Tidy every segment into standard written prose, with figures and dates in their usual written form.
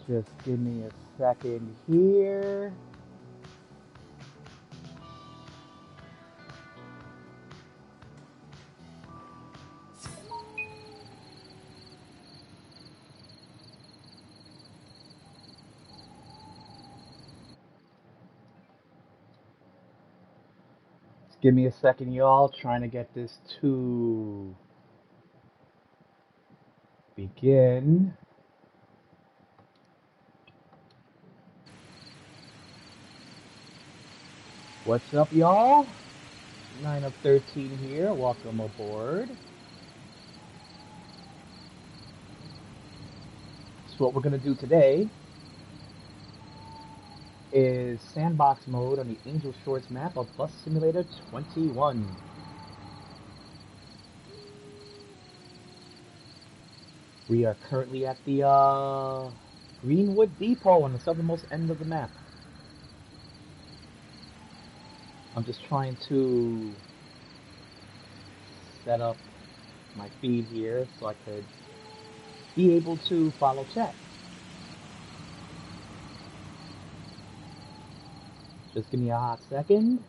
Just give me a second here. Just give me a second, y'all. Trying to get this to begin. What's up, y'all? 9 of 13 here. Welcome aboard. So what we're going to do today is Sandbox mode on the Angel Shores map of Bus Simulator 21. We are currently at the Greenwood Depot on the southernmost end of the map. I'm just trying to set up my feed here so I could be able to follow chat. Just give me a hot second.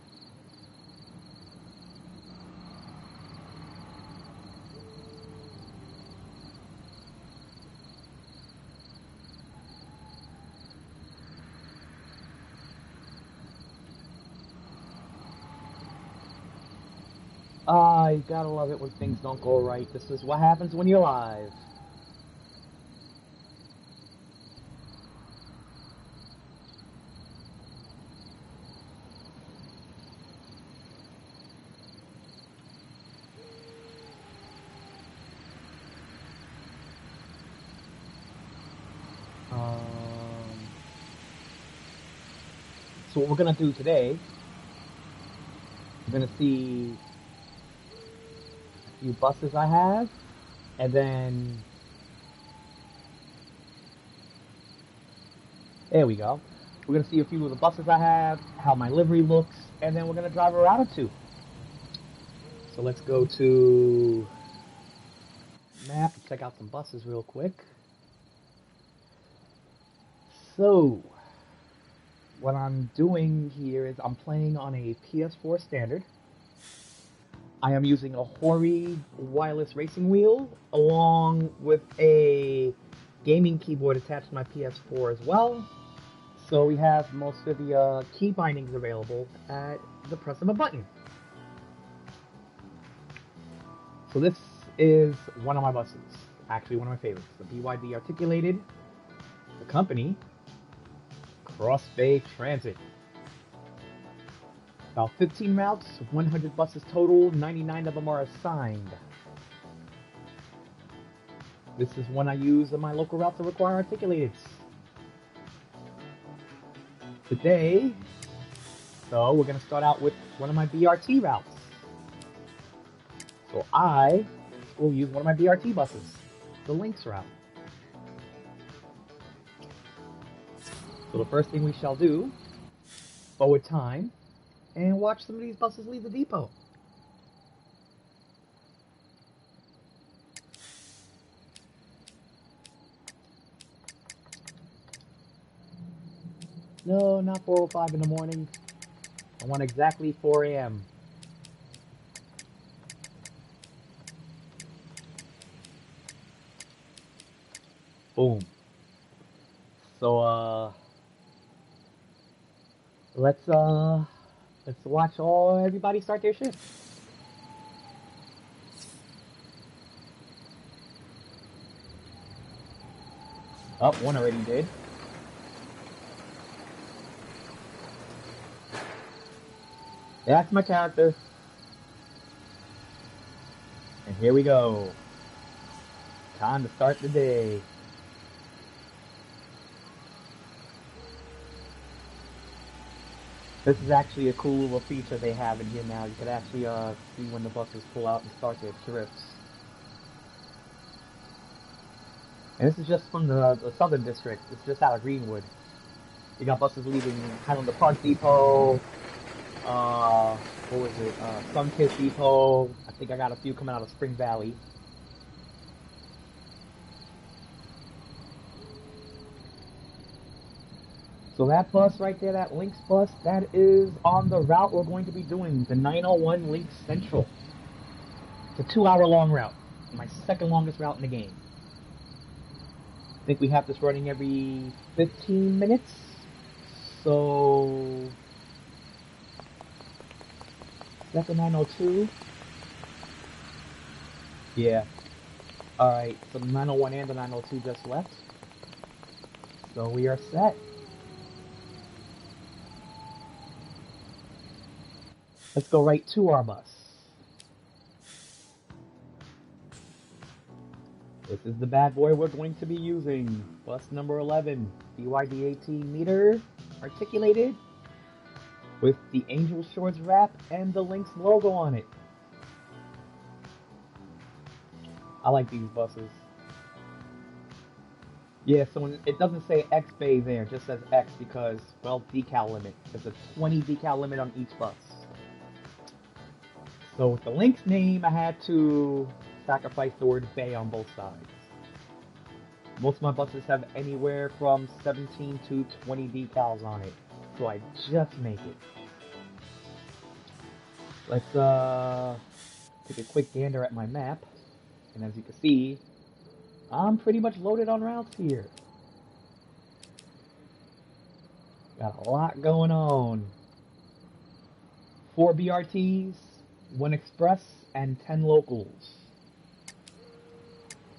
You gotta love it when things don't go right. This is what happens when you're live. So what we're gonna do today, we're gonna see a few buses I have, and then there we go. We're gonna see a few of the buses I have, how my livery looks, and then we're gonna drive around or two. So let's go to map and check out some buses real quick. So what I'm doing here is I'm playing on a PS4 standard. I am using a Hori wireless racing wheel along with a gaming keyboard attached to my PS4 as well. So we have most of the key bindings available at the press of a button. So this is one of my buses, actually one of my favorites, the BYD Articulated, the company, Cross Bay Transit. About 15 routes, 100 buses total, 99 of them are assigned. This is one I use on my local routes that require articulated. Today, so we're going to start out with one of my BRT routes. So I will use one of my BRT buses, the Lynx route. So the first thing we shall do, forward time, and watch some of these buses leave the depot. No, not 4:05 in the morning. I want exactly 4 a.m. Boom. So, let's watch everybody start their shift. Oh, one already did. That's my character. And here we go. Time to start the day. This is actually a cool little feature they have in here now. You can actually see when the buses pull out and start their trips. And this is just from the Southern District. It's just out of Greenwood. You got buses leaving Highlander Park Depot. What was it? Sunkist Depot. I think I got a few coming out of Spring Valley. So that bus right there, that Lynx bus, that is on the route we're going to be doing, the 901 Lynx Central. It's a 2-hour long route, my second longest route in the game. I think we have this running every 15 minutes, so... Is that the 902? Yeah. Alright, so the 901 and the 902 just left. So we are set. Let's go right to our bus. This is the bad boy we're going to be using. Bus number 11, BYD 18 meter, articulated, with the Angel Shores wrap and the Lynx logo on it. I like these buses. Yeah, so when it doesn't say X Bay there, it just says X because, well, decal limit. There's a 20 decal limit on each bus. So with the Lynx name, I had to sacrifice the word Bay on both sides. Most of my buses have anywhere from 17 to 20 decals on it, so I just make it. Let's take a quick gander at my map, and as you can see, I'm pretty much loaded on routes here. Got a lot going on. 4 BRTs, 1 express, and 10 locals.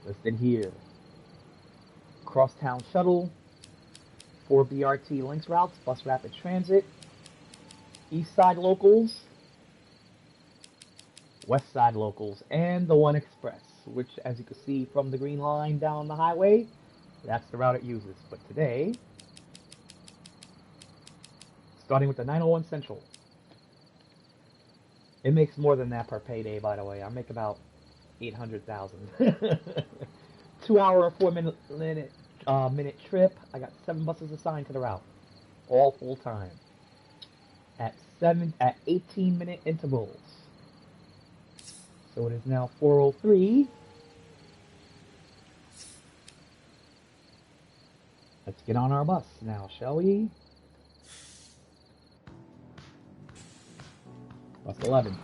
Listed here. Crosstown shuttle, 4 BRT Lynx routes, bus rapid transit, east side locals, west side locals, and the 1 express, which, as you can see from the green line down the highway, that's the route it uses. But today, starting with the 901 Central. It makes more than that per payday, by the way. I make about 800,000. 2 hour and 4 minute trip. I got 7 buses assigned to the route, all full time, at 18-minute intervals. So it is now 4:03. Let's get on our bus now, shall we? Bus 11.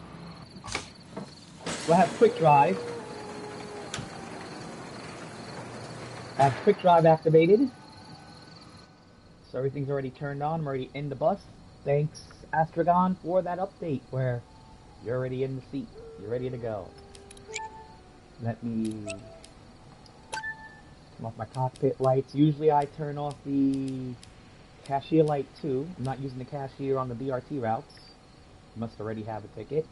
So I have quick drive. I have quick drive activated. So everything's already turned on. I'm already in the bus. Thanks, Astragon, for that update where you're already in the seat. You're ready to go. Let me turn off my cockpit lights. Usually I turn off the cashier light too. I'm not using the cashier on the BRT routes. You must already have a ticket.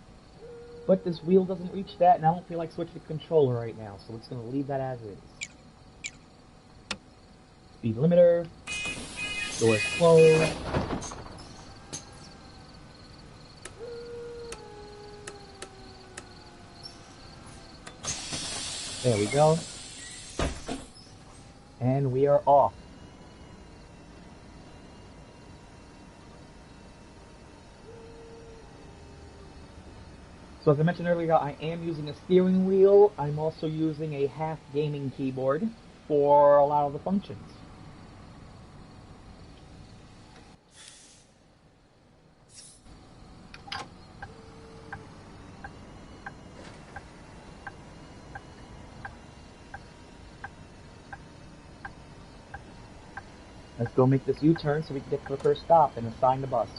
But this wheel doesn't reach that, and I don't feel like switching the controller right now, so it's going to leave that as is. Speed limiter. Doors closed. There we go. And we are off. So as I mentioned earlier, I am using a steering wheel. I'm also using a half gaming keyboard for a lot of the functions. Let's go make this U-turn so we can get to the first stop and assign the bus.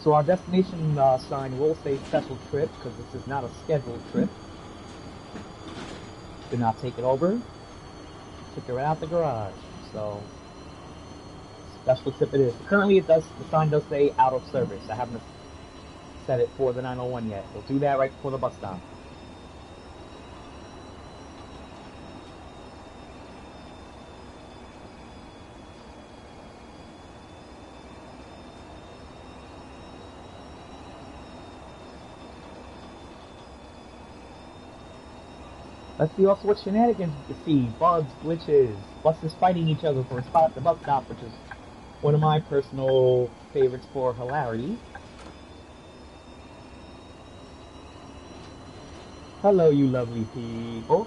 So our destination sign will say special trip because this is not a scheduled trip. Did not take it over. Took it right out the garage. So special trip it is. Currently it does, the sign does say out of service. I haven't set it for the 901 yet. We'll do that right before the bus stop. Let's see also what shenanigans we can see. Bugs, glitches, buses fighting each other for a spot at the bus stop, which is one of my personal favorites for hilarity. Hello, you lovely people.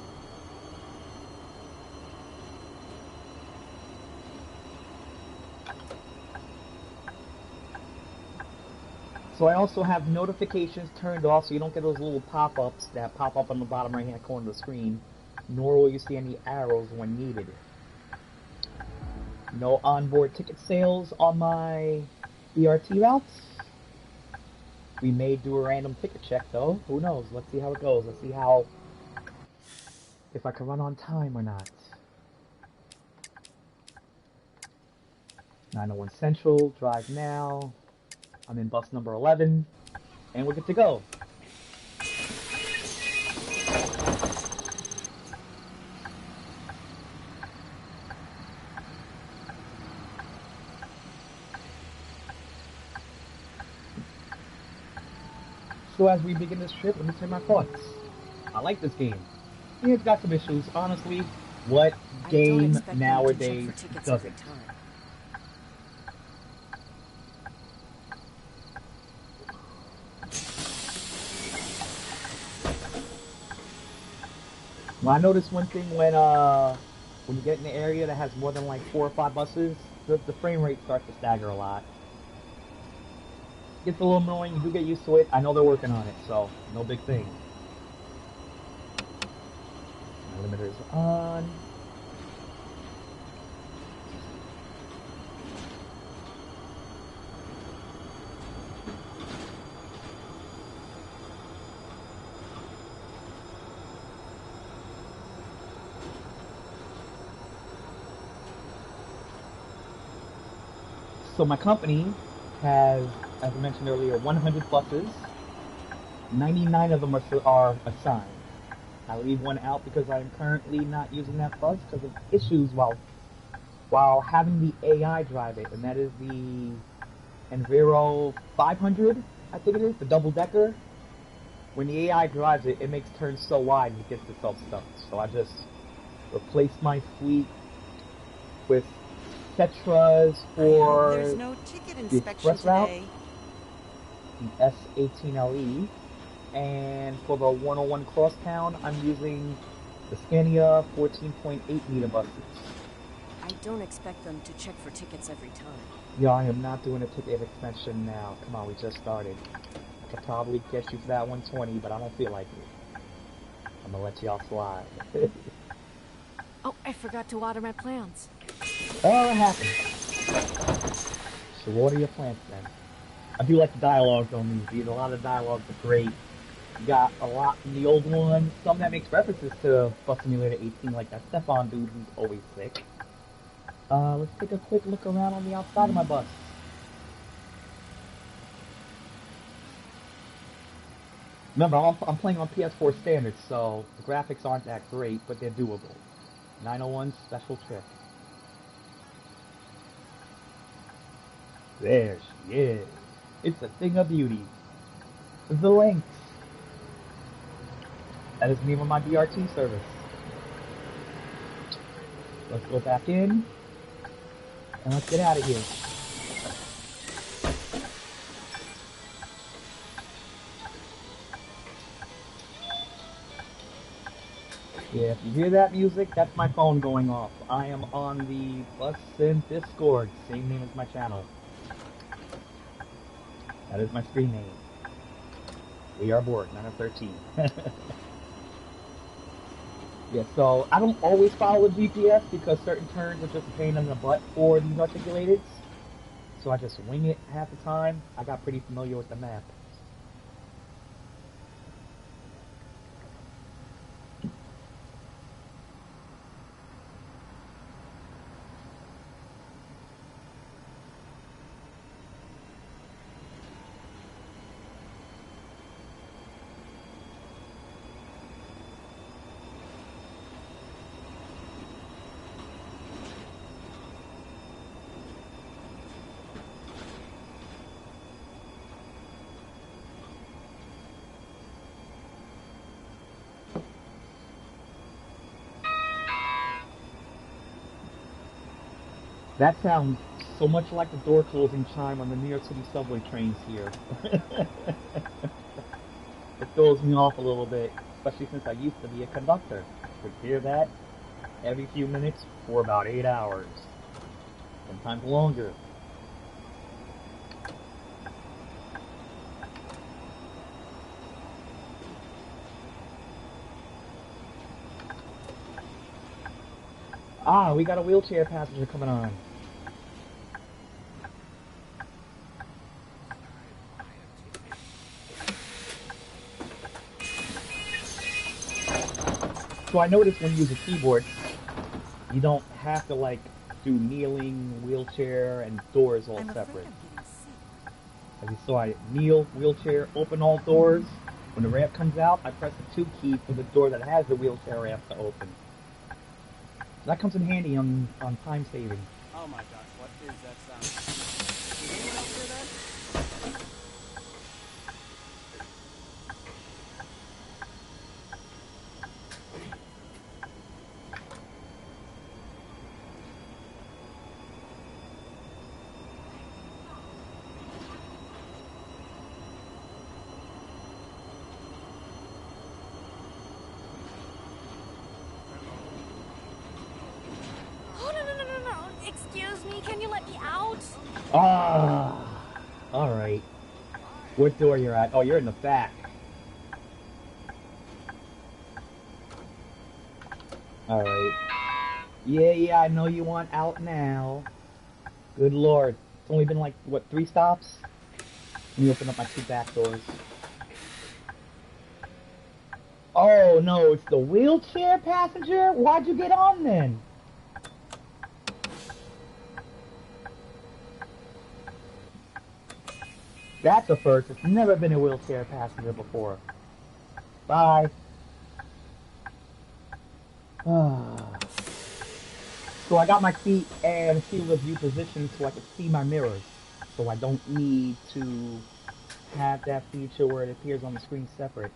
So I also have notifications turned off so you don't get those little pop-ups that pop up on the bottom right-hand corner of the screen, nor will you see any arrows when needed. No onboard ticket sales on my BRT routes. We may do a random ticket check though. Who knows? Let's see how it goes. Let's see if I can run on time or not. 901 Central, drive now. I'm in bus number 11, and we're good to go. So as we begin this trip, let me say my thoughts. I like this game. Yeah, it's got some issues. Honestly, what game nowadays doesn't? Well, I noticed one thing when you get in an area that has more than like 4 or 5 buses, the frame rate starts to stagger a lot. Gets a little annoying, you do get used to it. I know they're working on it, so no big thing. My limiter's on. So my company has, as I mentioned earlier, 100 buses. 99 of them are assigned. I leave one out because I'm currently not using that bus because of issues while having the AI drive it, and that is the Enviro 500, I think it is, the double-decker. When the AI drives it, it makes turns so wide and it gets itself stuck. So I just replaced my fleet with Tetras for there's no ticket the inspection express route, today. the S18LE, and for the 101 Crosstown, I'm using the Scania 14.8 meter buses. I don't expect them to check for tickets every time. Yeah, I am not doing a ticket inspection now. Come on, we just started. I could probably get you for that 120, but I don't feel like it. I'm gonna let y'all slide. Oh, I forgot to water my plants. Oh, it happens. So water your plants then. I do like the dialogue on these. A lot of dialogues are great. You got a lot from the old one. Some that makes references to Bus Simulator 18, like that Stefan dude who's always sick. Let's take a quick look around on the outside of my bus. Remember, I'm playing on PS4 standards, so the graphics aren't that great, but they're doable. 901 special trip. There she is. It's a thing of beauty. The Lynx. That is the name of my BRT service. Let's go back in. And let's get out of here. Yeah, if you hear that music, that's my phone going off. I am on the Bus Sim Discord, same name as my channel. That is my screen name. We are bored, 9 of 13. Yeah, so I don't always follow the GPS because certain turns are just a pain in the butt for these articulateds. So I just wing it half the time. I got pretty familiar with the map. That sounds so much like the door closing chime on the New York City subway trains here. It throws me off a little bit. especially since I used to be a conductor. Could hear that every few minutes for about 8 hours, sometimes longer. Ah, we got a wheelchair passenger coming on. So I noticed when you use a keyboard, you don't have to like do kneeling, wheelchair, and doors all separate. As you saw, I kneel, wheelchair, open all doors. When the ramp comes out, I press the 2 key for the door that has the wheelchair ramp to open. So that comes in handy on time saving. Oh my gosh, what is that sound? Did anyone else hear that? Excuse me, can you let me out? Ah, alright. What door you're at? Oh, you're in the back. Alright. Yeah, I know you want out now. Good lord. It's only been like, what, 3 stops? Let me open up my 2 back doors. Oh no, it's the wheelchair passenger? Why'd you get on then? That's a first. It's never been a wheelchair passenger before. Bye. So I got my feet and field of view positioned so I can see my mirrors. So I don't need to have that feature where it appears on the screen separate.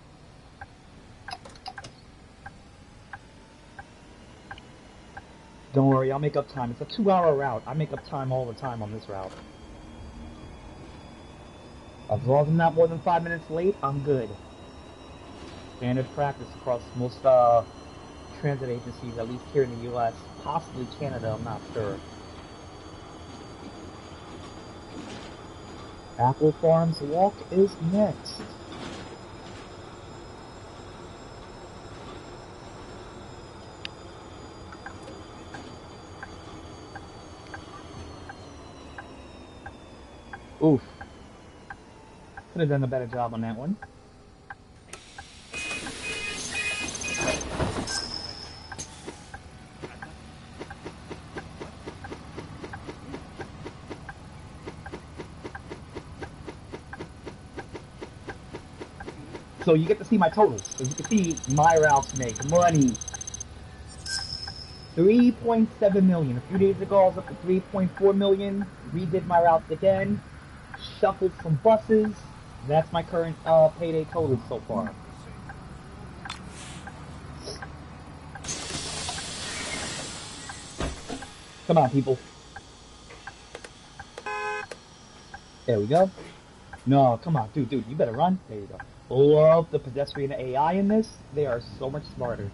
Don't worry, I'll make up time. It's a 2-hour route. I make up time all the time on this route. As long as I'm not more than 5 minutes late, I'm good. Standard practice across most transit agencies, at least here in the US. Possibly Canada, I'm not sure. Apple Farms Walk is next. Oof. Could have done a better job on that one. So you get to see my totals. As you can see, my routes make money. 3.7 million. A few days ago, I was up to 3.4 million. Redid my routes again. Shuffled some buses. That's my current payday total so far. Come on, people. There we go. No, come on, dude, you better run. There you go. Love the pedestrian AI in this. They are so much smarter.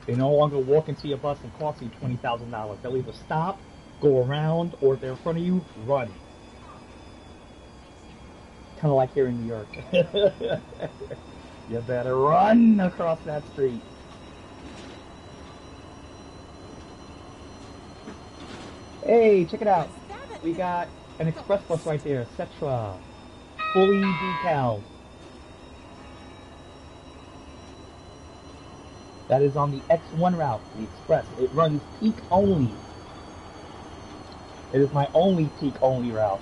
They no longer walk into your bus and cost you $20,000. They'll either stop, go around, or if they're in front of you, run. Kind of like here in New York. You better run across that street. Hey, check it out. We got an express bus right there, Cetra. Fully decaled. That is on the X1 route, the express. It runs peak only. It is my only peak only route.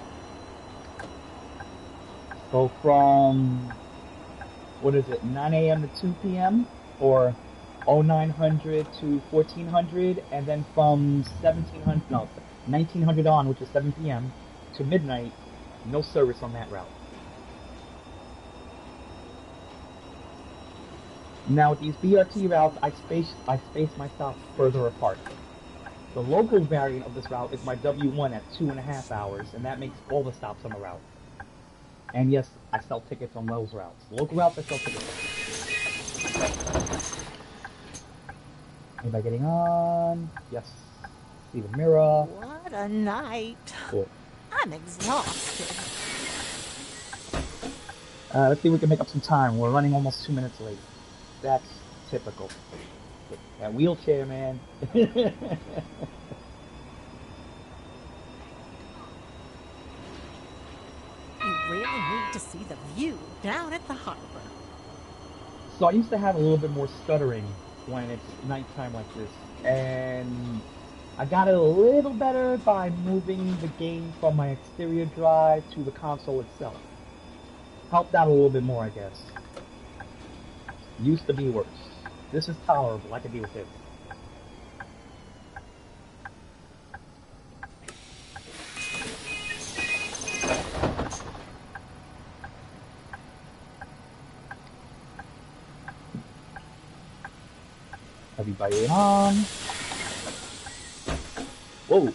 So from, what is it, 9 a.m. to 2 p.m. or 0900 to 1400, and then from 1900 on, which is 7 p.m. to midnight, no service on that route. Now with these BRT routes, I space my stops further apart. The local variant of this route is my W1 at 2.5 hours, and that makes all the stops on the route. And yes, I sell tickets on those routes. Local routes, I sell tickets on. Anybody getting on? Yes. See the mirror. What a night. Cool. I'm exhausted. Let's see if we can make up some time. We're running almost 2 minutes late. That's typical. That wheelchair, man. You really need to see the view down at the harbor. So I used to have a little bit more stuttering when it's nighttime like this, and I got it a little better by moving the game from my exterior drive to the console itself. Helped out a little bit more, I guess. Used to be worse. This is tolerable. I can deal with it. Everybody on. Whoa.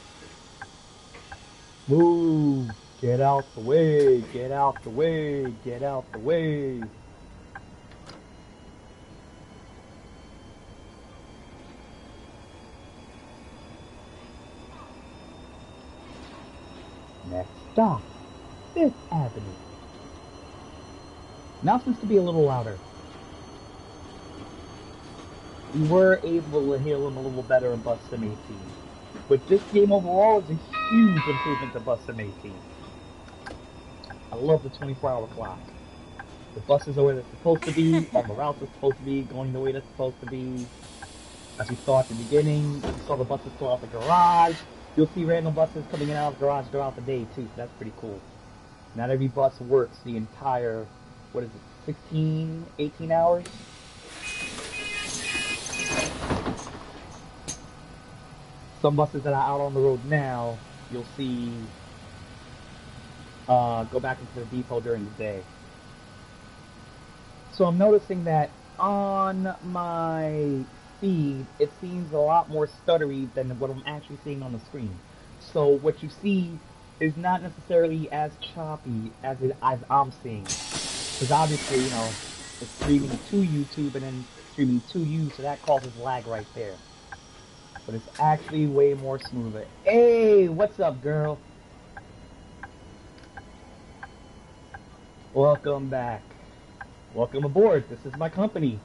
Move. Get out the way. Get out the way. Get out the way. Next stop, Fifth Avenue. Now seems to be a little louder. We were able to hear them a little better in Bus Sim 18. But this game overall is a huge improvement to Bus Sim 18. I love the 24-hour clock. The buses are where they're supposed to be, on the routes they're supposed to be, going the way they're supposed to be. As we saw at the beginning, we saw the buses pull out the garage. You'll see random buses coming in and out of the garage throughout the day too, so that's pretty cool. Not every bus works the entire, 16, 18 hours? Some buses that are out on the road now, you'll see go back into the depot during the day. So I'm noticing that on my feed, it seems a lot more stuttery than what I'm actually seeing on the screen. So what you see is not necessarily as choppy as I'm seeing. Because obviously, you know, it's streaming to YouTube and then streaming to you, so that causes lag right there. But it's actually way more smoother. Hey, what's up, girl? Welcome back. Welcome aboard. This is my company.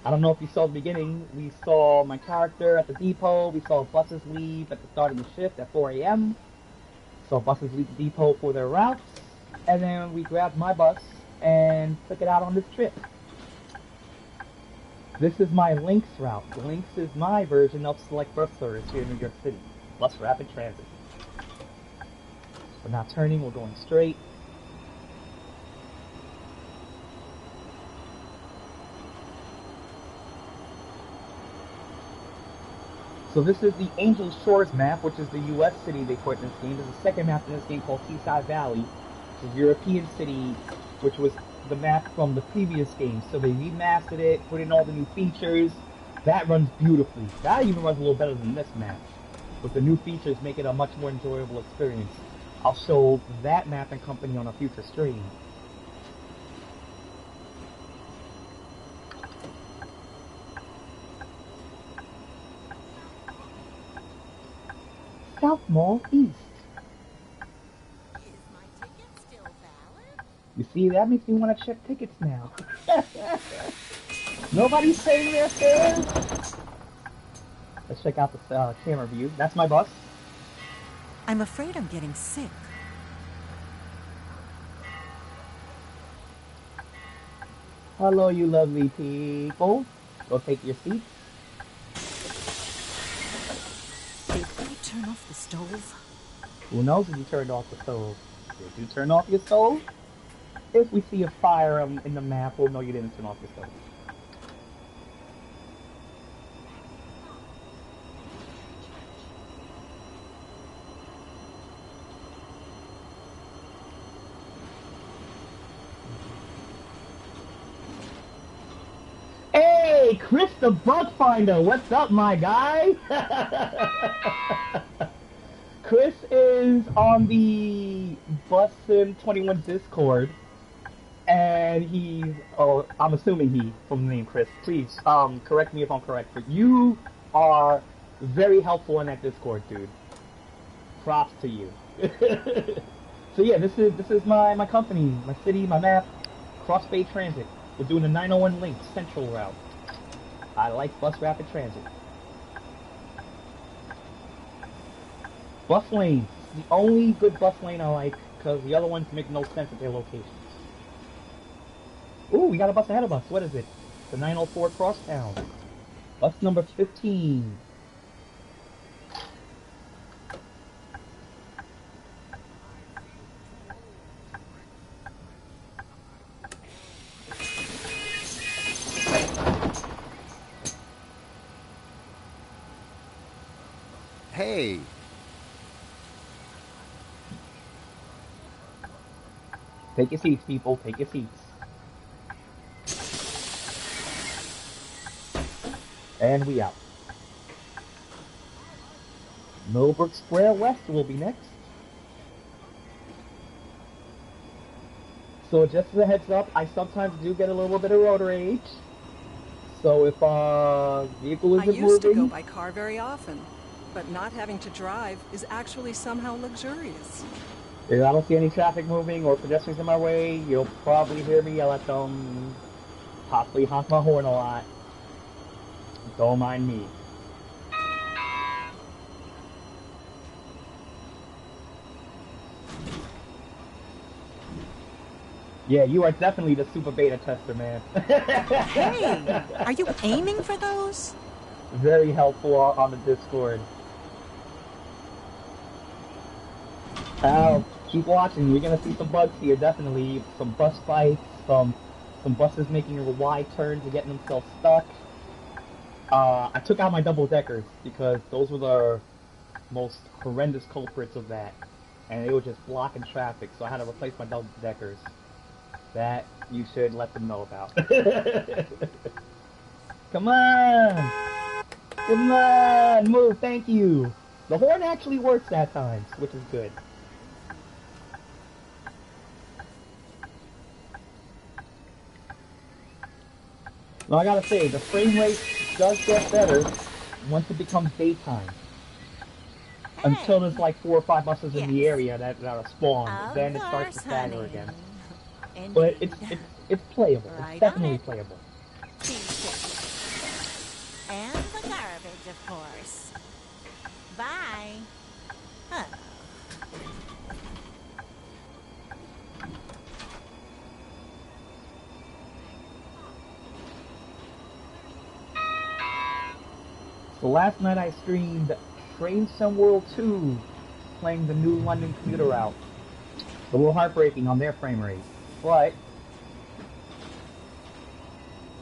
I don't know if you saw the beginning. We saw my character at the depot. We saw buses leave at the start of the shift at 4 a.m. Saw buses leave the depot for their routes. And then we grabbed my bus and took it out on this trip. This is my Lynx route. Lynx is my version of Select Bus Service here in New York City. Bus Rapid Transit. We're not turning, we're going straight. So this is the Angel Shores map, which is the U.S. city they put in this game. There's a second map in this game called Seaside Valley, which is a European city, which was the map from the previous game. So they remastered it, put in all the new features. That runs beautifully. That even runs a little better than this map. But the new features make it a much more enjoyable experience. I'll show that map and company on a future stream. South Mall East. Is my ticket still valid? You see, that makes me want to check tickets now. Nobody's saying their fares. Let's check out the camera view. That's my bus. I'm afraid I'm getting sick. Hello, you lovely people. Go take your seats. Did we turn off the stove? Who knows if you turned off the stove? Did you turn off your stove? If we see a fire in the map, we'll know you didn't turn off your stove. Hey, Chris the Bug Finder, what's up, my guy? Chris is on the Bus Sim 21 Discord. And he's, oh, I'm assuming he, from the name Chris. Please, correct me if I'm correct, but you are very helpful in that Discord, dude. Props to you. So yeah, this is my company, my city, my map, Cross Bay Transit. We're doing the 901 Link Central route. I like bus rapid transit. Bus lanes. The only good bus lane I like, because the other ones make no sense at their locations. Ooh, we got a bus ahead of us. What is it? The 904 Crosstown. Bus number 15. Hey! Take your seats, people. Take your seats. And we out. Millbrook Square West will be next. So just as a heads up, I sometimes do get a little bit of road rage. So if vehicle isn't moving... I used to go by car very often, but not having to drive is actually somehow luxurious. If I don't see any traffic moving or pedestrians in my way, you'll probably hear me yell at them, possibly honk my horn a lot. Don't mind me. Yeah, you are definitely the super beta tester, man. Hey, are you aiming for those? Very helpful on the Discord. Keep watching. You're gonna see some bugs here, definitely. Some bus fights, some buses making a wide turn to getting themselves stuck. I took out my double-deckers because those were the most horrendous culprits of that. And they were just blocking traffic, so I had to replace my double-deckers. That you should let them know about. Come on! Come on! Move, thank you! The horn actually works at times, which is good. Now I gotta say, the frame rate does get better once it becomes daytime. Until there's like 4 or 5 buses in the area that are spawned, then it starts to stagger again. But it's playable. It's definitely playable. And the garbage, of course. Bye. Huh. So last night I streamed Train Sim World 2, playing the new London commuter route. It's a little heartbreaking on their frame rate, but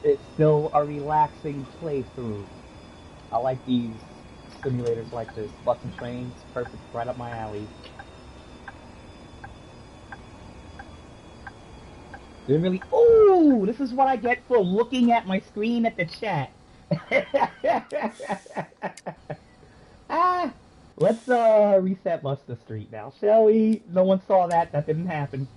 it's still a relaxing playthrough. I like these simulators like this. Bus and trains, perfect, right up my alley. Didn't really. Oh, this is what I get for looking at my screen at the chat. Let's reset Buster Street now, shall we? No one saw that. That didn't happen.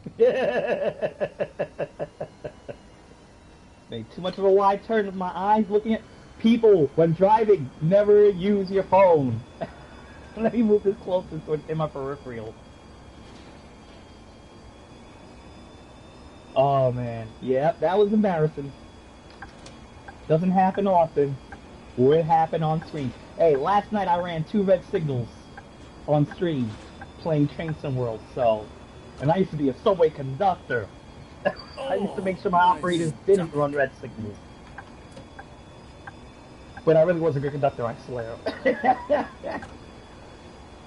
Made too much of a wide turn with my eyes looking at people when driving. Never use your phone. Let me move this closer so it's in my peripheral. Oh man, yep, that was embarrassing. Doesn't happen often. Would happen on stream. Hey, last night I ran 2 red signals on stream playing Train Sim World, so... And I used to be a subway conductor. I used to make sure my operators didn't run red signals. But I really was a good conductor, I swear.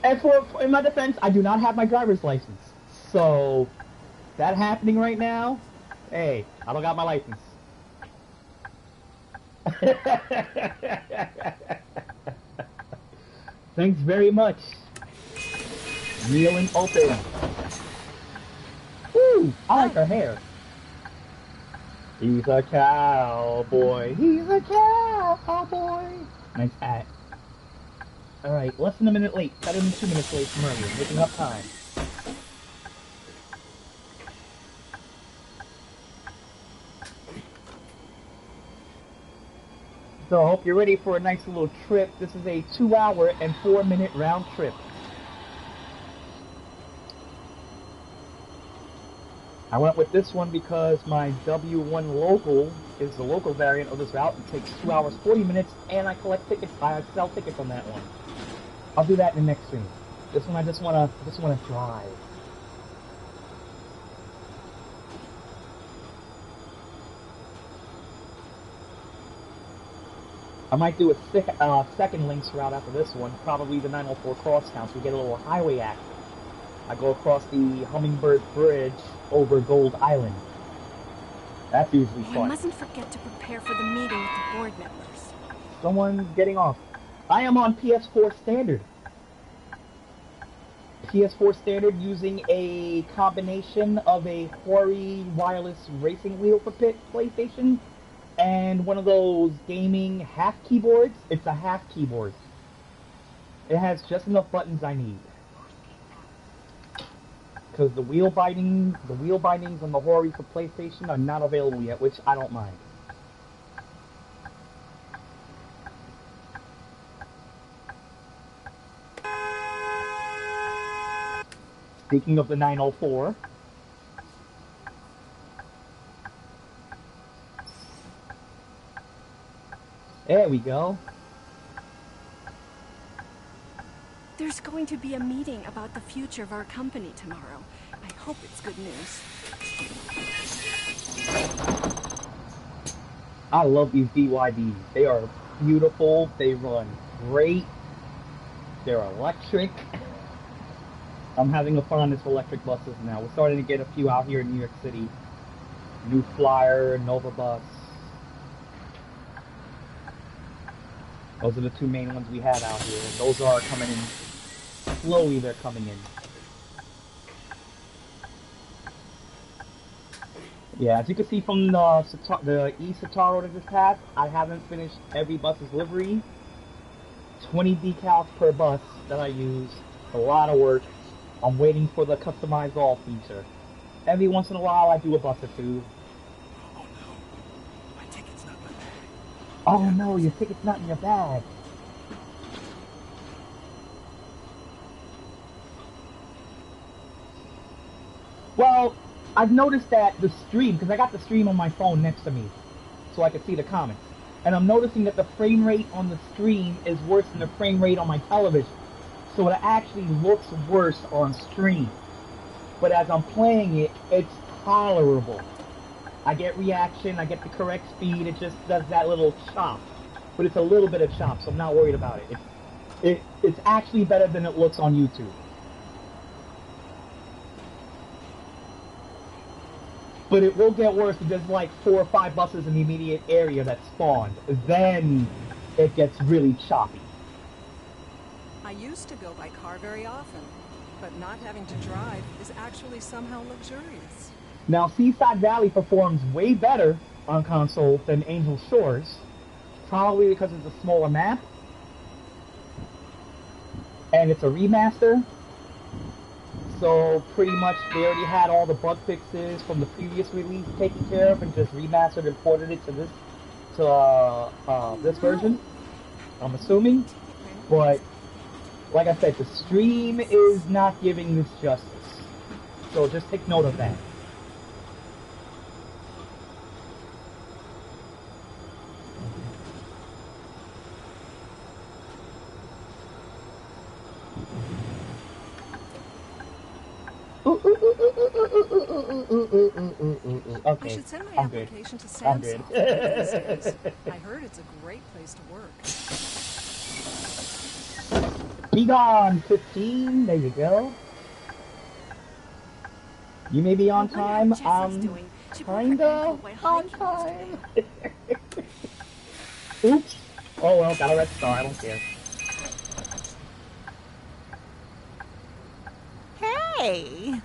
And in my defense, I do not have my driver's license. So, that happening right now, hey, I don't got my license. Thanks very much. Real and open. Woo! I like her hair. He's a cowboy. He's a cowboy. Nice hat. Alright, less than a minute late. Better than 2 minutes late from earlier. Making up time. So I hope you're ready for a nice little trip. This is a 2-hour and 4-minute round trip. I went with this one because my W1 local is the local variant of this route. It takes 2 hours 40 minutes, and I collect tickets. I sell tickets on that one. I'll do that in the next stream. This one I just wanna drive. I might do a second links route after this one, probably the 904 crosstown, so we get a little highway action. I go across the Hummingbird Bridge over Gold Island. That's usually fun. I mustn't forget to prepare for the meeting with the board members. Someone's getting off. I am on PS4 Standard. PS4 Standard using a combination of a Hori wireless racing wheel for PlayStation and one of those gaming half keyboards. It's a half keyboard. It has just enough buttons I need. Because the wheel bindings on the Hori for PlayStation are not available yet, which I don't mind. Speaking of the 904, there we go. There's going to be a meeting about the future of our company tomorrow. I hope it's good news. I love these BYDs. They are beautiful. They run great. They're electric. I'm having a fondness for electric buses now. We're starting to get a few out here in New York City. New Flyer, Nova Bus. Those are the two main ones we have out here. Those are coming in. Slowly they're coming in. Yeah, as you can see from the e-Sataro that just passed, I haven't finished every bus's livery. 20 decals per bus that I use. A lot of work. I'm waiting for the customize all feature. Every once in a while I do a bus or two. Oh no, my ticket's not in my bag. Oh no, your ticket's not in your bag. Well, I've noticed that the stream, because I got the stream on my phone next to me, so I can see the comments. And I'm noticing that the frame rate on the stream is worse than the frame rate on my television. So it actually looks worse on stream. But as I'm playing it, it's tolerable. I get reaction, I get the correct speed, it just does that little chop. But it's a little bit of chop, so I'm not worried about it. It's actually better than it looks on YouTube. But it will get worse if there's like 4 or 5 buses in the immediate area that spawned. Then it gets really choppy. I used to go by car very often, but not having to drive is actually somehow luxurious. Now, Seaside Valley performs way better on console than Angel Shores, probably because it's a smaller map, and it's a remaster. So pretty much they already had all the bug fixes from the previous release taken care of and just remastered and ported it to this version, I'm assuming. But like I said, the stream is not giving this justice. So just take note of that. Okay, I should send my application to Sandbox. I heard it's a great place to work. Be gone, 15. There you go. You may be on time. Kinda on time. Oops. Oh well, got a red star. I don't care. Hey!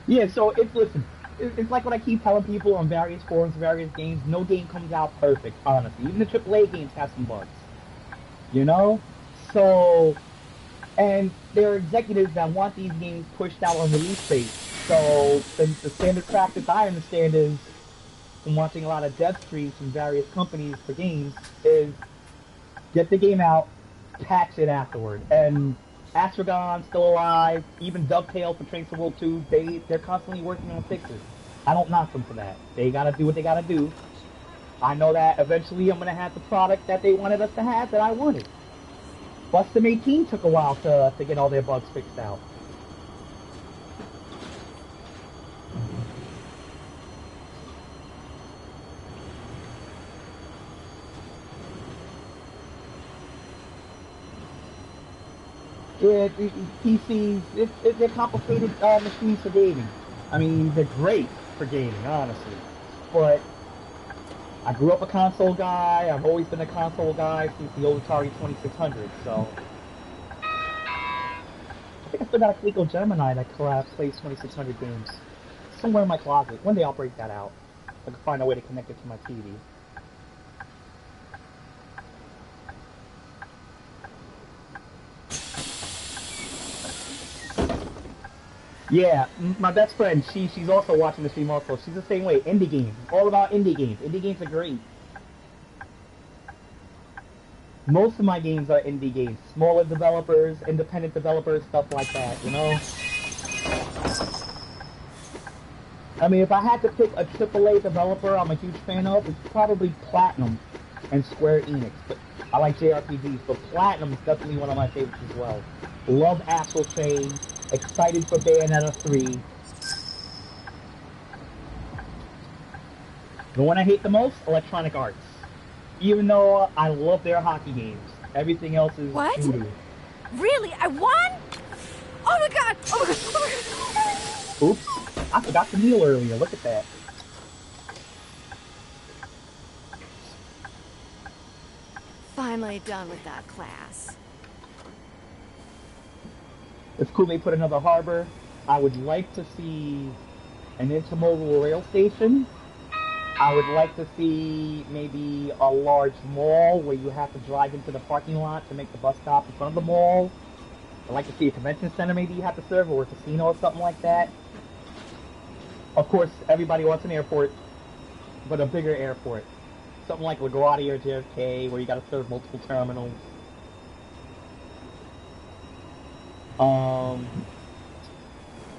Yeah, so listen, it's like what I keep telling people on various forums, various games. No game comes out perfect, honestly. Even the AAA games have some bugs. You know? So, and there are executives that want these games pushed out on release dates. So, the standard practice I understand is from watching a lot of dev streams from various companies for games is get the game out, patch it afterward. And Astragon's still alive, even Dovetail for Trains to World 2, they're constantly working on fixes. I don't knock them for that. They gotta do what they gotta do. I know that eventually I'm gonna have the product that they wanted us to have that I wanted. Bustem 18 took a while to get all their bugs fixed out. Yeah, PCs, they're complicated machines for gaming. I mean, they're great for gaming, honestly. But I grew up a console guy. I've always been a console guy since the old Atari 2600, so... I think I still got a Coleco Gemini that plays 2600 games. Somewhere in my closet. One day I'll break that out. I can find a way to connect it to my TV. Yeah, my best friend, she's also watching the stream also. She's the same way. Indie games. All about indie games. Indie games are great. Most of my games are indie games. Smaller developers, independent developers, stuff like that, you know? I mean, if I had to pick a AAA developer I'm a huge fan of, it's probably Platinum and Square Enix. But I like JRPGs, but Platinum is definitely one of my favorites as well. Love Astral Chain. Excited for Bayonetta 3. The one I hate the most, Electronic Arts. Even though I love their hockey games, everything else is What? doo-doo. Really? I won? Oh my god! Oh my god! Oh my god! Oops, I forgot to kneel earlier, look at that. Finally done with that class. It's cool they put another harbor. I would like to see an intermodal rail station. I would like to see maybe a large mall where you have to drive into the parking lot to make the bus stop in front of the mall. I'd like to see a convention center maybe you have to serve, or a casino or something like that. Of course, everybody wants an airport, but a bigger airport. Something like LaGuardia or JFK where you gotta serve multiple terminals.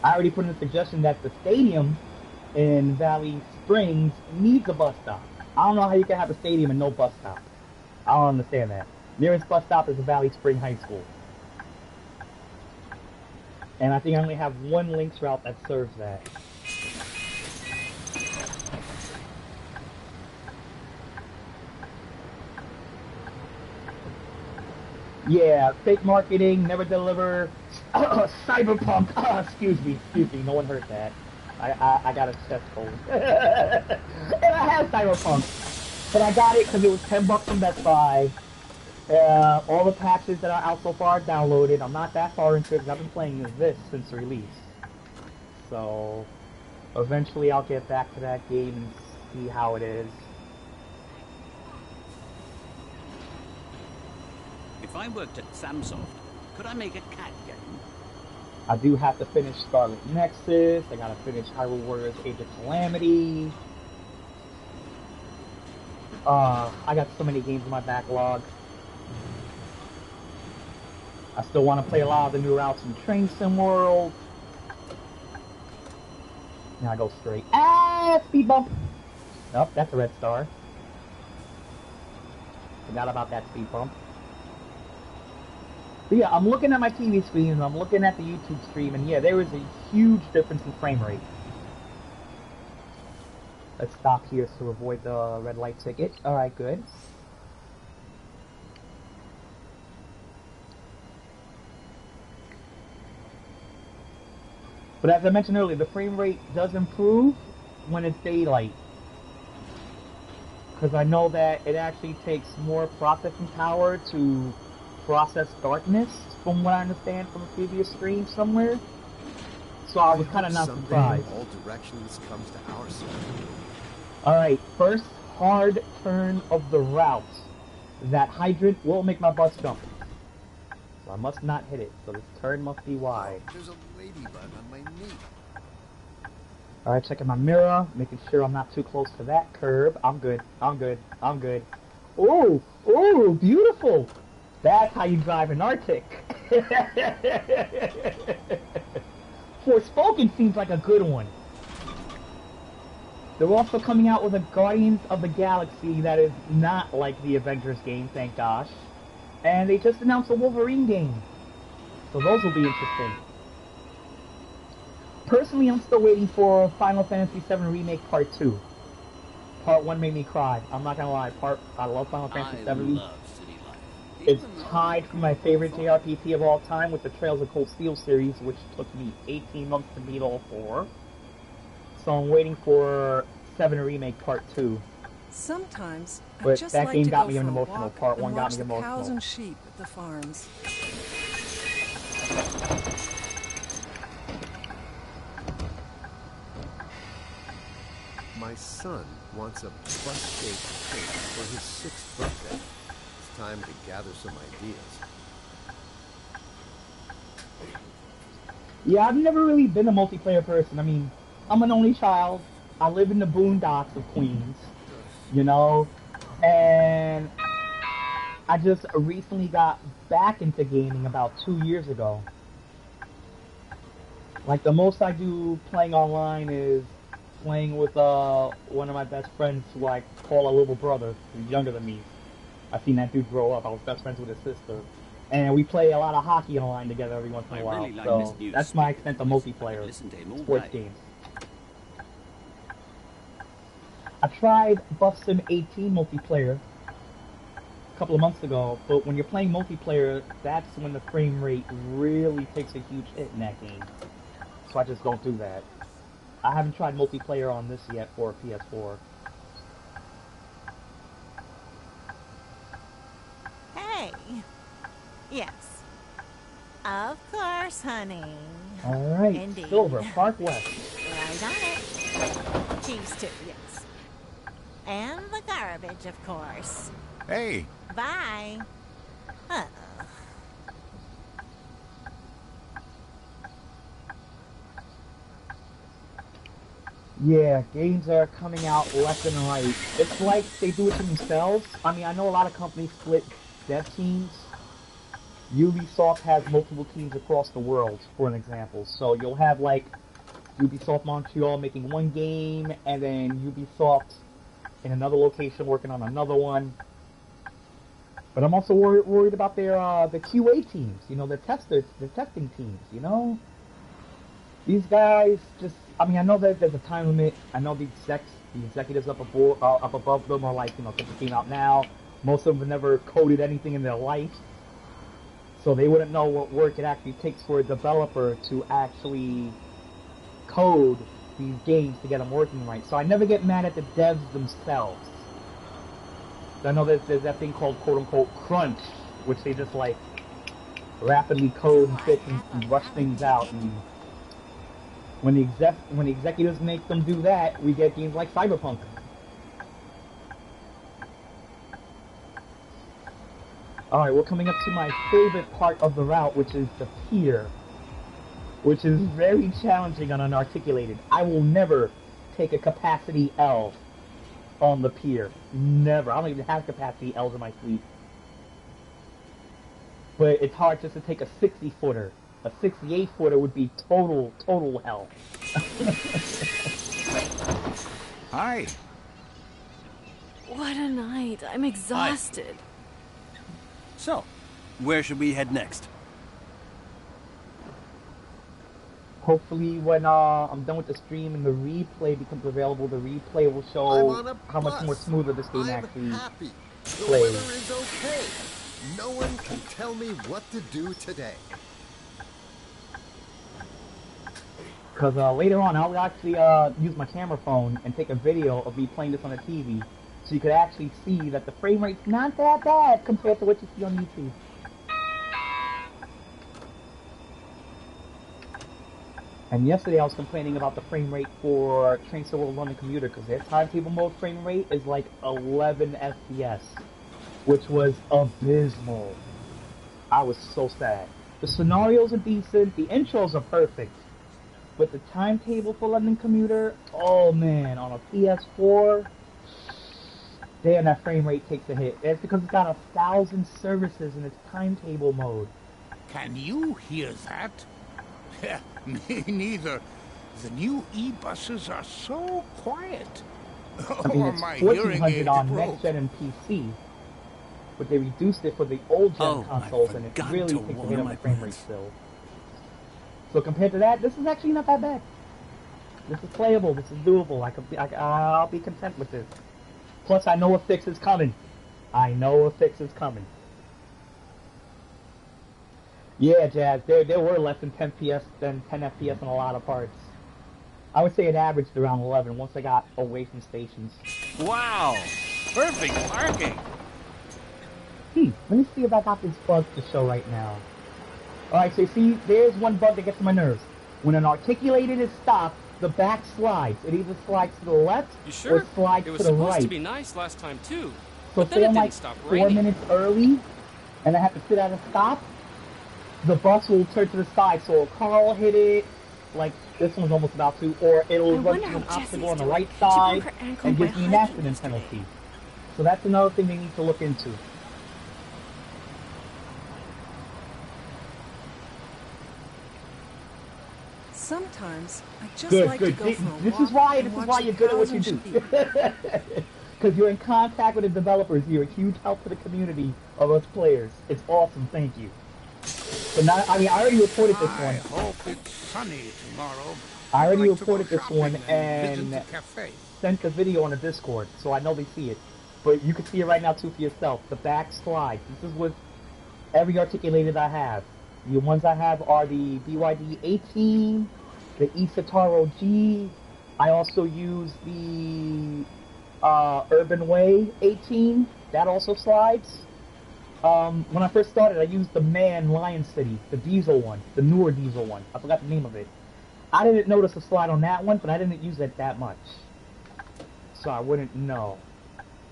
I already put in a suggestion that the stadium in Valley Springs needs a bus stop. I don't know how you can have a stadium and no bus stop. I don't understand that. Nearest bus stop is the Valley Spring High School. And I think I only have one Lynx route that serves that. Yeah, fake marketing, never deliver. Cyberpunk. Excuse me. No one heard that. I got a chest cold. And I have Cyberpunk, but I got it because it was $10 from Best Buy. All the patches that are out so far are downloaded. I'm not that far into it because I've been playing this since release. So eventually I'll get back to that game and see how it is. If I worked at Samsoft, could I make a cat game? I do have to finish Scarlet Nexus. I gotta finish Hyrule Warriors Age of Calamity. I got so many games in my backlog. I still want to play a lot of the new routes in Train Sim World. Now I go straight. Ah, speed bump! Nope, that's a red star. Forgot about that speed bump. But yeah, I'm looking at my TV screen and I'm looking at the YouTube stream, and yeah, there is a huge difference in frame rate. Let's stop here to avoid the red light ticket. Alright, good. But as I mentioned earlier, the frame rate does improve when it's daylight. Because I know that it actually takes more processing power to process darkness, from what I understand from a previous stream somewhere. So I was kind of not surprised. All directions comes to our side. Alright, first hard turn of the route. That hydrant will make my bus jump. So I must not hit it, so this turn must be wide. There's a ladybug on my knee. Alright, checking my mirror, making sure I'm not too close to that curb. I'm good. Oh, oh, beautiful! That's how you drive an Arctic. Forspoken seems like a good one. They're also coming out with a Guardians of the Galaxy that is not like the Avengers game, thank gosh. And they just announced a Wolverine game. So those will be interesting. Personally, I'm still waiting for Final Fantasy VII Remake Part 2. Part 1 made me cry. I'm not gonna lie, I love Final Fantasy VII. It's tied for my favorite JRPG of all time with the Trails of Cold Steel series, which took me 18 months to beat all 4. So I'm waiting for 7 Remake Part 2. Sometimes But I just that like game to got go me for a emotional. walk Part and 1 got watch me the emotional. cows and sheep at the farms. My son wants a bus-shaped cake for his 6th birthday. It's time to gather some ideas. Yeah, I've never really been a multiplayer person. I mean, I'm an only child. I live in the boondocks of Queens, you know, and I just recently got back into gaming about 2 years ago. Like, the most I do playing online is playing with one of my best friends who I call a little brother, who's younger than me. I've seen that dude grow up. I was best friends with his sister. And we play a lot of hockey online together every once in a while. Really like so this that's my extent of multiplayer Listen to him all sports day. games. I tried Buff Sim 18 multiplayer a couple of months ago, but when you're playing multiplayer, that's when the frame rate really takes a huge hit in that game. So I just don't do that. I haven't tried multiplayer on this yet for PS4. Hey. Yes. Of course, honey. Alright, Indeed. Silver, Park West. Right on it. Cheese too, yes. And the garbage, of course. Hey, Bye. Uh-oh. Yeah, games are coming out left and right. It's like they do it to themselves. I mean, I know a lot of companies split dev teams. Ubisoft has multiple teams across the world, for an example. So you'll have, like, Ubisoft Montreal making one game, and then Ubisoft in another location working on another one. But I'm also worried about their the QA teams, you know, the testing teams, you know? These guys just, I mean, I know that there's a time limit. I know the executives up above them are like, you know, get the game out now. Most of them have never coded anything in their life. So they wouldn't know what work it actually takes for a developer to actually code these games to get them working right. So I never get mad at the devs themselves. I know there's that thing called quote-unquote crunch, which they just like rapidly code and fix and rush things out. And when the executives make them do that, we get games like Cyberpunk. Alright, we're coming up to my favorite part of the route, which is the Pier, which is very challenging and unarticulated. I will never take a capacity L on the Pier. Never. I don't even have capacity L's in my fleet. But it's hard just to take a 60-footer. A 68-footer would be total hell. hi. What a night. I'm exhausted. So, where should we head next? Hopefully when I'm done with the stream and the replay becomes available, the replay will show how much more smoother this game actually happy. The plays. weather is okay. No one can tell me what to do today. Because later on I'll actually use my camera phone and take a video of me playing this on a TV, so you could actually see that the frame rate's not that bad compared to what you see on YouTube. And yesterday I was complaining about the frame rate for Trains to World London Commuter, because their timetable mode frame rate is like 11 FPS, which was abysmal. I was so sad. The scenarios are decent, the intros are perfect, with the timetable for London Commuter, oh man, on a PS4, damn, that frame rate takes a hit. It's because it's got 1,000 services in its timetable mode. Can you hear that? Me neither. The new e-buses are so quiet. I mean, Or it's my hearing 1,400 aid on broke. next gen and PC, but they reduced it for the old gen consoles, and it really takes a hit on the frame rate still. So compared to that, this is actually not that bad. This is playable. This is doable. I'll be content with this. Plus, I know a fix is coming. I know a fix is coming. Yeah, Jazz, there were less than 10 FPS in a lot of parts. I would say it averaged around 11 once I got away from stations. Wow! Perfect parking! Let me see if I got this bug to show right now. Alright, so you see, there's one bug that gets on my nerves. When an articulated is stopped, the back slides. It either slides to the left or slides to the right. It was supposed to be nice last time too. So But say then I'm it like didn't stop 4 raining. minutes early, and I have to sit at a stop, the bus will turn to the side, so a car will hit it, like this one's almost about to, or it'll run to an obstacle on the right side and gives me an accident penalty. So that's another thing they need to look into. Sometimes I just Good, like good. to go for a This walk is why and watch you're the good at what cows you and do. sheep. Because you're in contact with the developers. You're a huge help to the community of us players. It's awesome. Thank you. So now, I already reported this one. I hope it's sunny tomorrow. I already I'd like to go reported this shopping one visit and the cafe. sent the video on the Discord, so I know they see it. But you can see it right now too for yourself. The back slide. This is with every articulated I have. The ones I have are the BYD 18, the Isataro G. I also use the Urban Way 18. That also slides. When I first started, I used the Man Lion City, the diesel one, the newer diesel one. I forgot the name of it. I didn't notice a slide on that one, but I didn't use it that much, so I wouldn't know.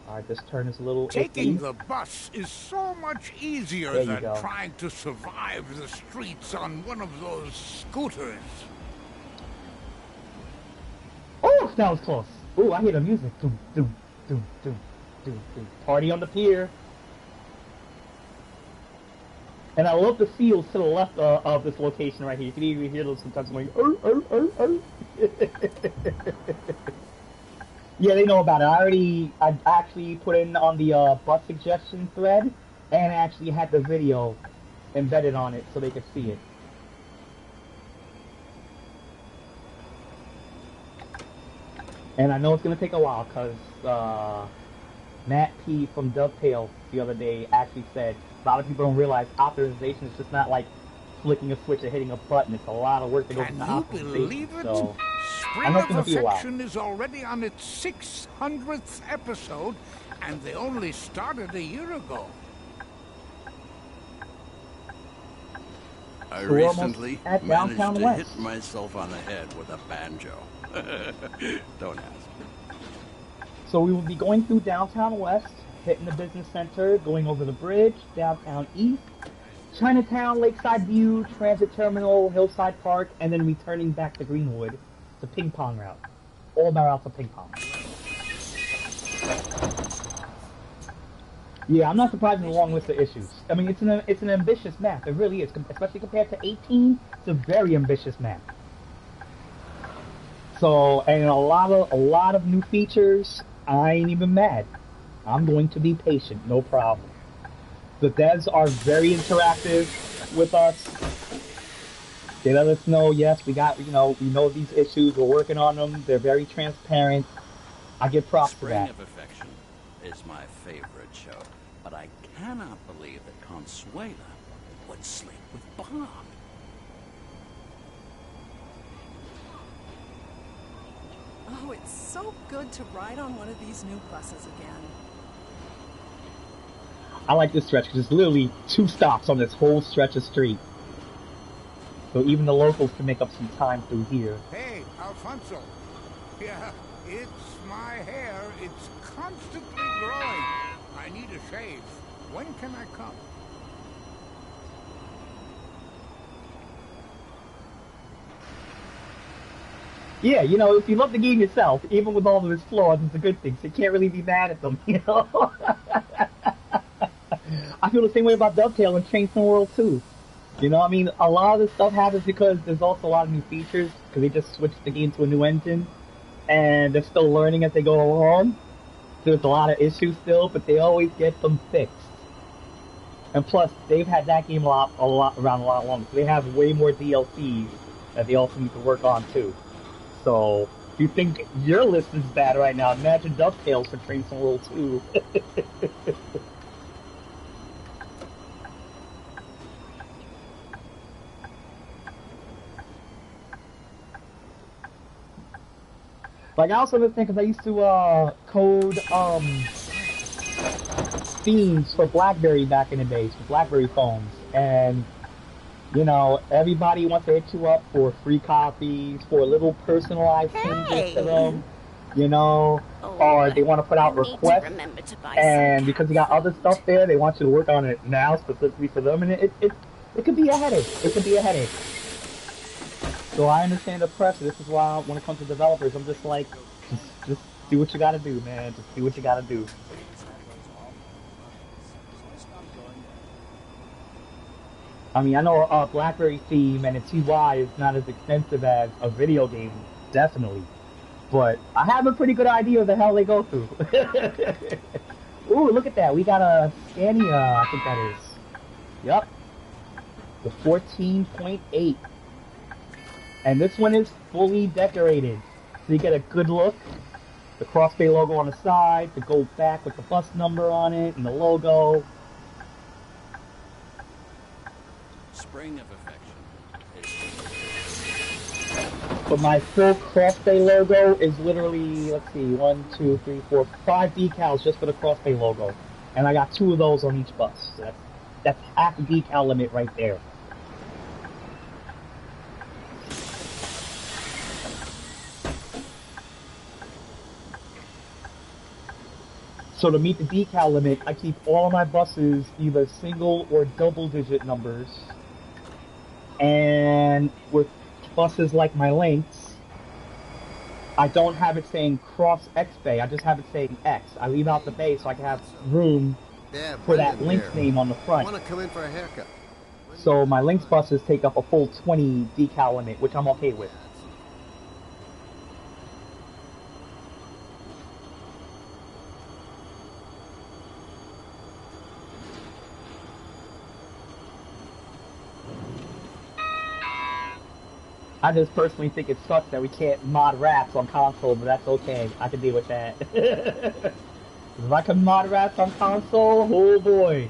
Alright, this turn is a little Taking iffy. the bus is so much easier There you than go. trying to survive the streets on one of those scooters. Oh, that was close. Ooh, I hear the music. Doom, doom, doom, doom, doom, doom. Party on the pier. And I love the fields to the left of this location right here. You can even hear those sometimes going, Yeah, they know about it. I actually put in on the bus suggestion thread, and actually had the video embedded on it so they could see it. And I know it's going to take a while, because Matt P. from Dovetail the other day actually said a lot of people don't realize authorization is just not like flicking a switch or hitting a button. It's a lot of work that goes into Can you authorization. believe it? So, I Spring know it's of going to be a while. Affection is already on its 600th episode, and they only started a year ago. I So we're almost recently at managed Downtown to West. hit myself on the head with a banjo. Don't ask. So we will be going through Downtown West, hitting the business center, going over the bridge, Downtown East, Chinatown, Lakeside View, Transit Terminal, Hillside Park, and then returning back to Greenwood, the ping pong route. All my routes are ping pong. Yeah, I'm not surprised with a long list of issues. I mean, it's an ambitious map. It really is, especially compared to 18. It's a very ambitious map. So, and a lot of new features. I ain't even mad. I'm going to be patient, no problem. The devs are very interactive with us. They let us know, yes, we know these issues, we're working on them. They're very transparent. I give props to Spring that. of Affection is my favorite show, but I cannot believe that Consuela would sleep with Bob. Oh, it's so good to ride on one of these new buses again. I like this stretch because there's literally 2 stops on this whole stretch of street. So even the locals can make up some time through here. Hey, Alfonso. Yeah, it's my hair. It's constantly growing. I need a shave. When can I come? Yeah, you know, if you love the game yourself, even with all of its flaws, it's a good thing. So you can't really be mad at them, you know. I feel the same way about Dovetail and Chainsaw World too. You know, I mean, a lot of this stuff happens because there's also a lot of new features because they just switched the game to a new engine, and they're still learning as they go along. There's a lot of issues still, but they always get them fixed. And plus, they've had that game around a lot longer. So they have way more DLCs that they also need to work on too. So if you think your list is bad right now, imagine DuckTales for Train Sim World 2. Like, I also understand because I used to code themes for BlackBerry back in the days, for BlackBerry phones, and you know, everybody wants to hit you up for free copies, for little personalized changes to them, you know, or they want to put out requests, and because you got other stuff there, they want you to work on it now specifically for them, and it could be a headache. It could be a headache. So I understand the pressure. This is why when it comes to developers, I'm just like, just do what you gotta do, man. Just do what you gotta do. I mean, I know a BlackBerry theme and its UI is not as extensive as a video game, definitely. But I have a pretty good idea of the hell they go through. Ooh, look at that. We got a Scania, I think that is. Yup. The 14.8. And this one is fully decorated. So you get a good look. The Cross Bay logo on the side, the gold back with the bus number on it, and the logo. Spring of affection. But my full Cross Bay logo is literally, let's see, 1, 2, 3, 4, 5 decals just for the Cross Bay logo. And I got 2 of those on each bus. So that's half the decal limit right there. So to meet the decal limit, I keep all of my buses either single or double digit numbers. And with buses like my Lynx, I don't have it saying Cross X Bay, I just have it saying X. I leave out the bay so I can have room for that Lynx name on the front. Want to come in for a haircut? So my Lynx buses take up a full 20 decal limit, which I'm okay with. I just personally think it sucks that we can't mod raps on console, but that's okay. I can deal with that. If I can mod raps on console, oh boy.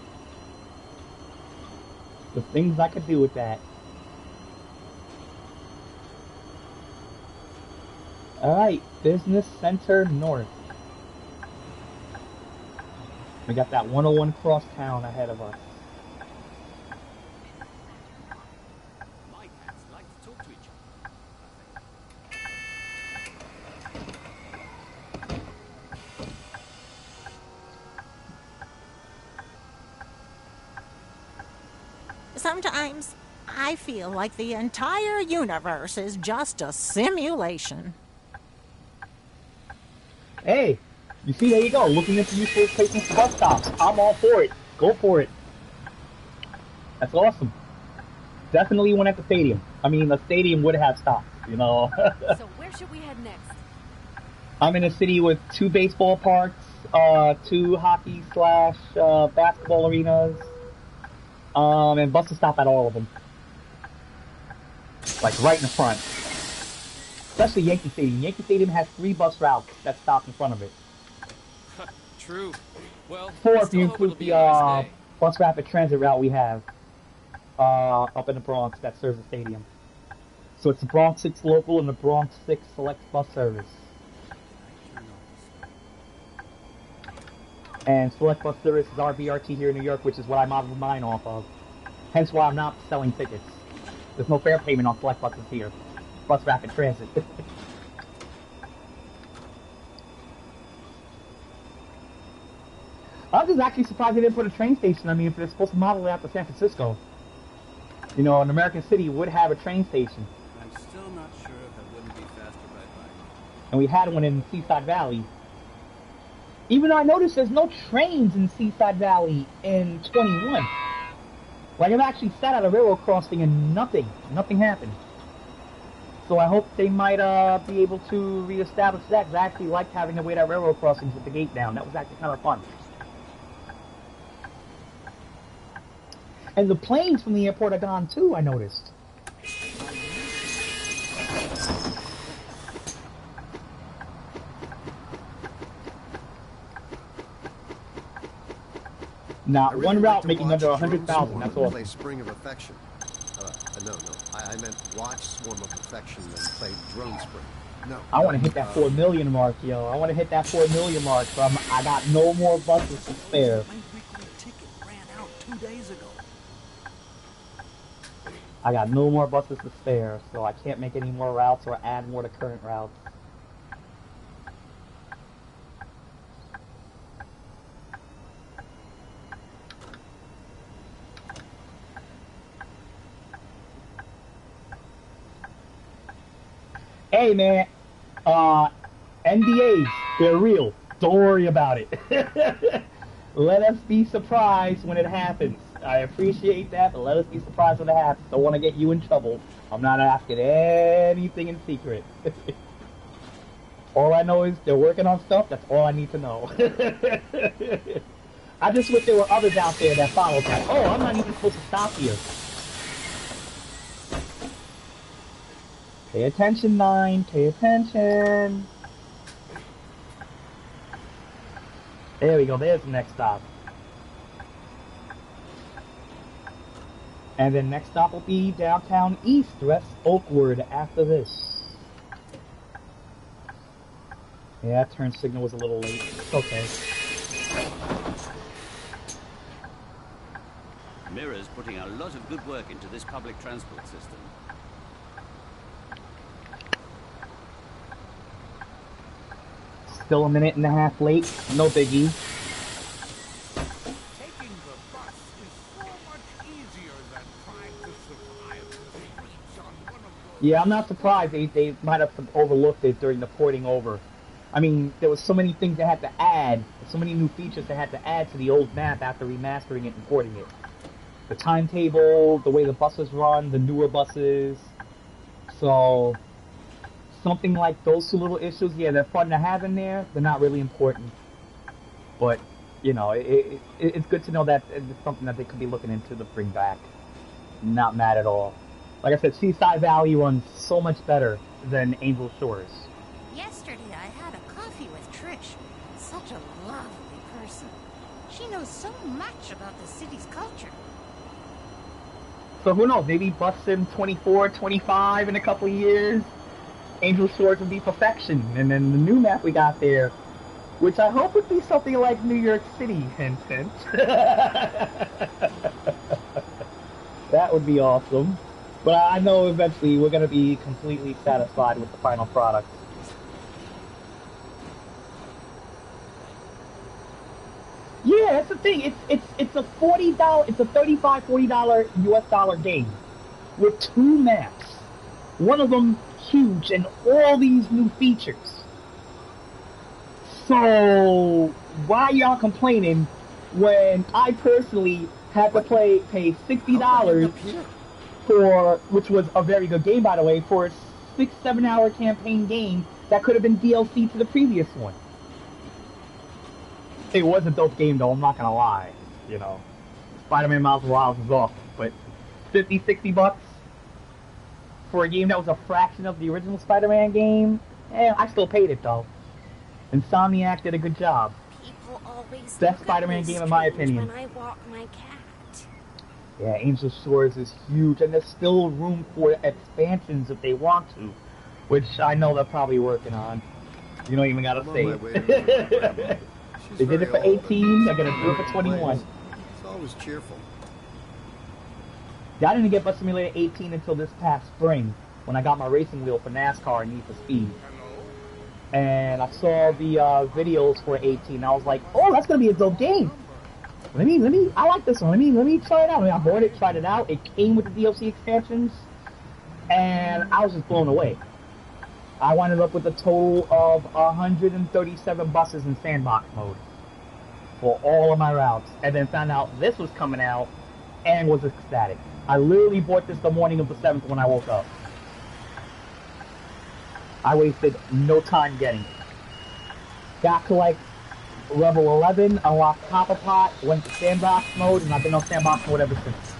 The things I could do with that. Alright, Business Center North. We got that 101 cross town ahead of us. Sometimes I feel like the entire universe is just a simulation. Hey, you see, there you go. Looking into useful placements for bus stops. I'm all for it. Go for it. That's awesome. Definitely one at the stadium. I mean, the stadium would have stops, you know. So where should we head next? I'm in a city with 2 baseball parks, 2 hockey / basketball arenas, and buses stop at all of them. Like right in the front. Especially Yankee Stadium. Yankee Stadium has 3 bus routes that stop in front of it. True. Well, 4 if you include the bus rapid transit route we have up in the Bronx that serves the stadium. So it's the Bronx 6 local and the Bronx 6 select bus service. And select bus service is our BRT here in New York, which is what I modeled mine off of. Hence why I'm not selling tickets. There's no fare payment on select buses here. Bus rapid transit. I was just actually surprised they didn't put a train station. I mean, if they're supposed to model it after San Francisco, you know, an American city would have a train station. I'm still not sure if it wouldn't be faster by And we had one in Seaside Valley. Even though I noticed there's no trains in Seaside Valley in 21. Like, I've actually sat at a railroad crossing and nothing happened. So I hope they might be able to reestablish that, because I actually liked having to wait at railroad crossings with the gate down. That was actually kind of fun. And the planes from the airport are gone too, I noticed. Not one route making under 100,000, that's all. Play Spring of Affection. No. I meant watch Swarm of Affection and play Drone Spring. No. I want to hit that 4 million mark, yo. I want to hit that 4 million mark, so I got no more buses to spare. My weekly ticket ran out 2 days ago. I got no more buses to spare, so I can't make any more routes or add more to current routes. Hey man, NDAs, they're real. Don't worry about it. Let us be surprised when it happens. I appreciate that, but let us be surprised when it happens. Don't want to get you in trouble. I'm not asking anything in secret. All I know is they're working on stuff. That's all I need to know. I just wish there were others out there that followed that. Oh, I'm not even supposed to stop here. Pay attention, 9. Pay attention. There we go. There's the next stop. And then next stop will be downtown East, West Oakwood after this. Yeah, turn signal was a little late. It's okay. Mirror's putting a lot of good work into this public transport system. Still a minute and a half late. No biggie. Taking the bus is so much easier than trying to survive the streets on one of those. Yeah, I'm not surprised they might have overlooked it during the porting over. I mean, there was so many things they had to add, so many new features they had to add to the old map after remastering it and porting it. The timetable, the way the buses run, the newer buses. So something like those two little issues, yeah, they're fun to have in there. They're not really important. But, you know, it's good to know that it's something that they could be looking into to bring back. Not mad at all. Like I said, Seaside Valley runs so much better than Angel Shores. Yesterday I had a coffee with Trish. Such a lovely person. She knows so much about the city's culture. So who knows, maybe Bus Sim 24, 25 in a couple of years. Angel Shores would be perfection, and then the new map we got there, which I hope would be something like New York City, hint, hint. That would be awesome. But I know eventually we're going to be completely satisfied with the final product. Yeah, that's the thing. It's a $40, it's a $35, $40 US dollar game with 2 maps. One of them huge and all these new features. So why y'all complaining when I personally had to pay $60 for, which was a very good game by the way, for a 6-7 hour campaign game that could have been DLC to the previous one. It was a dope game though, I'm not gonna lie. You know, Spider-Man Miles Morales is off, but $50-$60 for a game that was a fraction of the original Spider-Man game, I still paid it though. Insomniac did a good job. People always Best Spider-Man game in my opinion. When I walk my cat. Yeah, Angel Shores is huge, and there's still room for expansions if they want to, which I know they're probably working on. You don't even gotta say it. They did it for 18, they're gonna do it for 21. It's always cheerful. I didn't get Bus Simulator 18 until this past spring, when I got my racing wheel for NASCAR and Need for Speed. And I saw the videos for 18, I was like, oh, that's gonna be a dope game. I like this one, let me try it out. I bought it, tried it out, it came with the DLC expansions, and I was just blown away. I wound up with a total of 137 buses in Sandbox mode for all of my routes, and then found out this was coming out and was ecstatic. I literally bought this the morning of the 7th when I woke up. I wasted no time getting it. Got to like level 11, unlocked Pot, went to Sandbox mode, and I've been on Sandbox mode ever since.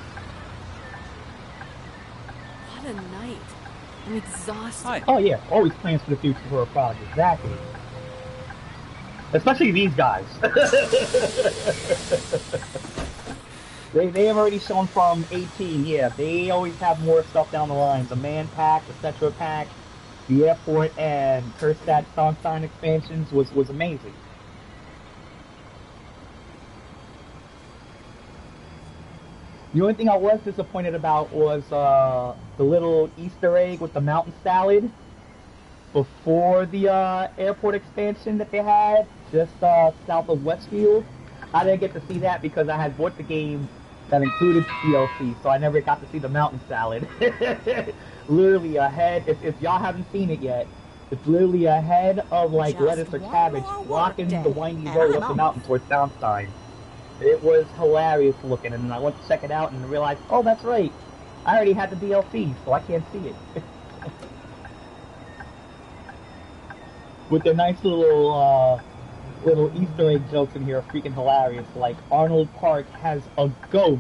What a night. I'm exhausted. Hi. Oh yeah, always plans for the future for a product, exactly. Especially these guys. they have already shown from 18, yeah, they always have more stuff down the line. The Man Pack, the Cetra Pack, the Airport, and Kerstad Sunshine expansions was amazing. The only thing I was disappointed about was the little Easter egg with the mountain salad before the airport expansion that they had just south of Westfield. I didn't get to see that because I had bought the game that included DLC, so I never got to see the mountain salad. Literally ahead, if y'all haven't seen it yet, it's literally ahead of like Just lettuce or one cabbage more blocking workday, the windy and road I'm up the off. mountain towards Downstein. It was hilarious looking, and then I went to check it out and realized, oh, that's right. I already had the DLC, so I can't see it. With their nice little Easter egg jokes in here are freaking hilarious. Like, Arnold Park has a goat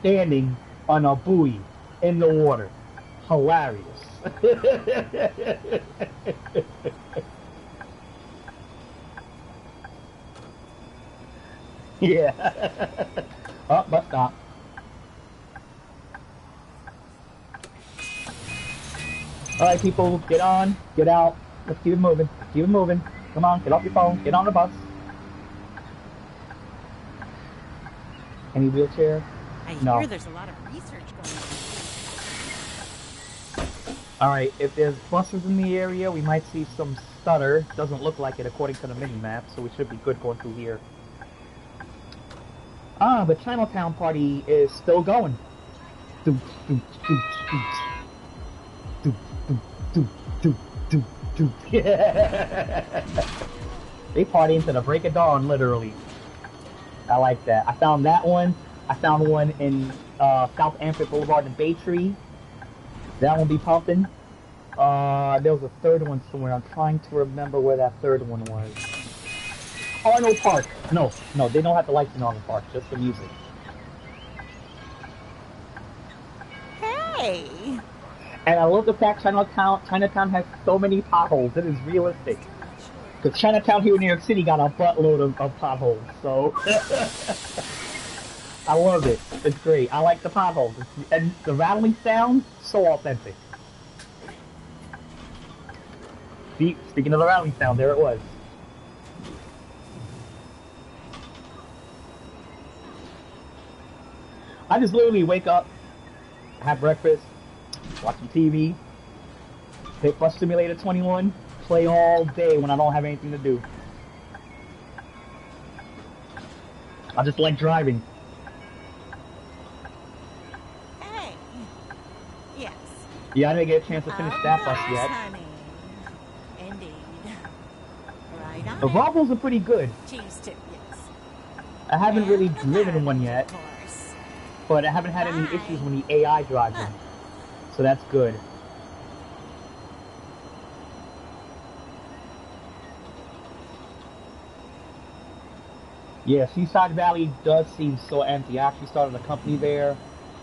standing on a buoy in the water. Hilarious. Yeah. Oh, bus stop. Alright, people, get on, get out. Let's keep it moving. Keep it moving. Come on, get off your phone. Get on the bus. Any wheelchair? I No. hear there's a lot of research going on. Alright, if there's buses in the area, we might see some stutter. Doesn't look like it according to the mini-map, so we should be good going through here. Ah, the Chinatown party is still going. Doop, doop, doop, doop. Doop, doop, doop, doop, doop, doop. They party into the break of dawn, literally. I like that. I found that one. I found one in South Amphit Boulevard in Baytree. That one be pumping. There was a third one somewhere. I'm trying to remember where that third one was. Arnold Park. No, they don't have the lights in Arnold Park, just the music. Hey! And I love the fact Chinatown has so many potholes. It is realistic. Because Chinatown here in New York City got a buttload of potholes, so... I love it. It's great. I like the potholes. And the rattling sound, so authentic. See, speaking of the rattling sound, there it was. I just literally wake up, have breakfast, watch some TV, hit Bus Simulator 21, play all day when I don't have anything to do. I just like driving. Hey! Yes. Yeah, I didn't get a chance to finish that bus Of yet. course, honey. Indeed. Right on The it. Volvos are pretty good. Cheese too, yes. I haven't And really the driven one mileage, yet, of course. but I haven't had any Bye. issues when the AI drives them. So that's good. Yeah, Seaside Valley does seem so empty. I actually started a company there.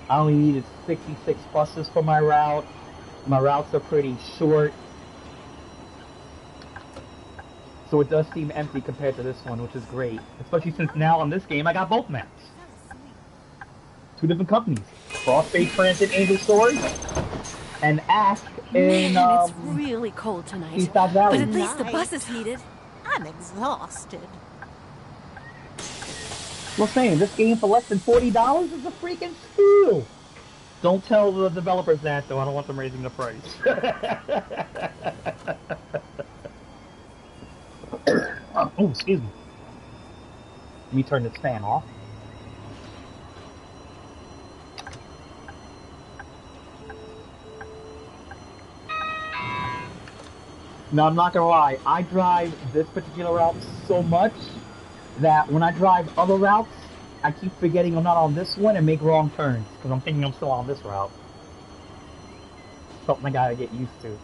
I only needed 66 buses for my route. My routes are pretty short. So it does seem empty compared to this one, which is great. Especially since now on this game I got both maps. Two different companies. Crossbay Transit Angel Storage and Ask in Man, it's really cold tonight. Seaside Valley. But at least the Night. bus is heated. I'm exhausted. Well, saying this game for less than $40 is a freaking steal. Don't tell the developers that, though. I don't want them raising the price. Oh, excuse me. Let me turn this fan off. No, I'm not gonna lie. I drive this particular route so much that when I drive other routes, I keep forgetting I'm not on this one and make wrong turns because I'm thinking I'm still on this route. Something I gotta get used to.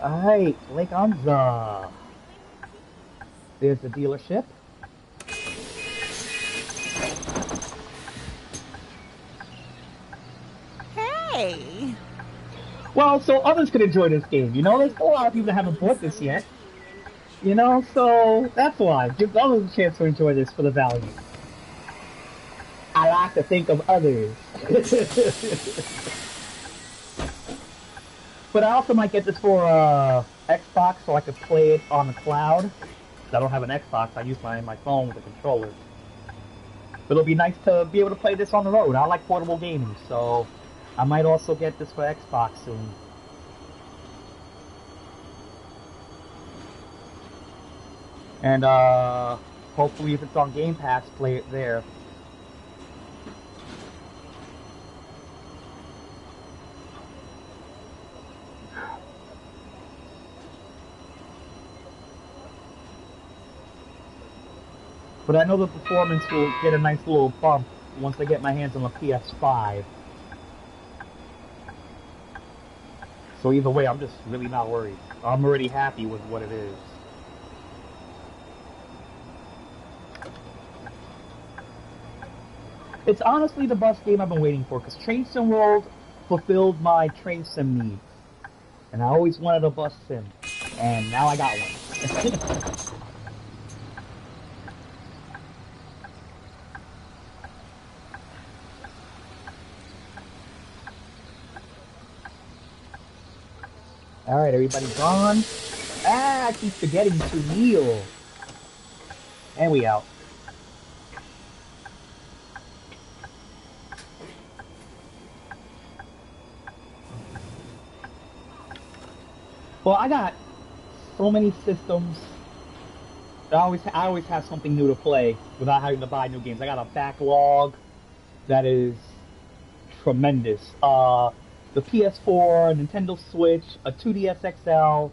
Alright, Lake Anza. There's the dealership. Hey! Well, so others could enjoy this game, you know? There's still a lot of people that haven't bought this yet. You know, so that's why. Give others a chance to enjoy this for the value. I like to think of others. But I also might get this for Xbox so I could play it on the cloud. I don't have an Xbox, I use my phone with a controller. But it'll be nice to be able to play this on the road. I like portable gaming, so I might also get this for Xbox soon. And hopefully if it's on Game Pass, play it there. But I know the performance will get a nice little bump once I get my hands on the PS5. So either way, I'm just really not worried. I'm already happy with what it is. It's honestly the bus game I've been waiting for, because Train Sim World fulfilled my train sim needs. And I always wanted a bus sim. And now I got one. Alright, everybody gone? Ah, I keep forgetting to kneel. And we out. Well, I got so many systems. I always have something new to play without having to buy new games. I got a backlog that is tremendous. The PS4, Nintendo Switch, a 2DS XL,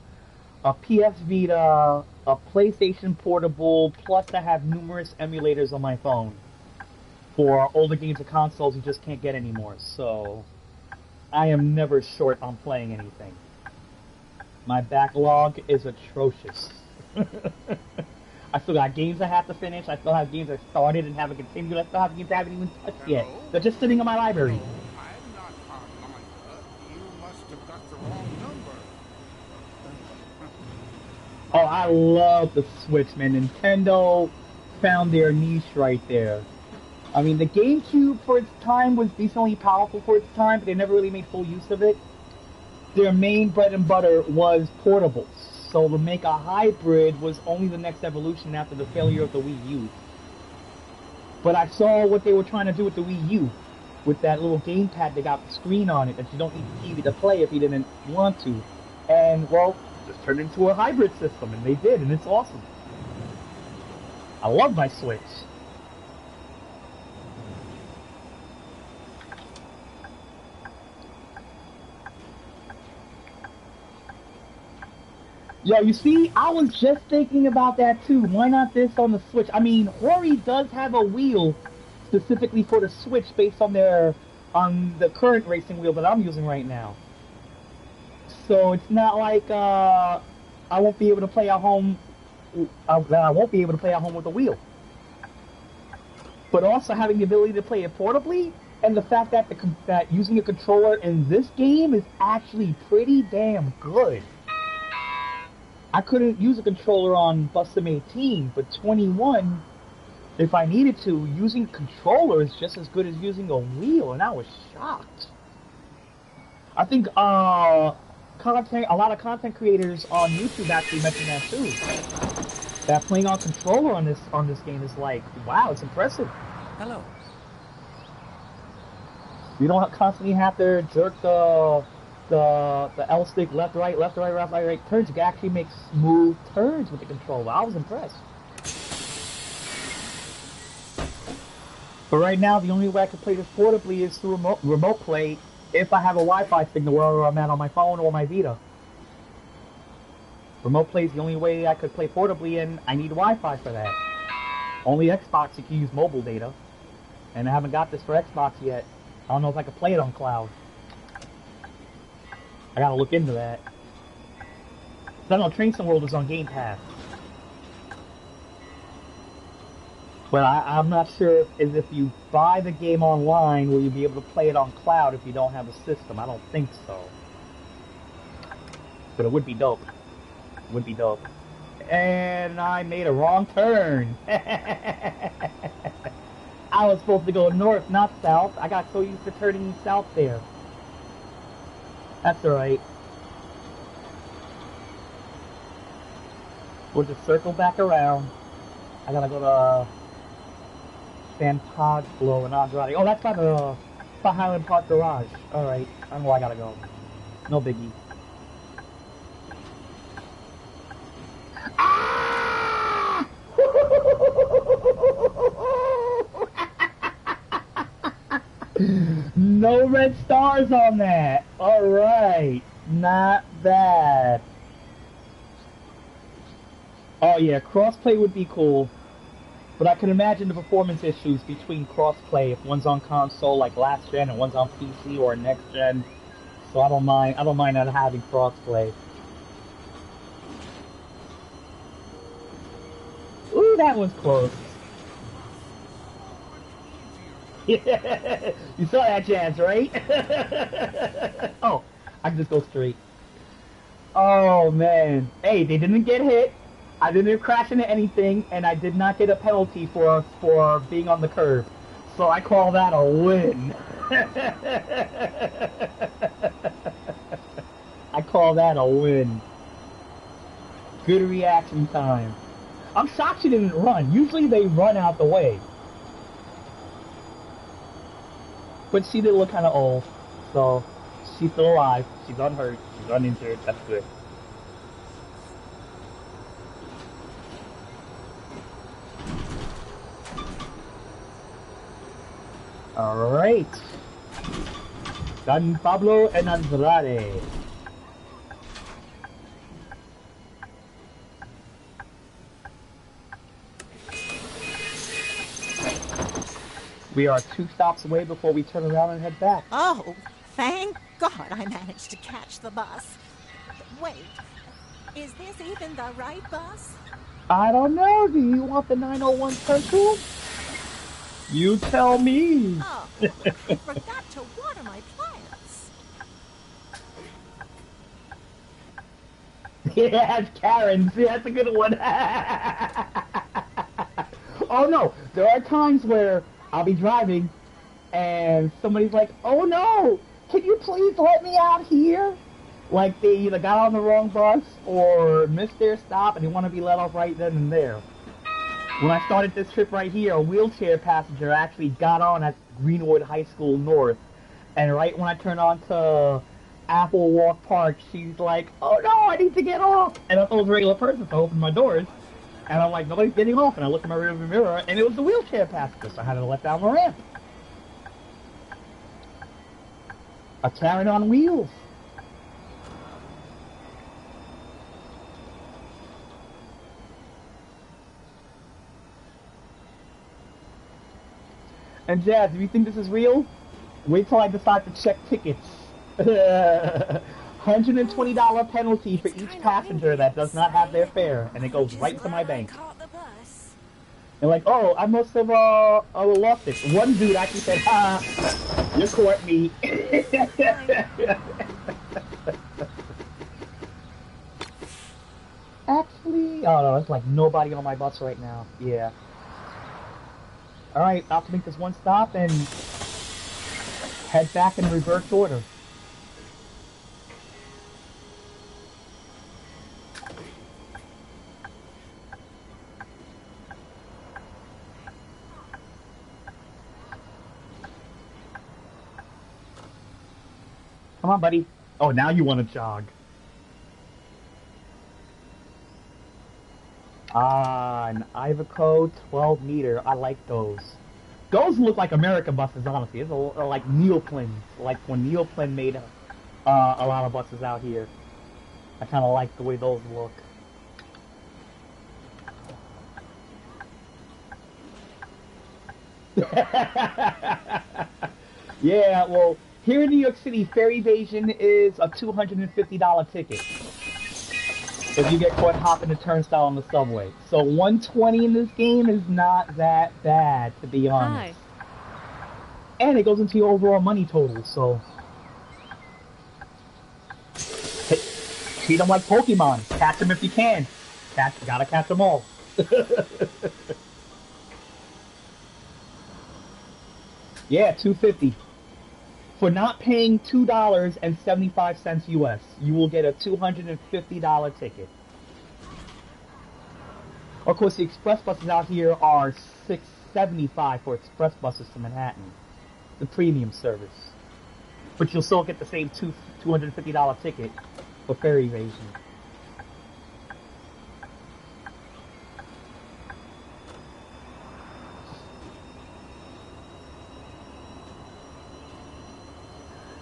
a PS Vita, a PlayStation Portable, plus I have numerous emulators on my phone for older games or consoles you just can't get anymore, so I am never short on playing anything. My backlog is atrocious. I still got games I have to finish, I still have games I started and haven't continued, I still have games I haven't even touched yet. They're just sitting in my library. Oh, I love the Switch, man. Nintendo found their niche right there. I mean, the GameCube for its time was decently powerful for its time, but they never really made full use of it. Their main bread and butter was portables. So to make a hybrid was only the next evolution after the failure of the Wii U. But I saw what they were trying to do with the Wii U, with that little gamepad that got the screen on it that you don't need the TV to play if you didn't want to. And, well, just turned into a hybrid system, and they did, and it's awesome. I love my Switch. Yo, you see, I was just thinking about that too. Why not this on the Switch? I mean, Hori does have a wheel specifically for the Switch based on the current racing wheel that I'm using right now. So it's not like I won't be able to play at home. I won't be able to play at home with a wheel. But also having the ability to play it portably, and the fact that that using a controller in this game is actually pretty damn good. I couldn't use a controller on Bus Sim 18, but 21, if I needed to, using a controller is just as good as using a wheel, and I was shocked. I think a lot of content creators on YouTube actually mentioned that too. That playing on controller on this game is like, wow, it's impressive. Hello. You don't constantly have to jerk the L stick left, right, left, right, left, right, right turns. You can actually make smooth turns with the controller. I was impressed. But right now, the only way I can play this portably is through remote play if I have a Wi-Fi signal wherever I'm at on my phone or my Vita. Remote play is the only way I could play portably, and I need Wi-Fi for that. Only Xbox you can use mobile data, and I haven't got this for Xbox yet. I don't know if I can play it on cloud. I gotta look into that. I know Train Sim World is on Game Pass. But I'm not sure if you buy the game online, will you be able to play it on cloud if you don't have a system? I don't think so. But it would be dope. It would be dope. And I made a wrong turn. I was supposed to go north, not south. I got so used to turning south there. That's alright. We'll just circle back around. I gotta go to Sandbox and Andrade. Oh, that's by the Highland Park Garage. Alright, I know where I gotta go. No biggie. Ah! No red stars on that. Alright, not bad. Oh yeah, crossplay would be cool. But I can imagine the performance issues between crossplay if one's on console like last gen and one's on PC or next gen. So I don't mind not having crossplay. Ooh, that was close. Yeah, you saw that chance, right? Oh, I can just go straight. Oh man. Hey, they didn't get hit. I didn't crash into anything, and I did not get a penalty for being on the curb. So I call that a win. I call that a win. Good reaction time. I'm shocked she didn't run. Usually they run out the way. But she did look kind of old, so she's still alive. She's unhurt. She's uninjured. That's good. Alright. San Pablo and Andrade. We are 2 stops away before we turn around and head back. Oh, thank God I managed to catch the bus. Wait, is this even the right bus? I don't know. Do you want the 901 Central? You tell me. Oh, I forgot to water my plants. Yeah, it's Karen's. Yeah, that's a good one. Oh no, there are times where I'll be driving and somebody's like, "Oh no, can you please let me out here?" Like they either got on the wrong bus or missed their stop and they want to be let off right then and there. When I started this trip right here, a wheelchair passenger actually got on at Greenwood High School North, and right when I turned on to Apple Walk Park, she's like, "Oh no, I need to get off!" And I thought it was a regular person, so I opened my doors, and I'm like, nobody's getting off, and I look in my rearview mirror, and it was the wheelchair passenger, so I had to let down the ramp. A Karen on wheels. And Jazz, if you think this is real, wait till I decide to check tickets. $120 penalty for each passenger that does not have their fare, and it goes right to my bank. And like, oh, I must have lost it. One dude actually said, "Ha, you caught me." Actually, oh no, there's like nobody on my bus right now. Yeah. Alright, I'll have to make this one stop and head back in reverse order. Come on, buddy. Oh, now you want to jog. Ah, an Iveco 12 meter. I like those. Those look like American buses, honestly. It's like neoplans, like when neoplan made a lot of buses out here. I kind of like the way those look. Yeah, well, here in New York City, ferry evasion is a $250 ticket if you get caught hopping the turnstile on the subway. So $120 in this game is not that bad, to be honest. Hi. And it goes into your overall money total, so... Treat them like Pokemon. Catch them if you can. Gotta catch them all. Yeah, $250. For not paying $2.75 US, you will get a $250 ticket. Of course, the express buses out here are $6.75 for express buses to Manhattan, the premium service. But you'll still get the same $250 ticket for ferry evasion.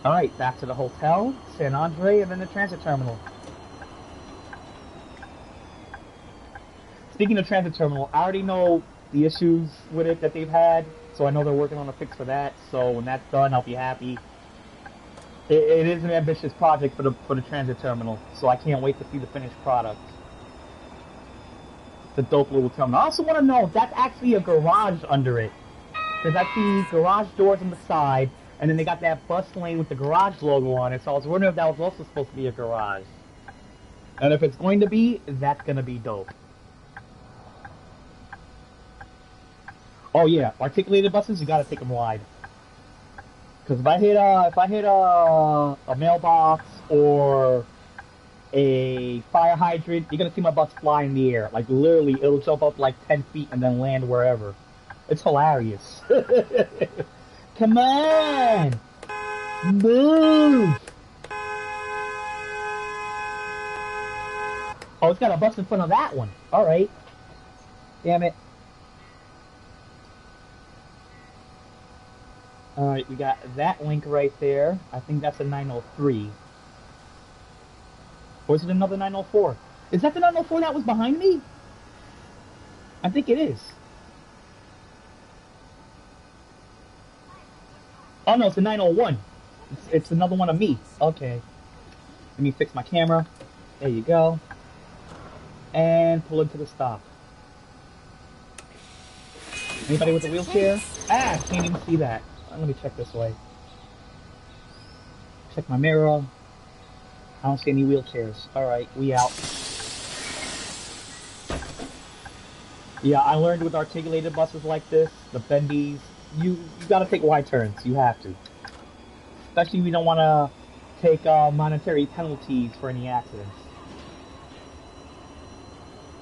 Alright, back to the hotel, San Andre, and then the transit terminal. Speaking of transit terminal, I already know the issues with it that they've had, so I know they're working on a fix for that, so when that's done, I'll be happy. It is an ambitious project for the transit terminal, so I can't wait to see the finished product. It's a dope little terminal. I also want to know if that's actually a garage under it, because I see garage doors on the side, and then they got that bus lane with the garage logo on it, so I was wondering if that was also supposed to be a garage. And if it's going to be, that's going to be dope. Oh yeah, articulated buses, you gotta take them wide. Because if I hit a mailbox or a fire hydrant, you're gonna see my bus fly in the air. Like literally, it'll jump up like 10 feet and then land wherever. It's hilarious. Come on! Move! Oh, it's got a bus in front of that one. Alright. Damn it. Alright, we got that link right there. I think that's a 903. Or is it another 904? Is that the 904 that was behind me? I think it is. Oh no, it's a 901. It's another one of me. Okay. Let me fix my camera. There you go. And pull into the stop. Anybody with a wheelchair? Ah, can't even see that. Let me check this way. Check my mirror. I don't see any wheelchairs. Alright, we out. Yeah, I learned with articulated buses like this, the bendies, you gotta take wide turns. You have to. Especially if you don't want to take monetary penalties for any accidents.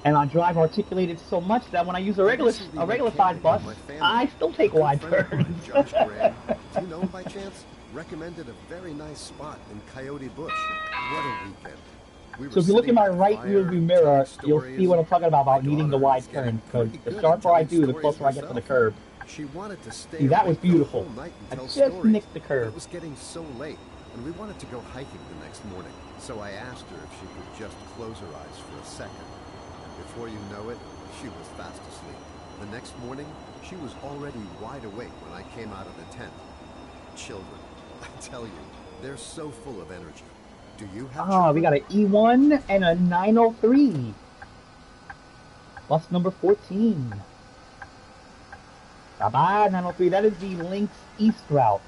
And I drive articulated so much that when I use a regular size bus, I still take wide turns. Judge Graham, do you know by chance? Recommended a very nice spot in Coyote Bush. What a weekend. So if you look in my right rear view mirror, you'll see what I'm talking about needing the wide turn. Because the sharper I do, the closer I get to the curb. She wanted to stay. See, that was beautiful. I just nicked the curb. It was getting so late, and we wanted to go hiking the next morning. So I asked her if she could just close her eyes for a second. Before you know it, she was fast asleep. The next morning, she was already wide awake when I came out of the tent. Children, I tell you, they're so full of energy. Do you have children? We got an E1 and a 903. Bus number 14. Bye-bye, 903. That is the Lynx East route.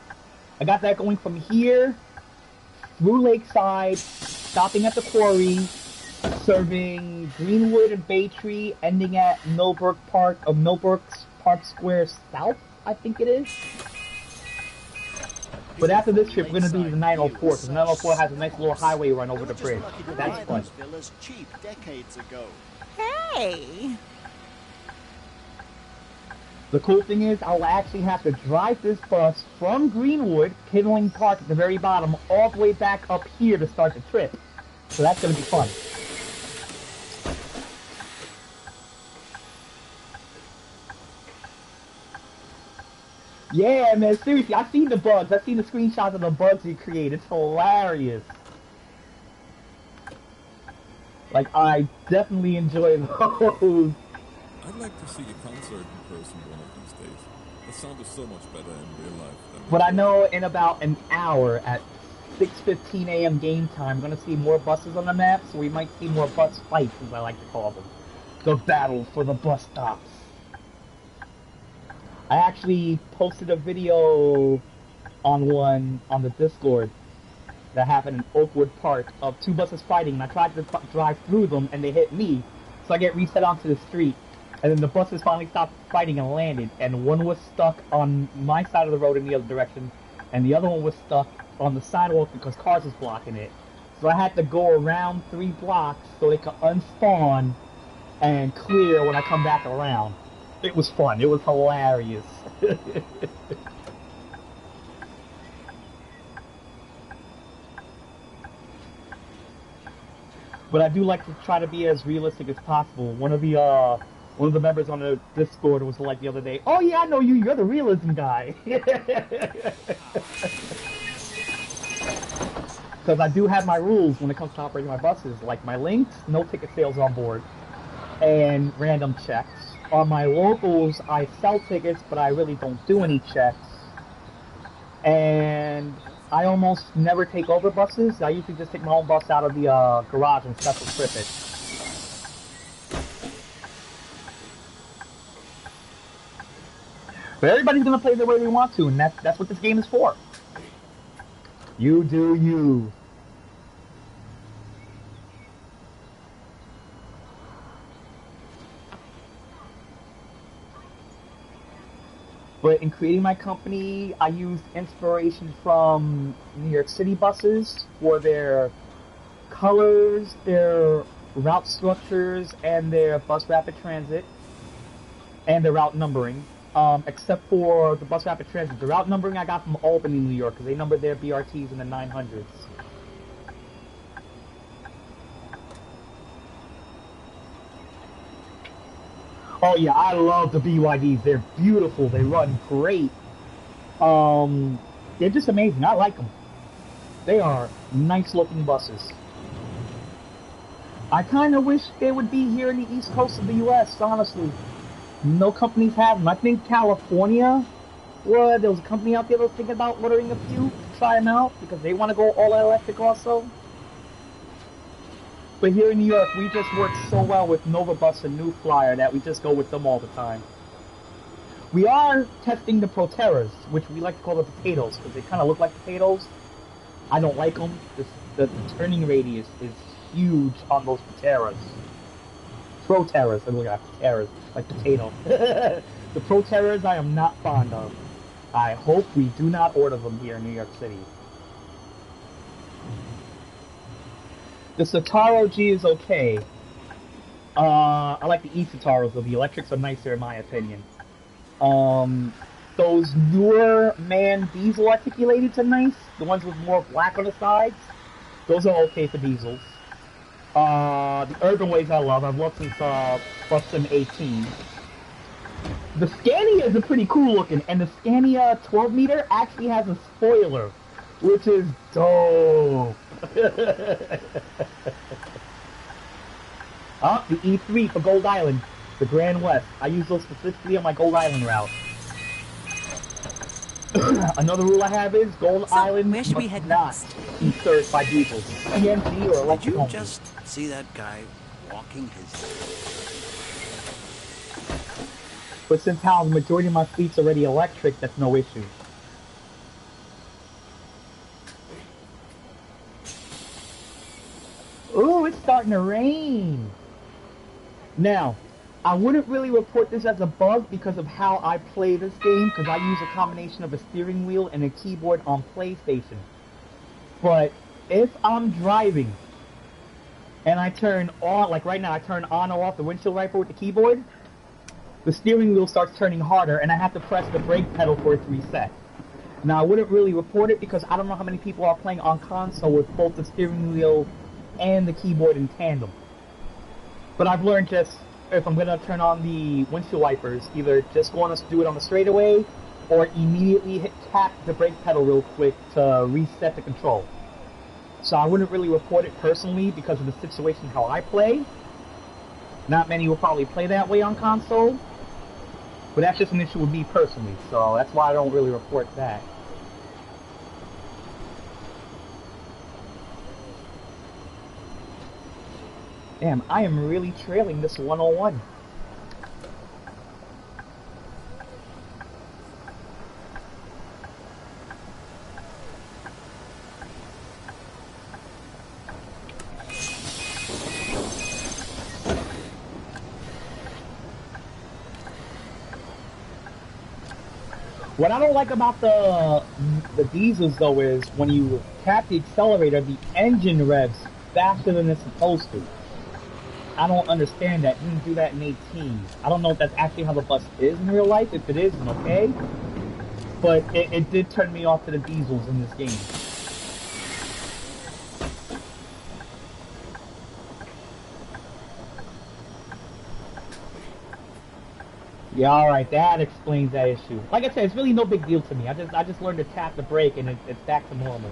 I got that going from here, through Lakeside, stopping at the quarry, serving Greenwood and Baytree, ending at Millbrook Park Square South, I think it is. But after this trip, we're going to do the 904, because the 904 has a nice little highway run over the bridge. That's fun. Cheap decades ago. Hey! The cool thing is, I'll actually have to drive this bus from Greenwood, Kindling Park at the very bottom, all the way back up here to start the trip. So that's going to be fun. Yeah, man, seriously, I've seen the bugs. I've seen the screenshots of the bugs you create. It's hilarious. Like, I definitely enjoy those. I'd like to see a concert in person one of these days. The sound is so much better in real life than But I recorded. know in about an hour at 6:15 a.m. game time, I'm going to see more buses on the map, so we might see more bus fights, as I like to call them. The battle for the bus stops. I actually posted a video on the Discord that happened in Oakwood Park of two buses fighting, and I tried to drive through them, and they hit me, so I get reset onto the street. And then the buses finally stopped fighting and landed, and one was stuck on my side of the road in the other direction, and the other one was stuck on the sidewalk because cars was blocking it. So I had to go around 3 blocks so they could unspawn and clear when I come back around. It was fun. It was hilarious. But I do like to try to be as realistic as possible. One of the members on the Discord was like the other day, "Oh yeah, I know you. You're the realism guy." Because I do have my rules when it comes to operating my buses. Like my links, no ticket sales on board, and random checks. On my locals, I sell tickets, but I really don't do any checks. And I almost never take over buses. I usually just take my own bus out of the garage and special trip it. But everybody's gonna play the way they want to, and that's what this game is for. You do you. But in creating my company, I used inspiration from New York City buses for their colors, their route structures, and their bus rapid transit, and their route numbering. Except for the bus rapid transit. The route numbering I got from Albany, New York, because they numbered their BRTs in the 900s. Oh yeah, I love the BYDs. They're beautiful. They run great. They're just amazing. I like them. They are nice looking buses. I kind of wish they would be here in the east coast of the U.S., honestly. No companies have them. I think California, well, there was a company out there that was thinking about ordering a few to try them out because they want to go all electric also. But here in New York, we just work so well with Nova Bus and New Flyer that we just go with them all the time. We are testing the Proterras, which we like to call the potatoes, because they kind of look like potatoes. I don't like them. The turning radius is huge on those Proterras. Proterras, I look at Proterras, like potato. The Proterras I am not fond of. I hope we do not order them here in New York City. The Sataro G is okay. I like the E-Sataros, though. The electrics are nicer in my opinion. Those newer MAN diesel articulateds are nice. The ones with more black on the sides. Those are okay for diesels. The Urban Ways I love. I've loved since Bustin 18. The Scanias are pretty cool looking, and the Scania 12 meter actually has a spoiler, which is dope. Oh, the E3 for Gold Island, the Grand West. I use those specifically on my Gold Island route. Another rule I have is Gold Island must not be served by diesels. PNG or electric. Did you just see that guy walking his... But since how the majority of my fleet's already electric, that's no issue. Ooh, it's starting to rain! Now, I wouldn't really report this as a bug because of how I play this game, because I use a combination of a steering wheel and a keyboard on PlayStation. But if I'm driving, and I turn on, like right now, I turn on or off the windshield wiper with the keyboard, the steering wheel starts turning harder, and I have to press the brake pedal for it to reset. Now, I wouldn't really report it because I don't know how many people are playing on console with both the steering wheel and the keyboard in tandem. But I've learned just, if I'm going to turn on the windshield wipers, either just do it on the straightaway, or immediately tap the brake pedal real quick to reset the control. So I wouldn't really report it personally because of the situation how I play. Not many will probably play that way on console, but that's just an issue with me personally, so that's why I don't really report that. Damn, I am really trailing this 101. What I don't like about the diesels though is when you tap the accelerator, the engine revs faster than it's supposed to. I don't understand that. You didn't do that in 18. I don't know if that's actually how the bus is in real life. If it is, then okay. But it did turn me off to the diesels in this game. Yeah, alright, that explains that issue. Like I said, it's really no big deal to me. I just learned to tap the brake and it's back to normal.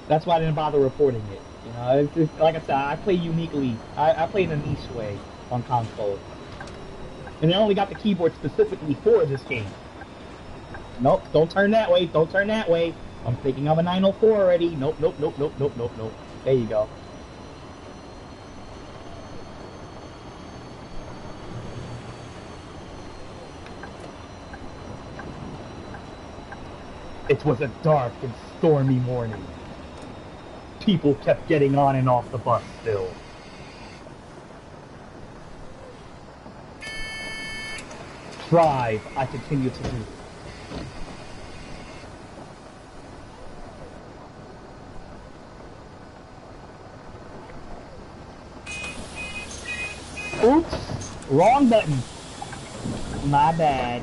That's why I didn't bother reporting it. You know, it's just, like I said, I play uniquely. I play in a niche way on console. And I only got the keyboard specifically for this game. Nope, don't turn that way, don't turn that way. I'm thinking of a 904 already. Nope, nope, nope, nope, nope, nope, nope. There you go. It was a dark and stormy morning. People kept getting on and off the bus still. Drive, I continue to do. Oops, wrong button. My bad.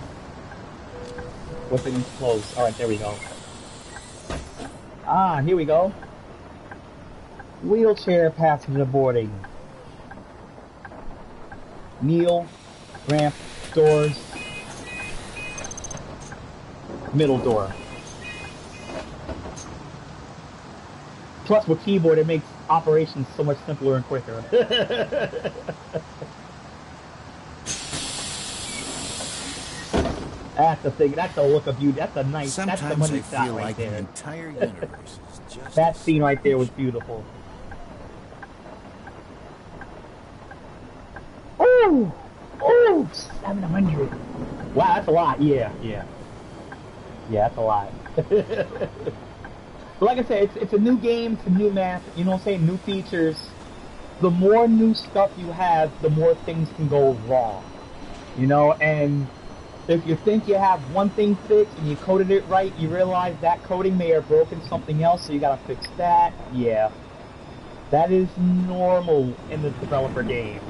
Wasn't close. Alright, there we go. Ah, here we go. Wheelchair passenger boarding. Kneel, ramp, doors, middle door. Plus with keyboard it makes operations so much simpler and quicker. That's the thing, that's the look of beauty, that's a nice, Sometimes that's the money I shot feel right like there. the entire universe is just That scene right there was beautiful. Oh! Oh! 700! Wow, that's a lot, yeah. Yeah, that's a lot. But like I said, it's a new game, it's a new map, you know what I'm saying, new features. The more new stuff you have, the more things can go wrong. You know, and if you think you have one thing fixed and you coded it right, you realize that coding may have broken something else, so you gotta fix that. Yeah. That is normal in the developer game.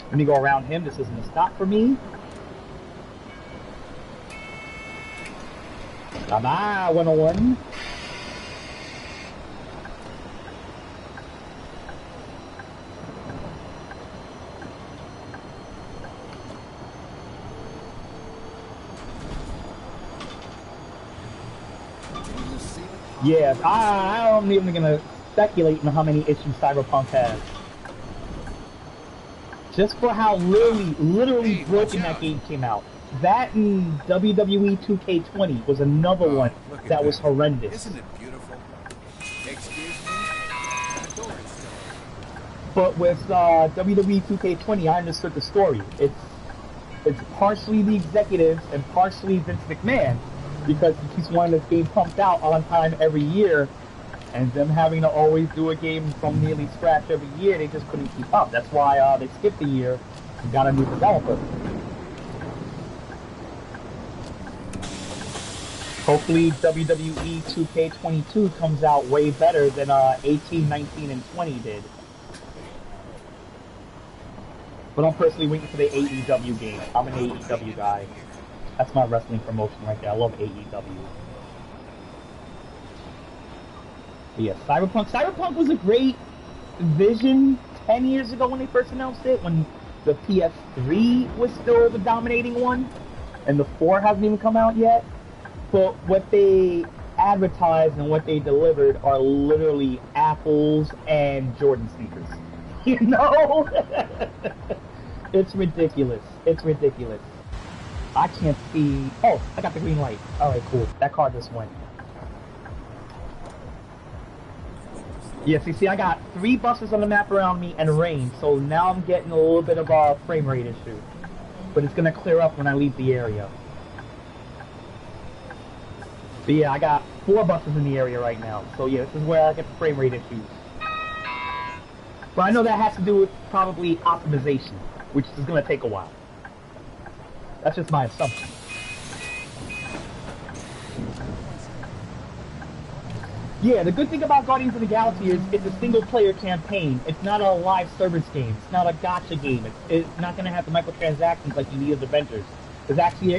Let me go around him, this isn't a stop for me. Bye-bye, 101. Yeah, I'm even gonna speculate on how many issues Cyberpunk has. Just for how literally broken that game came out. That and WWE 2K20 was another one that was horrendous. Isn't it beautiful? Excuse me? The door is still open. But with WWE 2K20, I understood the story. It's partially the executives and partially Vince McMahon, because he's wanting this game pumped out on time every year, and them having to always do a game from nearly scratch every year, they just couldn't keep up. That's why they skipped a year and got a new developer. Hopefully WWE 2K22 comes out way better than 18, 19, and 20 did. But I'm personally waiting for the AEW game. I'm an AEW guy. That's my wrestling promotion right there. I love AEW. But yeah, Cyberpunk was a great vision 10 years ago when they first announced it, when the PS3 was still the dominating one, and the 4 hasn't even come out yet. But what they advertised and what they delivered are literally apples and Jordan sneakers. You know? It's ridiculous. It's ridiculous. I can't see... Oh, I got the green light. Alright, cool. That car just went. Yeah, see, I got 3 buses on the map around me and rain, so now I'm getting a little bit of a frame rate issue. But it's gonna clear up when I leave the area. But yeah, I got 4 buses in the area right now, so yeah, this is where I get the frame rate issues. But I know that has to do with probably optimization, which is gonna take a while. That's just my assumption. Yeah, the good thing about Guardians of the Galaxy is it's a single-player campaign. It's not a live service game. It's not a gacha game. It's not going to have the microtransactions like you need as Avengers. It's actually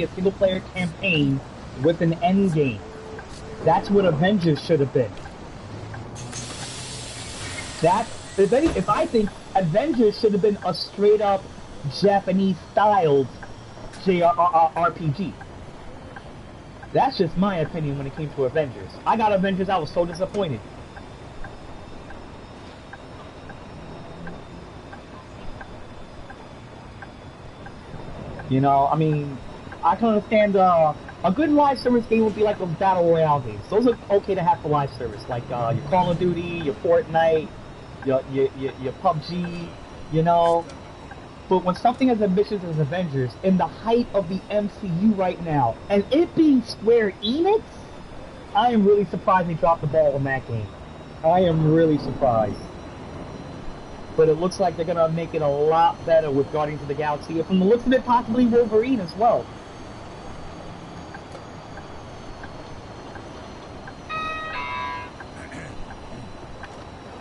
a single-player campaign with an end game. That's what Avengers should have been. If I think Avengers should have been a straight-up Japanese-styled JRPG. That's just my opinion when it came to Avengers. I got Avengers, I was so disappointed. You know, I mean, I can understand a good live service game would be like those Battle Royale games. Those are okay to have for live service, like your Call of Duty, your Fortnite, your PUBG, you know. But when something as ambitious as Avengers, in the height of the MCU right now, and it being Square Enix, I am really surprised they dropped the ball on that game. I am really surprised. But it looks like they're going to make it a lot better with Guardians of the Galaxy, and from the looks of it, possibly Wolverine as well.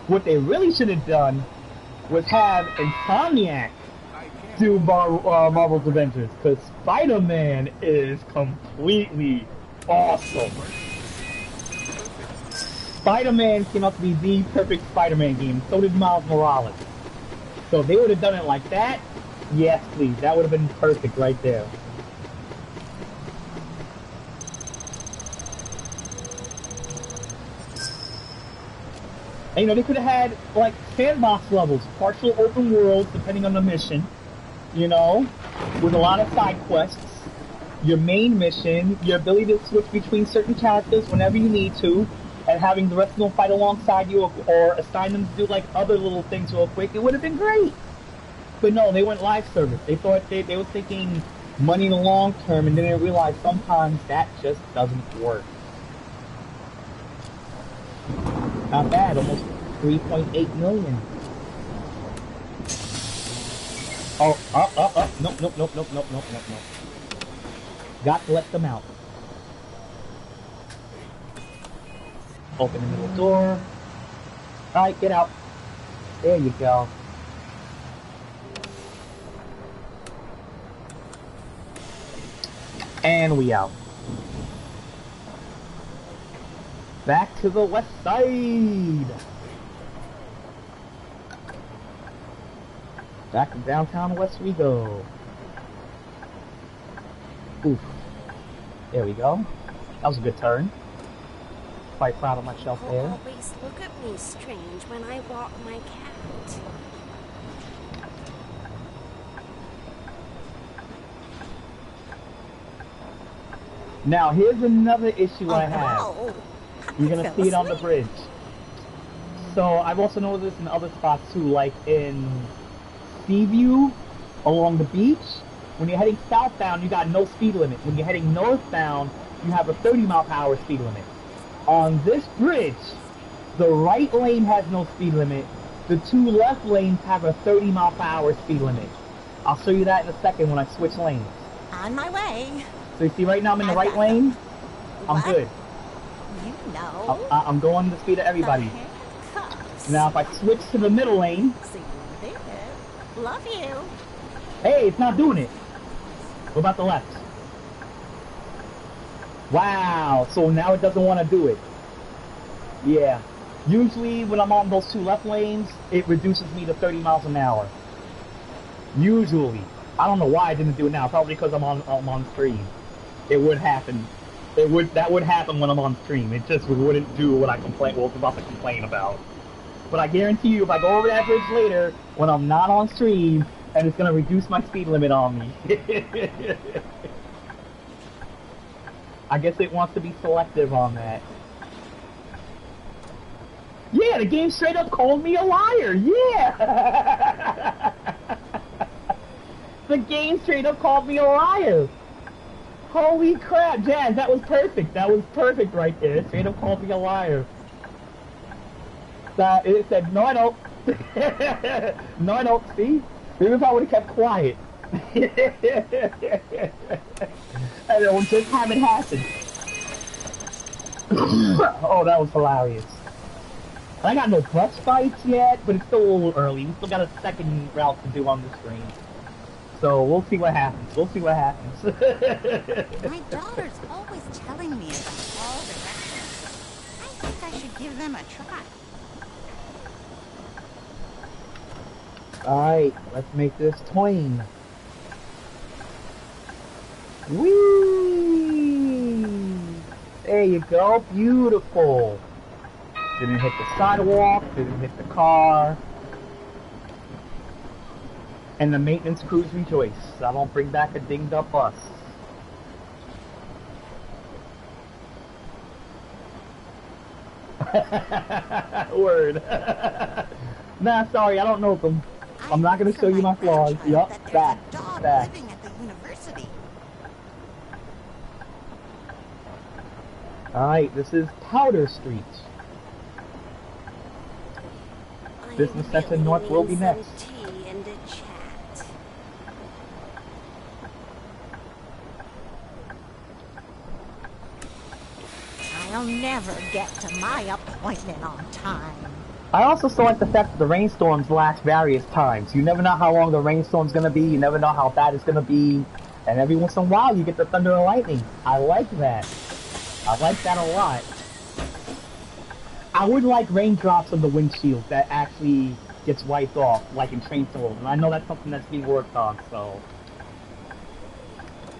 What they really should have done was have Insomniac do Marvel's Avengers, because Spider-Man is completely awesome. Spider-Man came out to be the perfect Spider-Man game, so did Miles Morales. So if they would have done it like that, yes please, that would have been perfect right there. And you know, they could have had, like, sandbox levels, partial open worlds, depending on the mission. You know, with a lot of side quests, your main mission, your ability to switch between certain characters whenever you need to, and having the rest of them fight alongside you or assign them to do like other little things real quick, it would have been great. But no, they went live service. They thought they were thinking money in the long term, and then they realized sometimes that just doesn't work. Not bad, almost 3.8 million. Oh, nope. Got to let them out. Open the middle door. Alright, get out. There you go. And we out. Back to the west side. Back to downtown west we go. Oof. There we go. That was a good turn. Quite proud of myself there. People always look at me strange when I walk my cat. Now here's another issue I have. You're gonna see it on the bridge. So I've also noticed this in other spots too, like in Seaview along the beach. When you're heading southbound, you got no speed limit. When you're heading northbound, you have a 30-mile-per-hour speed limit. On this bridge, the right lane has no speed limit. The 2 left lanes have a 30-mile-per-hour speed limit. I'll show you that in a second when I switch lanes. On my way. So you see right now I'm in the right lane? I'm good. You know. I'm going the speed of everybody. Now if I switch to the middle lane... Love you. Hey, it's not doing it. What about the left? Wow, so now it doesn't want to do it. Yeah. Usually when I'm on those 2 left lanes, it reduces me to 30 miles an hour. Usually. I don't know why I didn't do it now. Probably because I'm on stream. It would happen. That would happen when I'm on stream. It just wouldn't do what I was about to complain about. But I guarantee you, if I go over that bridge later, when I'm not on stream, and it's gonna reduce my speed limit on me. I guess it wants to be selective on that. Yeah, the game straight up called me a liar. Yeah. The game straight up called me a liar. Holy crap, Jazz, that was perfect. That was perfect right there. It straight up called me a liar. It said, no I don't. No I don't, see? Maybe if I would have kept quiet. And it would just haven't happened. Oh, that was hilarious. I got no bus fights yet, but it's still a little early. We still got a second route to do on the screen. So we'll see what happens. We'll see what happens. My daughter's always telling me about all directions. I think I should give them a try. Alright, let's make this twain. Whee! There you go, beautiful. Didn't hit the sidewalk, didn't hit the car. And the maintenance crews rejoice. I don't bring back a dinged up bus. Word. Nah, sorry, I don't know them. I'm not gonna show you my flaws. Yup, that. Living at the university. Alright, this is Powder Street. Business Center North will be next. Tea and a chat. I'll never get to my appointment on time. I also still like the fact that the rainstorms last various times. You never know how long the rainstorm's gonna be, you never know how bad it's gonna be, and every once in a while you get the thunder and lightning. I like that. I like that a lot. I would like raindrops on the windshield that actually gets wiped off, like in Train Souls, and I know that's something that's being worked on, so...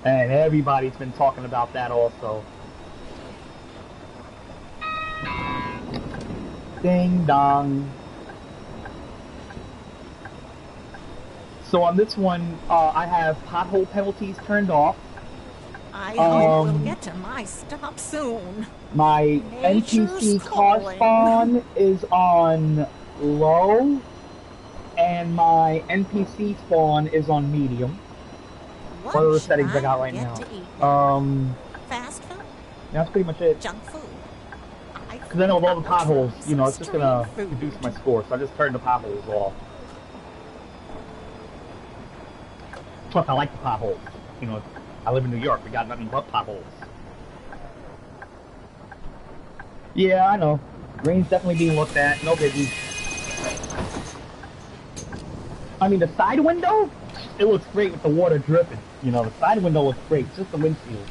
And everybody's been talking about that also. Ding dong. So on this one, I have pothole penalties turned off. I hope we'll get to my stop soon. My NPC car spawn is on low, and my NPC spawn is on medium. What are the settings I got right now? Fast food? That's pretty much it. Junk food? Because I know with all the potholes, you know, it's just gonna reduce my score, so I just turned the potholes off. Plus, I like the potholes. You know, I live in New York, we got nothing but potholes. Yeah, I know. Rain's definitely being looked at, no biggie. I mean, the side window, it looks great with the water dripping. You know, the side window looks great, it's just the windshield.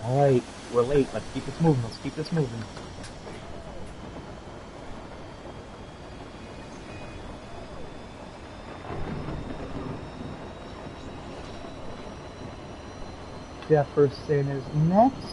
Alright, we're late. Let's keep this moving. Let's keep this moving. Jefferson is next.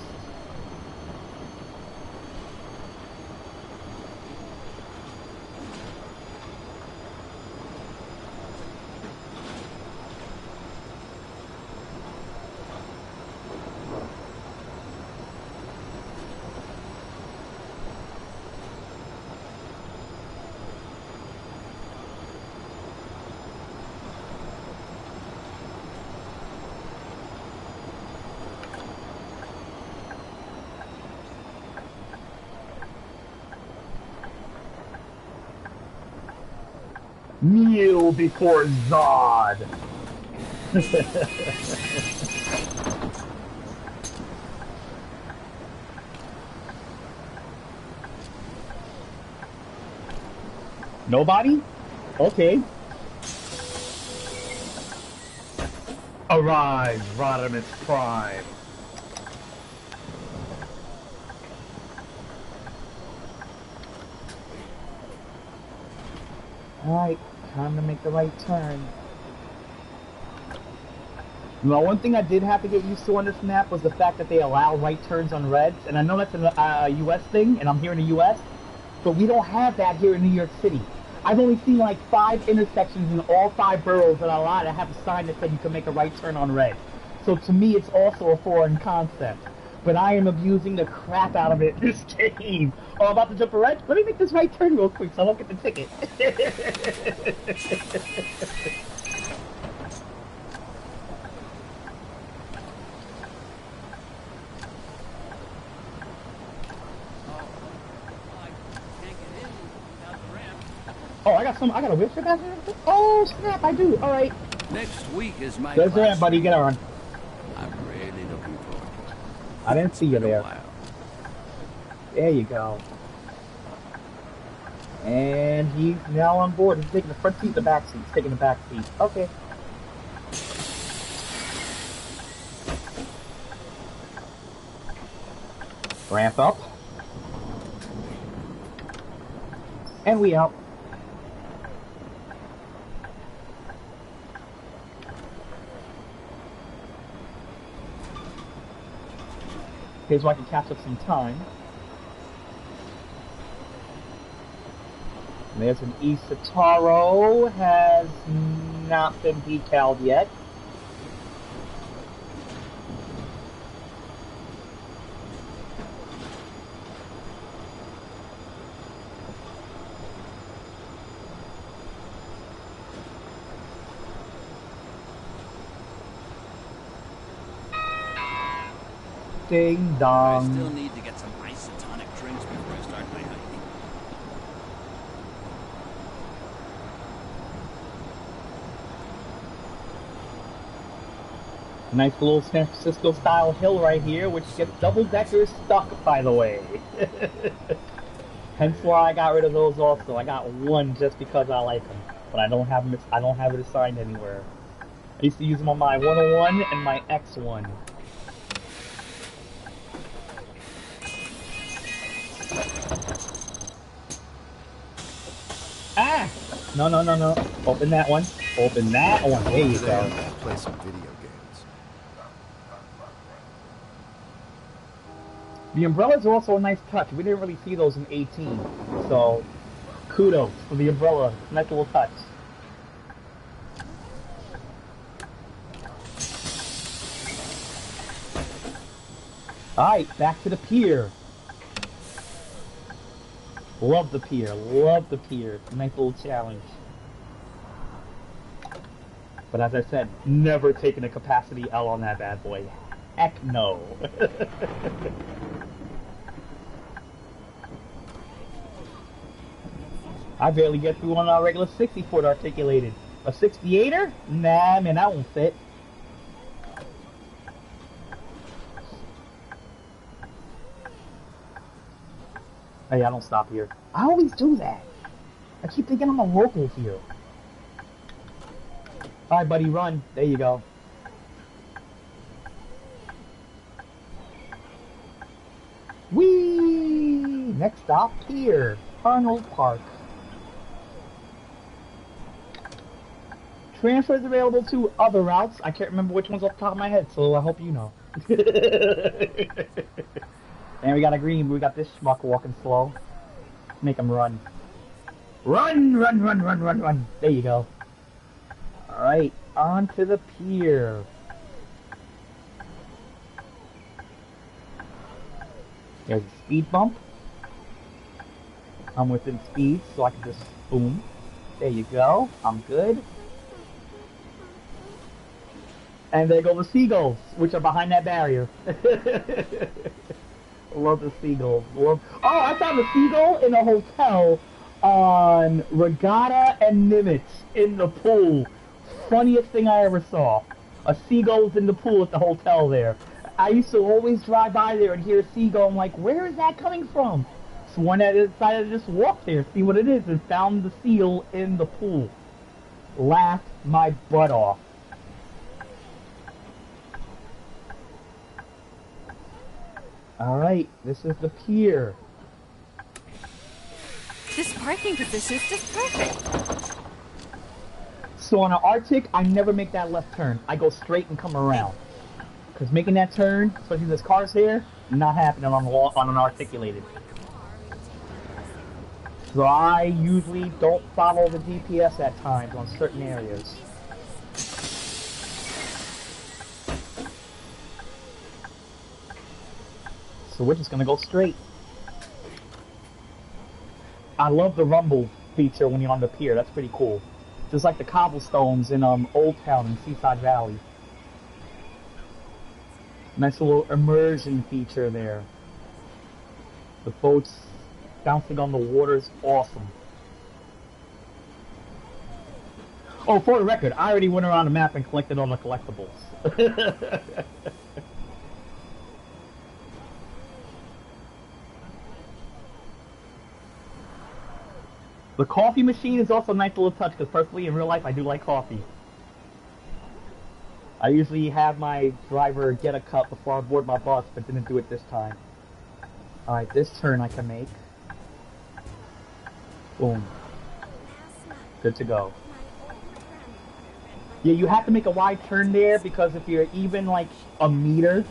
Kneel before Zod! Nobody? Okay. Arise, Rodimus Prime. Alright, time to make the right turn. Now, one thing I did have to get used to on this map was the fact that they allow right turns on reds, and I know that's a US thing, and I'm here in the US, but we don't have that here in New York City. I've only seen like 5 intersections in all 5 boroughs that I have a sign that said you can make a right turn on red. So to me, it's also a foreign concept. But I am abusing the crap out of it this game. Oh, I'm about to jump a red? Let me make this right turn real quick so I don't get the ticket. Oh, I got a whip for that? Oh, snap, I do. Alright. Next week is my There's the ramp, buddy. Get on. I'm really looking forward to it. I didn't see you there. There you go. And he's now on board. He's taking the front seat, the back seat. He's taking the back seat. Okay. Ramp up. And we out. Okay, so I can catch up some time. And there's an Isataro, has not been decaled yet. Ding dong. I still need to get some isotonic drinks before I start my hiking. Nice little San Francisco style hill right here, which gets double-deckers stuck, by the way. Hence why I got rid of those also. I got one just because I like them, but I don't have them. I don't have it assigned anywhere. I used to use them on my 101 and my X1. Ah! No, no, no, no. Open that one. Open that one. There you go. Play some video games. The umbrellas are also a nice touch. We didn't really see those in 18. So, kudos for the umbrella. Nice little touch. Alright, back to the pier. Love the pier. Love the pier. Nice little challenge. But as I said, never taking a capacity L on that bad boy. Heck no. I barely get through on our regular 60-foot articulated. A 68er? Nah, man, that won't fit. Hey, I don't stop here. I always do that. I keep thinking I'm a local here. Alright, buddy, run. There you go. Whee! Next stop, Pier. Arnold Park. Transfers available to other routes. I can't remember which ones off the top of my head, so I hope you know. And we got a green, but we got this schmuck walking slow. Make him run. Run, run, run, run, run, run. There you go. Alright, on to the pier. There's a speed bump. I'm within speed, so I can just boom. There you go. I'm good. And there go the seagulls, which are behind that barrier. Love the seagulls. Love... Oh, I found a seagull in a hotel on Regatta and Nimitz in the pool. Funniest thing I ever saw. A seagull was in the pool at the hotel there. I used to always drive by there and hear a seagull. I'm like, where is that coming from? So one I decided to just walk there, see what it is, and found the seal in the pool. Laughed my butt off. Alright, this is the pier. This parking position is just perfect. So on an Arctic, I never make that left turn. I go straight and come around. Because making that turn, especially there's cars here, not happening on an articulated. So I usually don't follow the GPS at times on certain areas. So we're just gonna go straight. I love the rumble feature when you're on the pier. That's pretty cool. Just like the cobblestones in Old Town in Seaside Valley. Nice little immersion feature there. The boats bouncing on the water is awesome. Oh, for the record, I already went around the map and collected all the collectibles. The coffee machine is also a nice little touch, because personally, in real life, I do like coffee. I usually have my driver get a cup before I board my bus, but didn't do it this time. Alright, this turn I can make. Boom. Good to go. Yeah, you have to make a wide turn there, because if you're even like a meter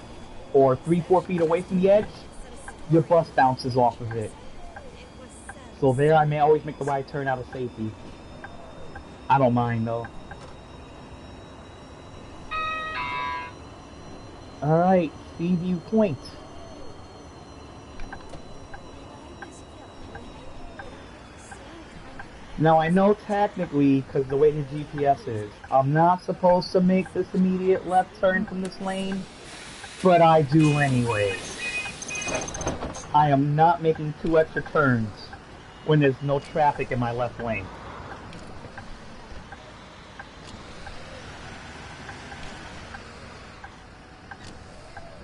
or 3-4 feet away from the edge, your bus bounces off of it. So there I may always make the wide turn out of safety. I don't mind though. Alright, Seaview Point. Now I know technically, because the way the GPS is, I'm not supposed to make this immediate left turn from this lane, but I do anyway. I am not making 2 extra turns when there's no traffic in my left lane.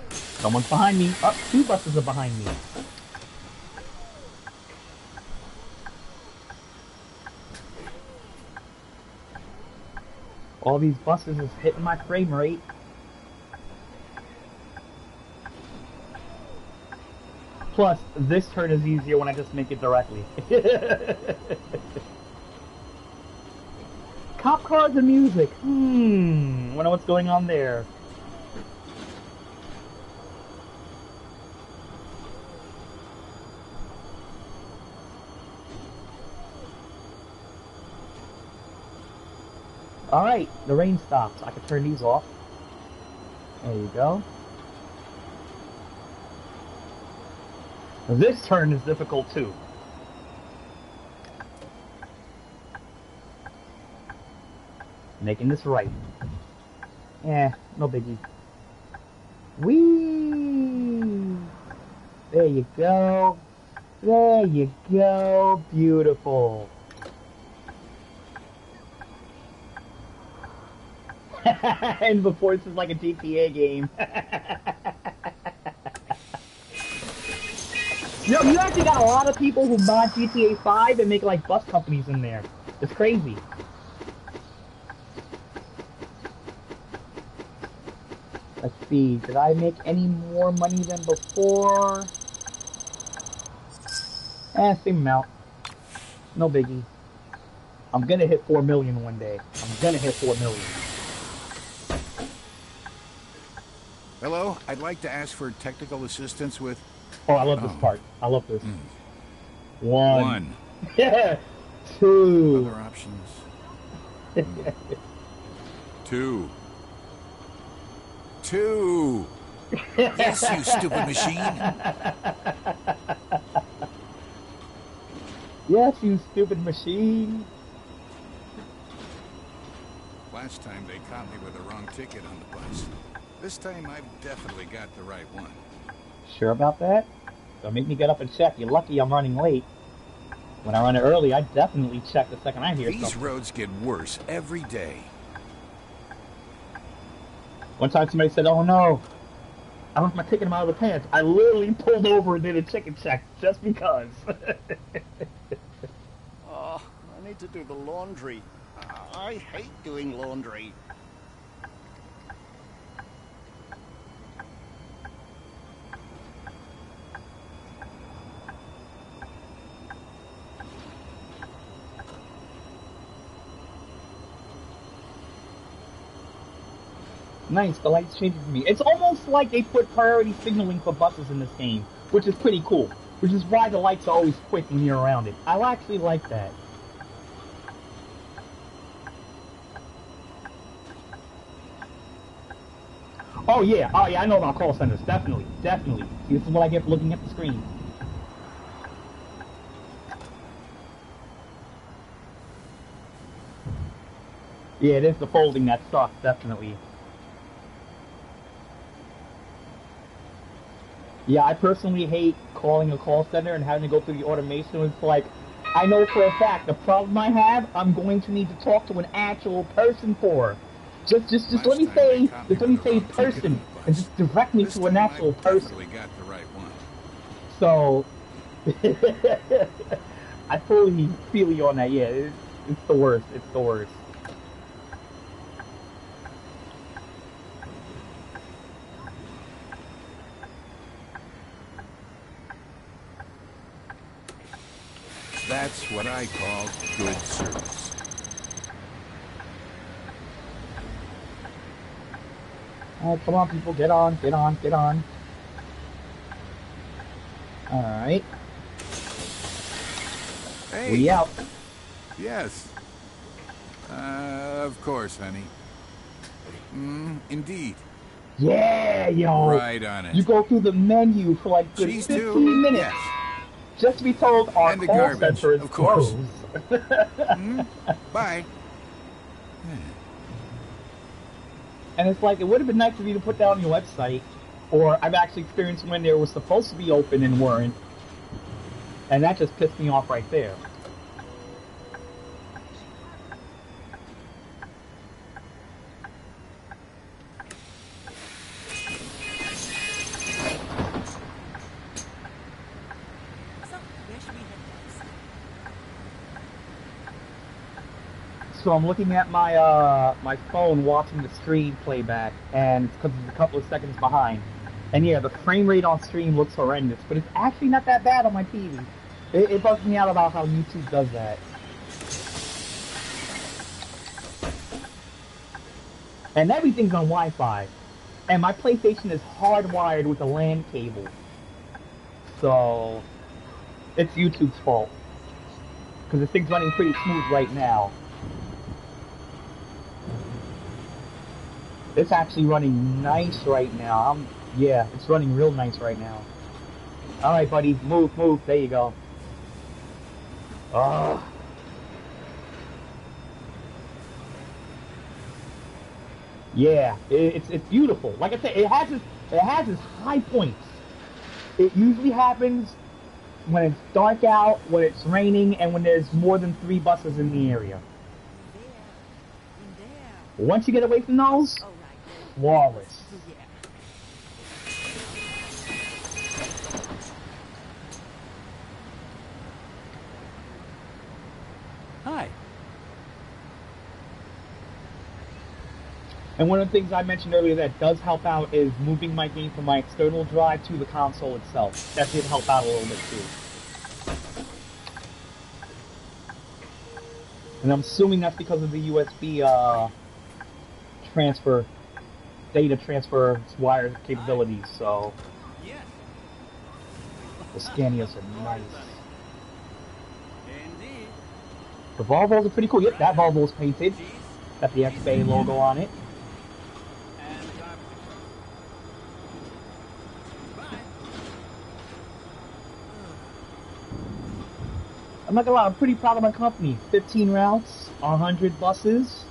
Someone's behind me. Oh, 2 buses are behind me. All these buses is hitting my frame rate. Plus, this turn is easier when I just make it directly. Cop cars and music. Wonder what's going on there. Alright, the rain stops. I can turn these off. There you go. This turn is difficult too. Making this right. No biggie. Whee! There you go. There you go. Beautiful. And before this is like a GTA game. No, you actually got a lot of people who mod GTA 5 and make like bus companies in there. It's crazy. Let's see, did I make any more money than before? Same amount. No biggie. I'm gonna hit 4 million one day. I'm gonna hit 4 million. Hello, I'd like to ask for technical assistance with... Oh, I love this part. I love this. 1. Yeah. 2. Other options. 2. 2. Yes, you stupid machine. Yes, you stupid machine. Last time they caught me with the wrong ticket on the bus. This time I've definitely got the right one. Sure about that? Don't make me get up and check. You're lucky I'm running late. When I run it early, I definitely check the second I hear something. These roads get worse every day. One time somebody said, oh no, I left my ticket out of the pants. I literally pulled over and did a chicken check just because. Oh, I need to do the laundry. I hate doing laundry. Nice, the lights changing for me. It's almost like they put priority signaling for buses in this game, which is pretty cool. Which is why the lights are always quick when you're around it. I actually like that. Oh yeah, I know about call centers. Definitely. This is what I get for looking at the screen. Yeah, it is the folding that sucks, definitely. Yeah, I personally hate calling a call center and having to go through the automation. It's like, I know for a fact the problem I have, I'm going to need to talk to an actual person for. Just let me say person, and just direct me to an actual person. Got the right one. So, I fully feel you on that. Yeah, it's the worst. It's the worst. That's what I call good service. Alright, come on people, get on. Alright. Hey. We out. Yes. Of course, honey. Indeed. Yeah, yo. Right on it. You go through the menu for like good 15 minutes. Yes. Just to be told our And the call garbage, center is of course. closed. Bye. And it's like, it would have been nice for you to put that on your website. Or I've actually experienced when they were supposed to be open and weren't. And that just pissed me off right there. So I'm looking at my my phone watching the stream playback, and it's because it's a couple of seconds behind. And yeah, the frame rate on stream looks horrendous, but it's actually not that bad on my TV. It bugs me out about how YouTube does that. And everything's on Wi-Fi. And my PlayStation is hardwired with a LAN cable. So, it's YouTube's fault. Because this thing's running pretty smooth right now. It's actually running nice right now. Yeah, it's running real nice right now. Alright, buddy. Move. There you go. Oh. Yeah, it's beautiful. Like I said, it has its high points. It usually happens when it's dark out, when it's raining, and when there's more than 3 buses in the area. Once you get away from those, flawless. Hi. And one of the things I mentioned earlier that does help out is moving my game from my external drive to the console itself. That did help out a little bit too. And I'm assuming that's because of the USB data transfer wire capabilities, so the Scanias are nice. The Volvos are pretty cool. Yep, that Volvo's painted. Got the Eclipse Bay logo on it. I'm not gonna lie, I'm pretty proud of my company. 15 routes, 100 buses,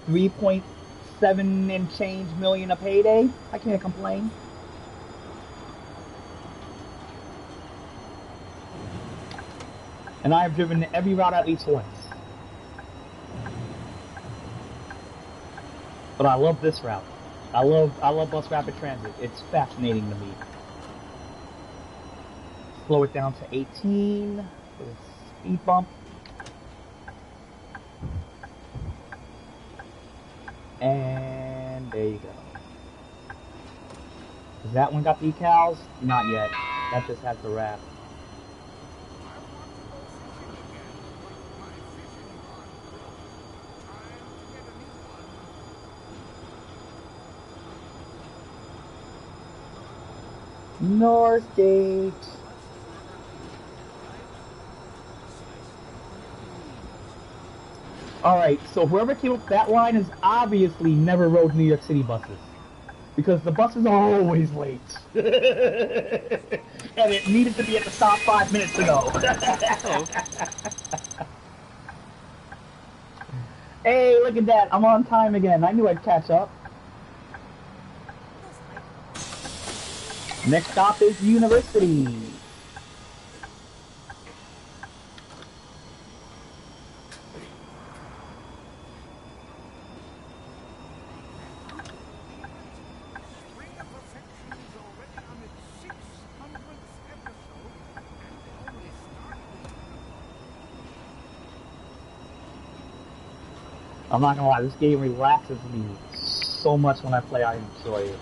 3.7 and change million a payday. I can't complain. And I have driven every route at least once. But I love this route. I love bus rapid transit. It's fascinating to me. Slow it down to 18. For the speed bump. And there you go. Has that one got decals? Not yet. That just has the wrap. Northgate. Alright, so whoever came up with that line has obviously never rode New York City buses. Because the buses are always late. And it needed to be at the stop 5 minutes ago. Hey, look at that. I'm on time again. I knew I'd catch up. Next stop is University. I'm not gonna lie, this game relaxes me so much when I play. I enjoy it.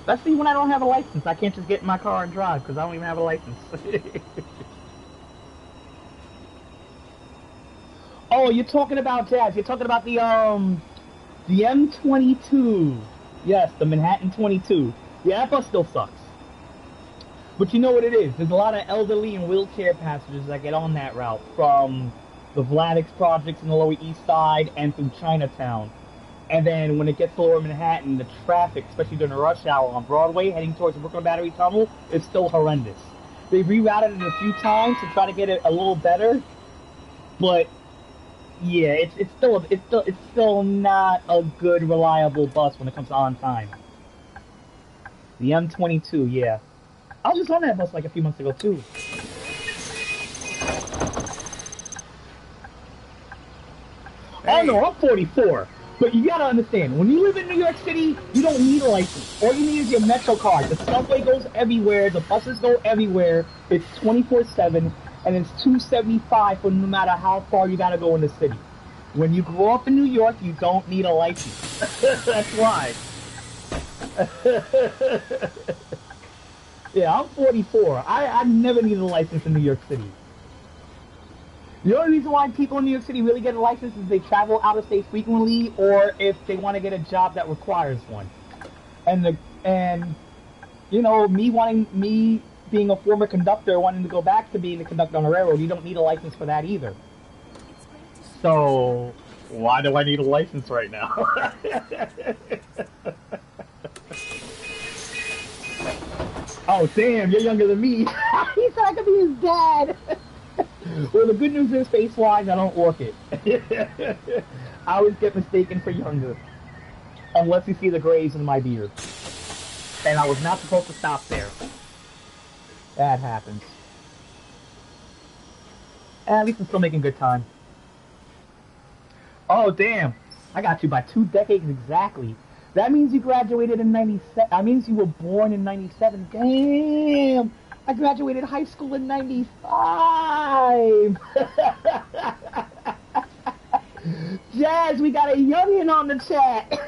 Especially when I don't have a license. I can't just get in my car and drive because I don't even have a license. Oh, you're talking about Jazz. You're talking about the M22. Yes, the Manhattan 22. Yeah, that bus still sucks. But you know what it is? There's a lot of elderly and wheelchair passengers that get on that route from the Vladix projects in the Lower East Side and through Chinatown. And then when it gets to Lower Manhattan, the traffic, especially during the rush hour on Broadway, heading towards the Brooklyn Battery Tunnel, is still horrendous. They've rerouted it a few times to try to get it a little better, but yeah, it's still not a good, reliable bus when it comes to on time. The M22, yeah. I was just on that bus like a few months ago too. Hey. Oh no, I'm 44. But you gotta understand, when you live in New York City, you don't need a license. All you need is your Metro card. The subway goes everywhere, the buses go everywhere. It's 24/7, and it's $2.75 for no matter how far you gotta go in the city. When you grow up in New York, you don't need a license. That's why. Yeah, I'm 44. I never needed a license in New York City. The only reason why people in New York City really get a license is they travel out of state frequently, or if they want to get a job that requires one. And you know, me being a former conductor, wanting to go back to being a conductor on a railroad, you don't need a license for that either. So why do I need a license right now? Oh damn, you're younger than me. He said I could be his dad. Well, the good news is, face-wise, I don't work it. I always get mistaken for younger. Unless you see the grays in my beard. And I was not supposed to stop there. That happens. At least I'm still making good time. Oh, damn. I got you by 2 decades exactly. That means you graduated in 97. That means you were born in 97. Damn! I graduated high school in 95! Jazz, we got a youngin' on the chat!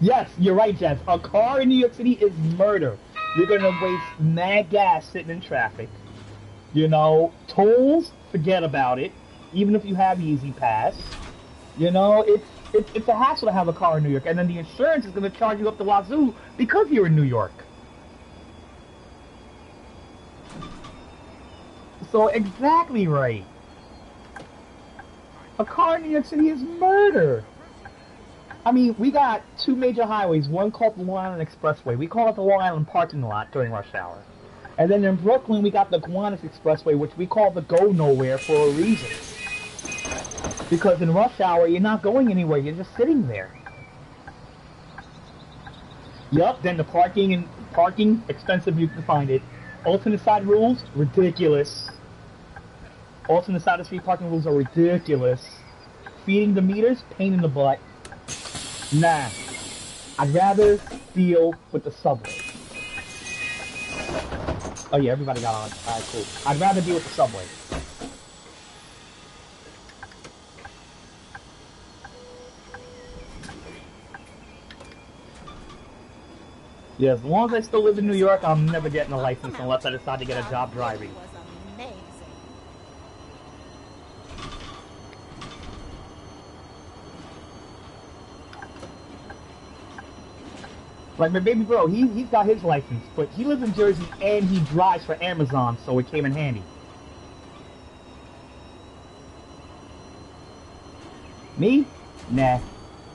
Yes, you're right, Jazz. A car in New York City is murder. You're gonna waste mad gas sitting in traffic. You know, tolls, forget about it. Even if you have Easy Pass. You know, it's a hassle to have a car in New York, and then the insurance is going to charge you up the wazoo because you're in New York. So exactly right. A car in New York City is murder. I mean, we got 2 major highways, one called the Long Island Expressway. We call it the Long Island parking lot during rush hour. And then in Brooklyn, we got the Gowanus Expressway, which we call the Go Nowhere for a reason. Because in rush hour, you're not going anywhere, you're just sitting there. Yup, then the parking, expensive, you can find it. Alternate side rules, ridiculous. Alternate side of street parking rules are ridiculous. Feeding the meters, pain in the butt. Nah, I'd rather deal with the subway. Oh yeah, everybody got on. Alright, cool. I'd rather deal with the subway. Yeah, as long as I still live in New York, I'm never getting a license unless I decide to get a job driving. Like my baby bro, he's got his license, but he lives in Jersey and he drives for Amazon, so it came in handy. Me? Nah.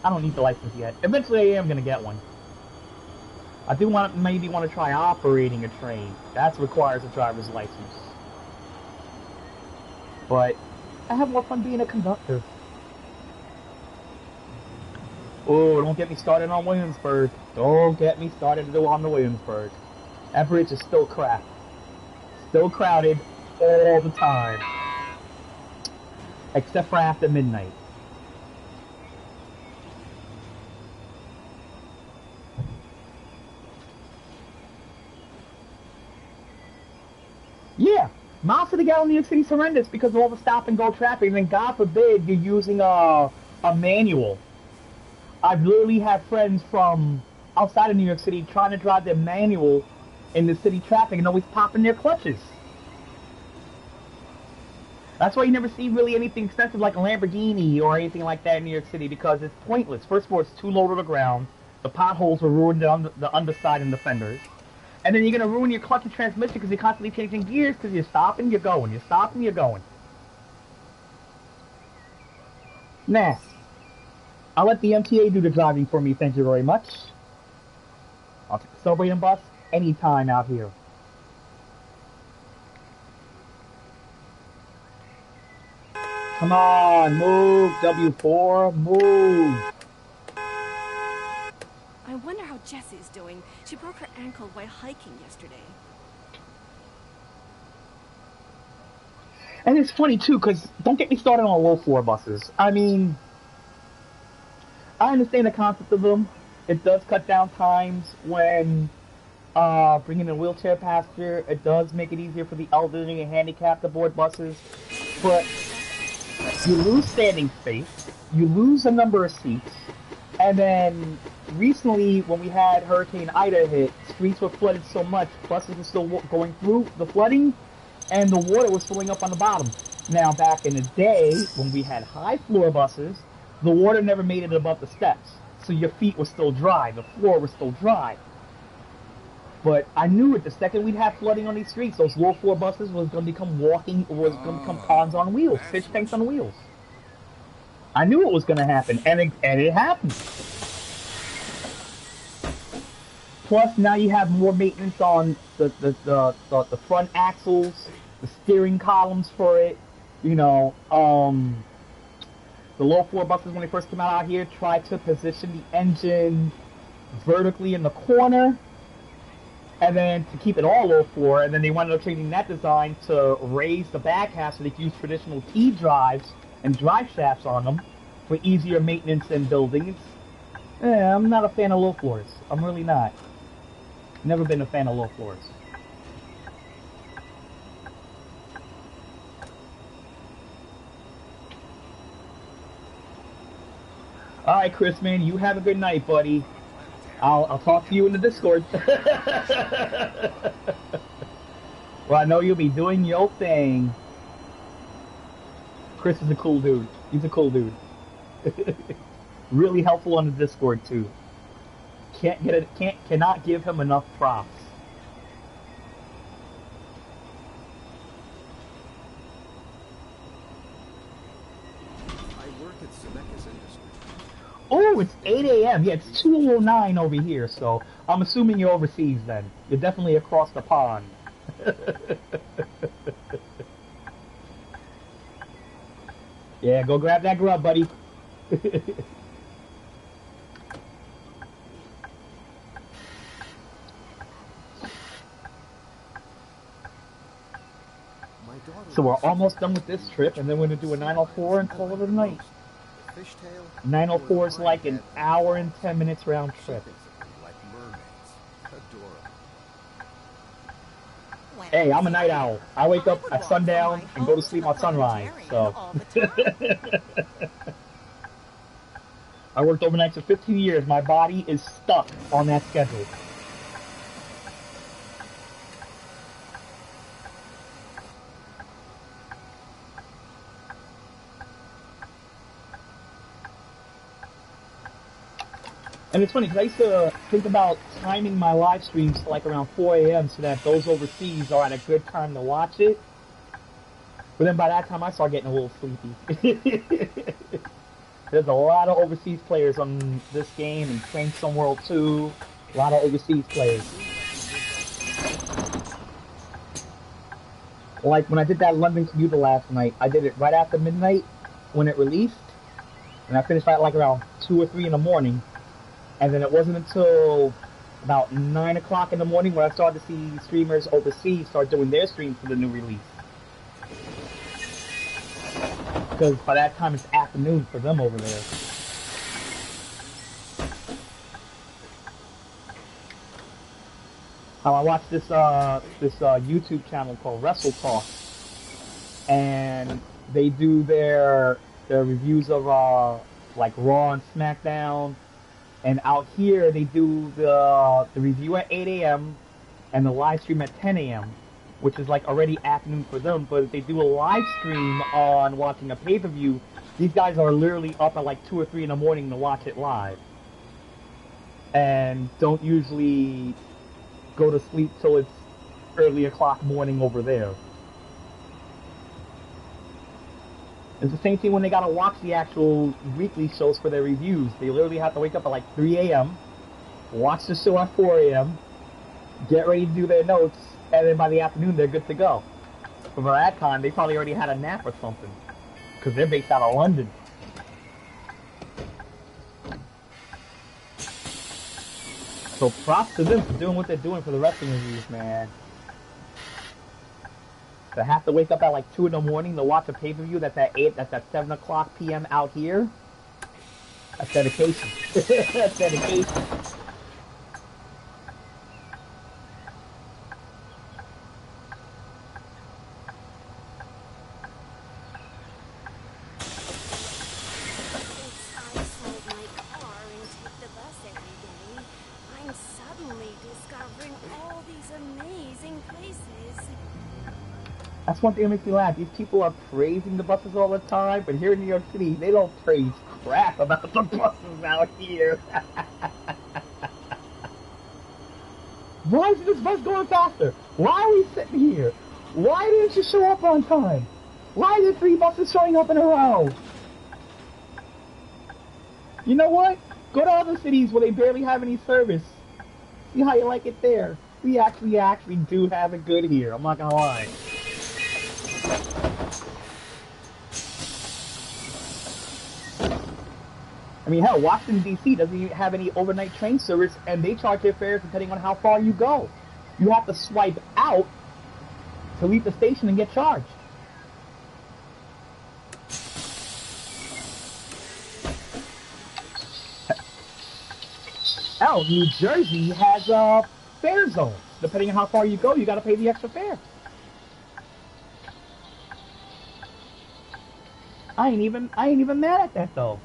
I don't need the license yet. Eventually I am gonna get one. I do maybe want to try operating a train. That requires a driver's license. But I have more fun being a conductor. Oh, don't get me started on Williamsburg. Don't get me started on the Williamsburg. That bridge is still crap. Still crowded all the time. Except for after midnight. Yeah, miles to the gallon in New York City is horrendous because of all the stop and go traffic, and then God forbid you're using a manual. I've literally had friends from outside of New York City trying to drive their manual in the city traffic and always popping their clutches. That's why you never see really anything expensive like a Lamborghini or anything like that in New York City, because it's pointless. First of all, it's too low to the ground. The potholes will ruin the underside and the fenders. And then you're going to ruin your clutch and transmission because you're constantly changing gears because you're stopping, you're going. You're stopping, you're going. Nah. I'll let the MTA do the driving for me, thank you very much. I'll take the subway and bus anytime out here. Come on, move, W4, move. I wonder how Jessie's doing. She broke her ankle while hiking yesterday. And it's funny, too, because don't get me started on low-floor buses. I mean, I understand the concept of them. It does cut down times when bringing a wheelchair passenger. It does make it easier for the elderly and handicapped to board buses. But you lose standing space, you lose a number of seats, and then recently when we had Hurricane Ida hit, streets were flooded so much, buses were still going through the flooding, and the water was filling up on the bottom. Now, back in the day, when we had high-floor buses, the water never made it above the steps, so your feet were still dry, the floor was still dry. But I knew it, the second we'd have flooding on these streets, those low-floor buses was going to become going to become ponds on wheels, fish tanks on wheels. I knew it was going to happen, and it happened. Plus, now you have more maintenance on the front axles, the steering columns for it. You know, the low-floor buses, when they first came out here, tried to position the engine vertically in the corner, and then to keep it all low floor, and then they wound up changing that design to raise the back half so they could use traditional T drives and drive shafts on them for easier maintenance and buildings. I'm not a fan of low floors. I'm really not. Never been a fan of low floors. Alright, Chris, man, you have a good night, buddy. I'll talk to you in the Discord. Well, I know you'll be doing your thing. Chris is a cool dude. He's a cool dude. Really helpful on the Discord too. Cannot give him enough props. I work at Seneca's Industries. Oh, it's 8 a.m. Yeah, it's 2:09 over here, so I'm assuming you're overseas then. You're definitely across the pond. Yeah, go grab that grub, buddy. So we're almost done with this trip, and then we're going to do a 904 and call it a night. 904 is like an hour and 10 minutes round trip. Hey, I'm a night owl. I wake up at sundown and go to sleep at sunrise, so. I worked overnight for 15 years. My body is stuck on that schedule. And it's funny because I used to think about timing my live streams to like around 4 a.m. so that those overseas are at a good time to watch it. But then by that time I start getting a little sleepy. There's a lot of overseas players on this game and Playing Some World 2. A lot of overseas players. Like when I did that London commuter last night, I did it right after midnight when it released. And I finished at like around 2 or 3 in the morning. And then it wasn't until about 9 o'clock in the morning when I started to see streamers overseas start doing their streams for the new release. Because by that time it's afternoon for them over there. I watched this YouTube channel called Wrestle Talk, and they do their reviews of like Raw and SmackDown, and out here they do the review at 8 a.m. and the live stream at 10 a.m. which is like already afternoon for them. But if they do a live stream on watching a pay-per-view, these guys are literally up at like 2 or 3 in the morning to watch it live, and don't usually go to sleep till it's early o'clock morning over there. It's the same thing when they gotta watch the actual weekly shows for their reviews. They literally have to wake up at like 3 a.m., watch the show at 4 a.m., get ready to do their notes, and then by the afternoon they're good to go. But by that time, they probably already had a nap or something, because they're based out of London. So props to them for doing what they're doing for the wrestling reviews, man. To have to wake up at like 2 in the morning to watch a pay-per-view that's at 7 o'clock p.m. out here, that's dedication. That's dedication. That's one thing that makes me laugh. These people are praising the buses all the time, but here in New York City, they don't praise crap about the buses out here. Why is this bus going faster? Why are we sitting here? Why didn't you show up on time? Why are there 3 buses showing up in a row? You know what? Go to other cities where they barely have any service. See how you like it there. We actually do have it good here. I'm not gonna lie. I mean, hell, Washington, D.C. doesn't even have any overnight train service, and they charge their fares depending on how far you go. You have to swipe out to leave the station and get charged. Hell, New Jersey has fare zones. Depending on how far you go, you gotta pay the extra fare. I ain't even mad at that though.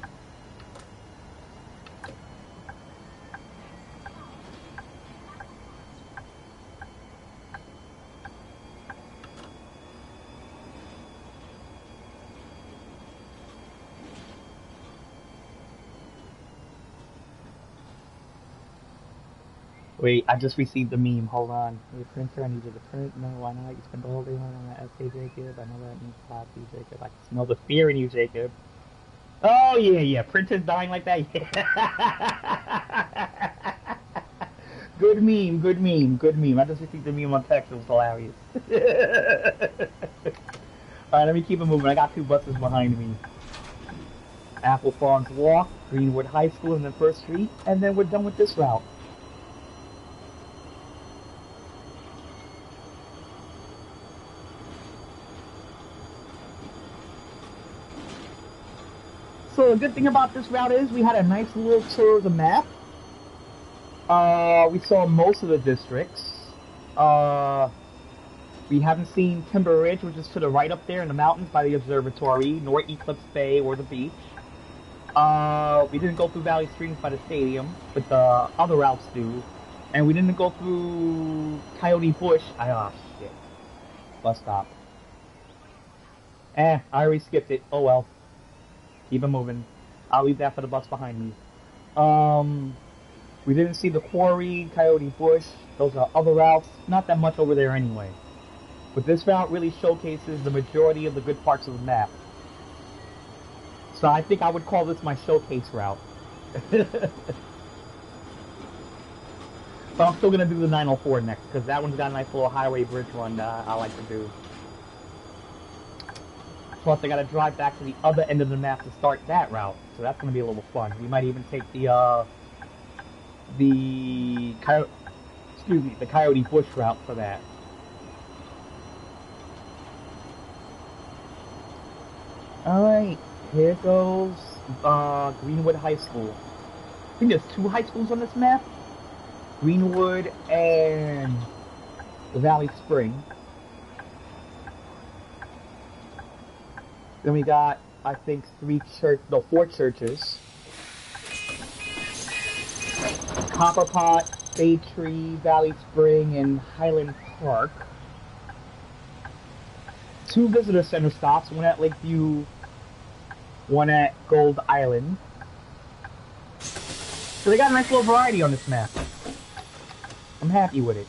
Wait, I just received a meme. Hold on. Your printer, I need you to print. No, why not? You spent the whole day on that SK, Jacob. I know that means copy, Jacob. I can smell the fear in you, Jacob. Oh, yeah. Printer's dying like that. Yeah. Good meme. I just received a meme on text. It was hilarious. Alright, let me keep it moving. I got 2 buses behind me. Apple Farms Walk, Greenwood High School, and then First Street. And then we're done with this route. So the good thing about this route is we had a nice little tour of the map. We saw most of the districts. We haven't seen Timber Ridge, which is to the right up there in the mountains by the observatory, nor Eclipse Bay or the beach. We didn't go through Valley Springs by the stadium, but the other routes do. And we didn't go through Coyote Bush. Oh shit. Bus stop. I already skipped it. Oh well. Keep it moving. I'll leave that for the bus behind me. We didn't see the quarry, Coyote Bush. Those are other routes. Not that much over there anyway. But this route really showcases the majority of the good parts of the map. So I think I would call this my showcase route. But I'm still going to do the 904 next, because that one's got a nice little highway bridge run that I like to do. Plus, I got to drive back to the other end of the map to start that route, so that's going to be a little fun. We might even take the Coyote Bush route for that. Alright, here goes Greenwood High School. I think there's 2 high schools on this map. Greenwood and the Valley Spring. Then we got, I think, 4 churches. Copperpot, Bay Tree, Valley Spring, and Highland Park. 2 visitor center stops, one at Lakeview, one at Gold Island. So they got a nice little variety on this map. I'm happy with it.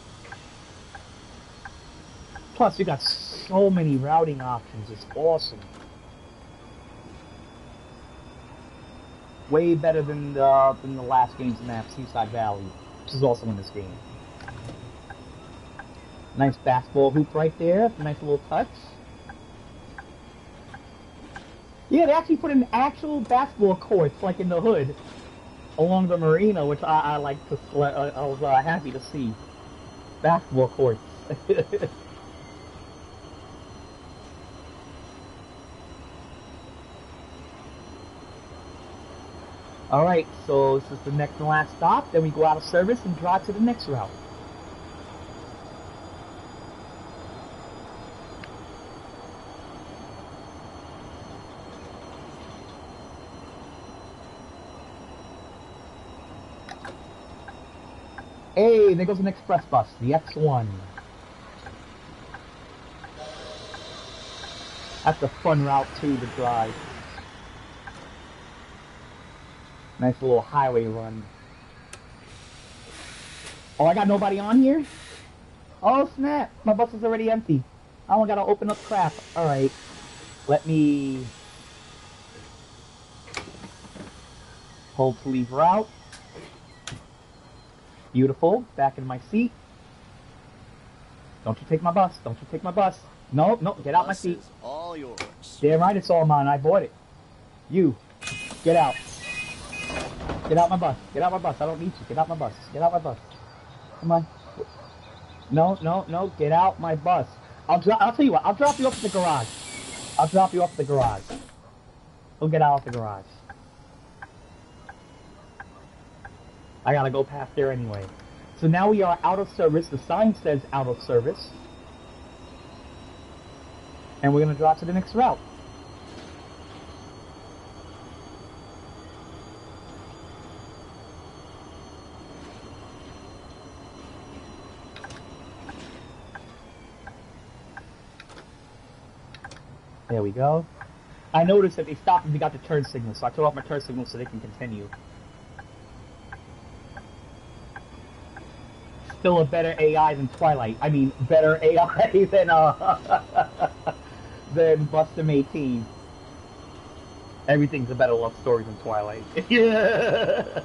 Plus, you got so many routing options. It's awesome. Way better than the last game's map, Seaside Valley, which is also in this game. Nice basketball hoop right there. Nice little touch. Yeah, they actually put an actual basketball court, like in the hood, along the marina, which I like to. I was happy to see basketball courts. Alright, so this is the next and last stop, then we go out of service and drive to the next route. Hey, there goes an express bus, the X1. That's a fun route too to drive. Nice little highway run. Oh, I got nobody on here? Oh snap, my bus is already empty. I only gotta open up crap. Alright, let me hold to leave route. Beautiful, back in my seat. Don't you take my bus, don't you take my bus. No, no, get out my seat. All yours. Damn right it's all mine, I bought it. You, get out. Get out my bus. Get out my bus. I don't need you. Get out my bus. Get out my bus. Come on. No, no, no. Get out my bus. I'll tell you what. I'll drop you off at the garage. I'll drop you off at the garage. We'll get out of the garage. I gotta go past there anyway. So now we are out of service. The sign says out of service. And we're gonna drop to the next route. There we go. I noticed that they stopped and they got the turn signal, so I turned off my turn signal so they can continue. Still a better AI than Twilight. I mean, better AI than Bustum 18. Everything's a better love story than Twilight. Yeah.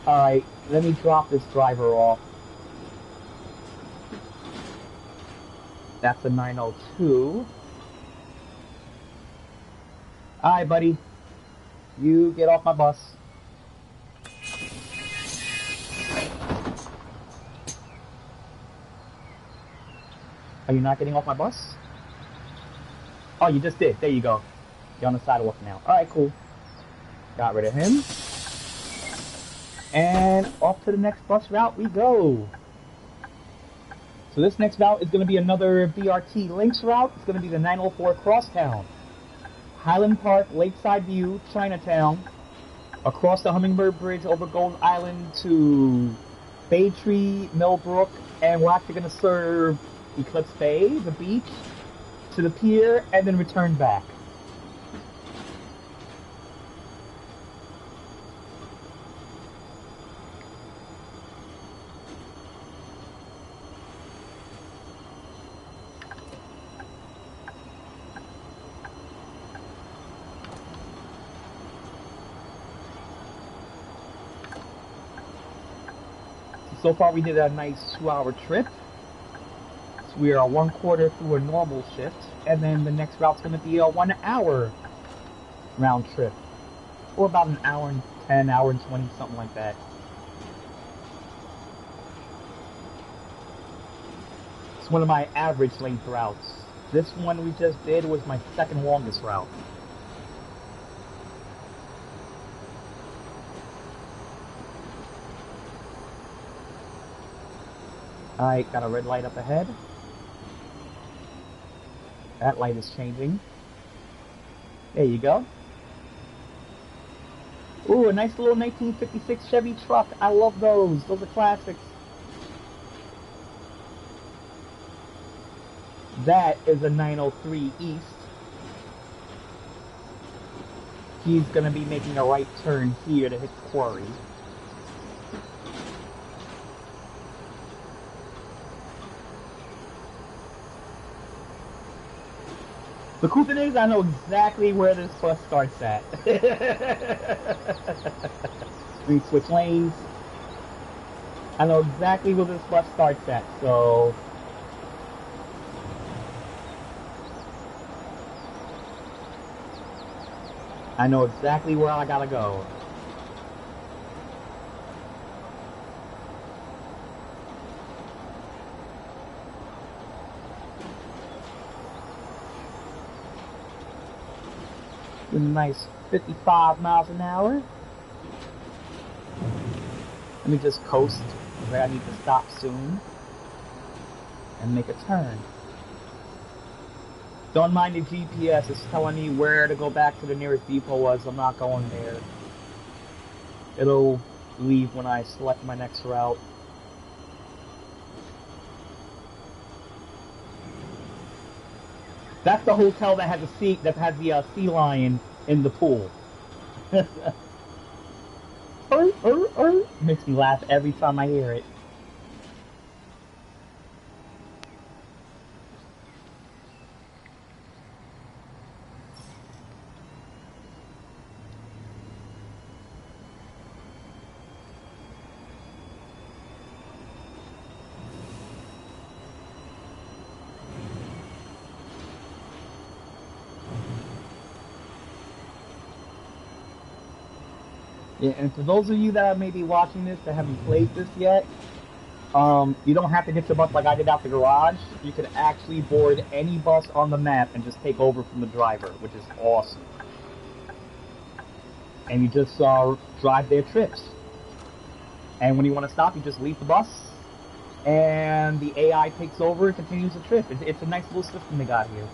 Alright, let me drop this driver off. That's a 902. Alright, buddy. You get off my bus. Are you not getting off my bus? Oh, you just did. There you go. You're on the sidewalk now. Alright, cool. Got rid of him. And off to the next bus route we go. So this next route is going to be another BRT Lynx route. It's going to be the 904 Crosstown. Highland Park, Lakeside View, Chinatown, across the Hummingbird Bridge over Gold Island to Bay Tree, Millbrook, and we're actually going to serve Eclipse Bay, the beach, to the pier, and then return back. So far we did a nice 2-hour trip. So we are 1/4 through a normal shift, and then the next route's going to be a 1-hour round trip. Or about an hour and 10, hour and 20, something like that. It's one of my average length routes. This one we just did was my second longest route. Alright, got a red light up ahead. That light is changing. There you go. Ooh, a nice little 1956 Chevy truck. I love those. Those are classics. That is a 903 East. He's gonna be making a right turn here to hit the quarry. The cool thing is, I know exactly where this bus starts at. We switch lanes. I know exactly where this bus starts at, so... I know exactly where I gotta go. A nice 55 miles an hour. Let me just coast where I need to stop soon and make a turn. Don't mind the GPS, it's telling me where to go back to the nearest depot was. I'm not going there. It'll leave when I select my next route. That's the hotel that has a sea sea lion in the pool. Makes me laugh every time I hear it. Yeah, and for those of you that may be watching this that haven't played this yet, you don't have to get the bus like I did out the garage. You could actually board any bus on the map and just take over from the driver, which is awesome. And you just drive their trips. And when you want to stop, you just leave the bus, and the AI takes over and continues the trip. It's a nice little system they got here.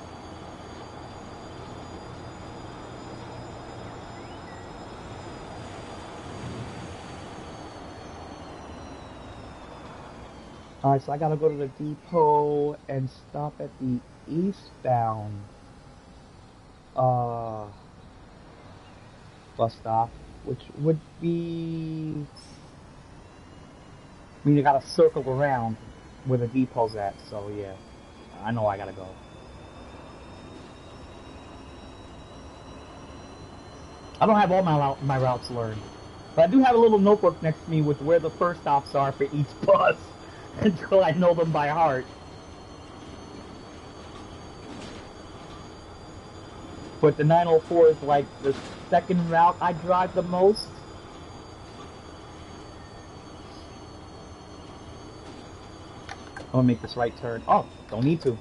Alright, so I gotta go to the depot and stop at the eastbound bus stop, which would be... I mean, you gotta circle around where the depot's at, so yeah, I know I gotta go. I don't have all my routes learned, but I do have a little notebook next to me with where the first stops are for each bus. Until I know them by heart. But the 904 is like the second route I drive the most. I'm gonna make this right turn. Oh, don't need to.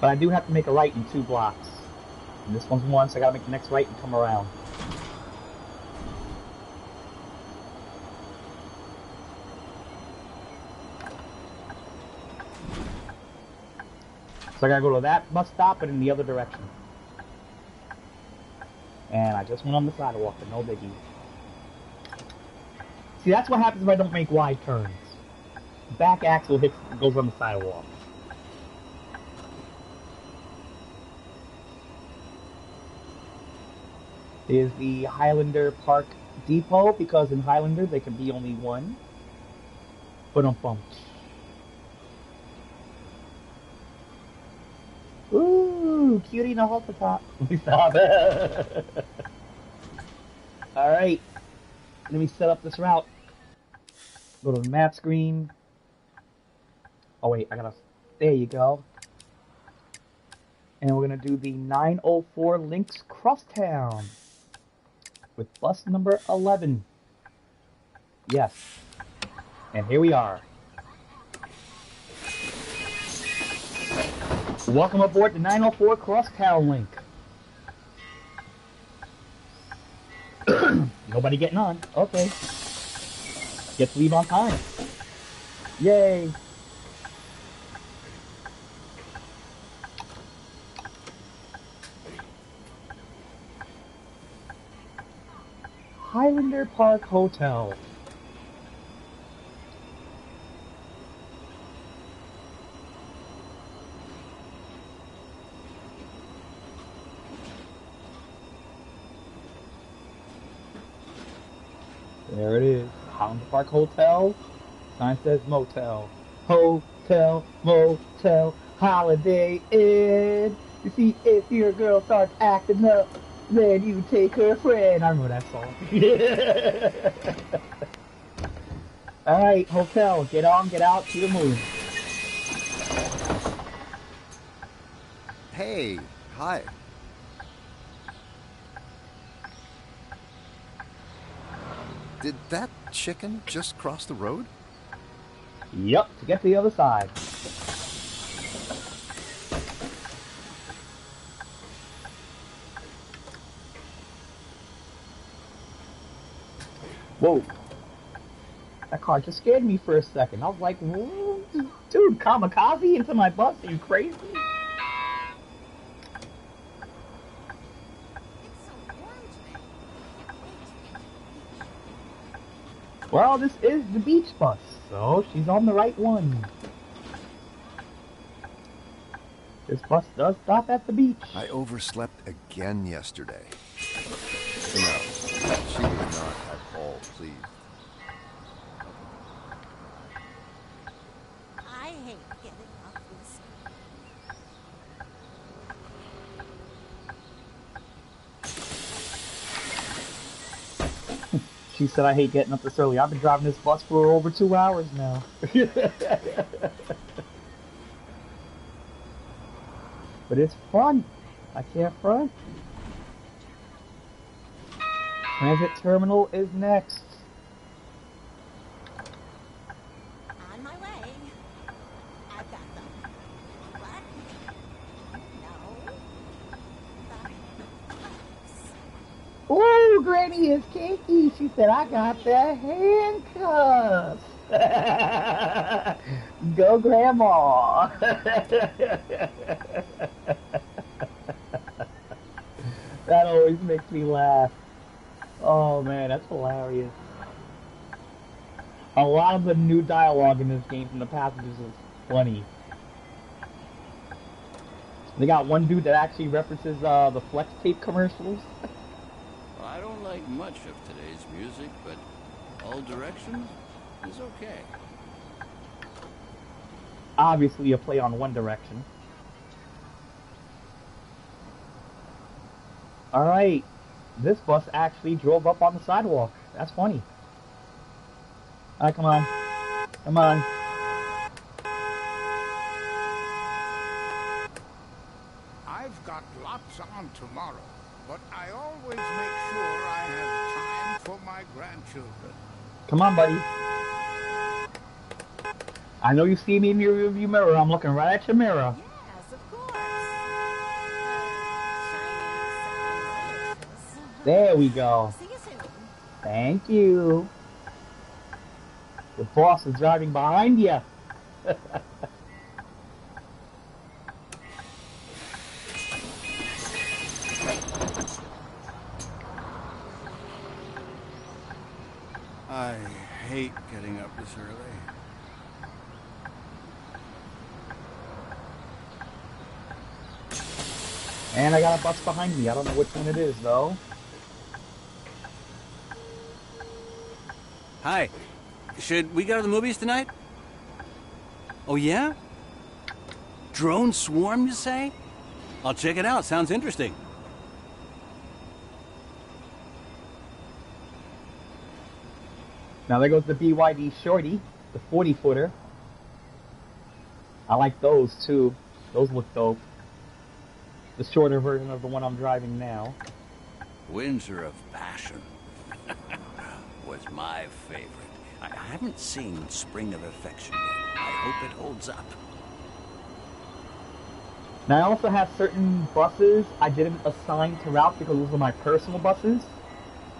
But I do have to make a right in 2 blocks. And this one's 1, so I gotta make the next right and come around. So I gotta go to that bus stop, but in the other direction. And I just went on the sidewalk, but no biggie. See, that's what happens if I don't make wide turns. Back axle goes on the sidewalk. Here's the Highlander Park Depot, because in Highlander there can be only one. But I'm bumped. Ooh, cutie in a halter top. Stop. Alright, let me set up this route. Go to the map screen. Oh wait, there you go. And we're gonna do the 904 Links Crosstown with bus number 11. Yes. And here we are. Welcome aboard the 904 Crosstown Link. Nobody getting on. Okay. Get to leave on time. Yay. Highlander Park Hotel. There it is. Highlander Park Hotel. Sign says motel. Hotel, motel, Holiday Inn. You see, if your girl starts acting up, then you take her friend. I remember that song. Alright, hotel. Get on, get out, to the moon. Hey, hi. Did that chicken just cross the road? Yep, to get to the other side. Whoa. That car just scared me for a second. I was like, dude, kamikaze into my bus? Are you crazy? Well, this is the beach bus, so she's on the right one. This bus does stop at the beach. I overslept again yesterday. No, she was not at all pleased. I hate getting off this. She said, I hate getting up this early. I've been driving this bus for over 2 hours now. But it's fun. I can't front. Transit terminal is next. On my way. I've got the what? No. Ooh, Granny is kinky. She said, I got the handcuffs. Go, Grandma. That always makes me laugh. Oh man, that's hilarious. A lot of the new dialogue in this game from the passengers is funny. They got one dude that actually references the flex tape commercials. Well, I don't like much of today's music, but All Directions is okay. Obviously a play on One Direction. Alright, this bus actually drove up on the sidewalk. That's funny. Alright, come on. Come on. I've got lots on tomorrow, but I always make sure I have time for my grandchildren. Come on, buddy. I know you see me in your rearview mirror. I'm looking right at your mirror. Yes, of course. There we go. See you soon. Thank you. The boss is driving behind you. I hate getting up this early. And I got a bus behind me. I don't know which one it is, though. Hi. Should we go to the movies tonight? Oh, yeah? Drone Swarm, you say? I'll check it out. Sounds interesting. Now there goes the BYD Shorty, the 40-footer. I like those too. Those look dope. The shorter version of the one I'm driving now. Windsor of Passion was my favorite. I haven't seen Spring of Affection yet. I hope it holds up. Now I also have certain buses I didn't assign to routes because those are my personal buses.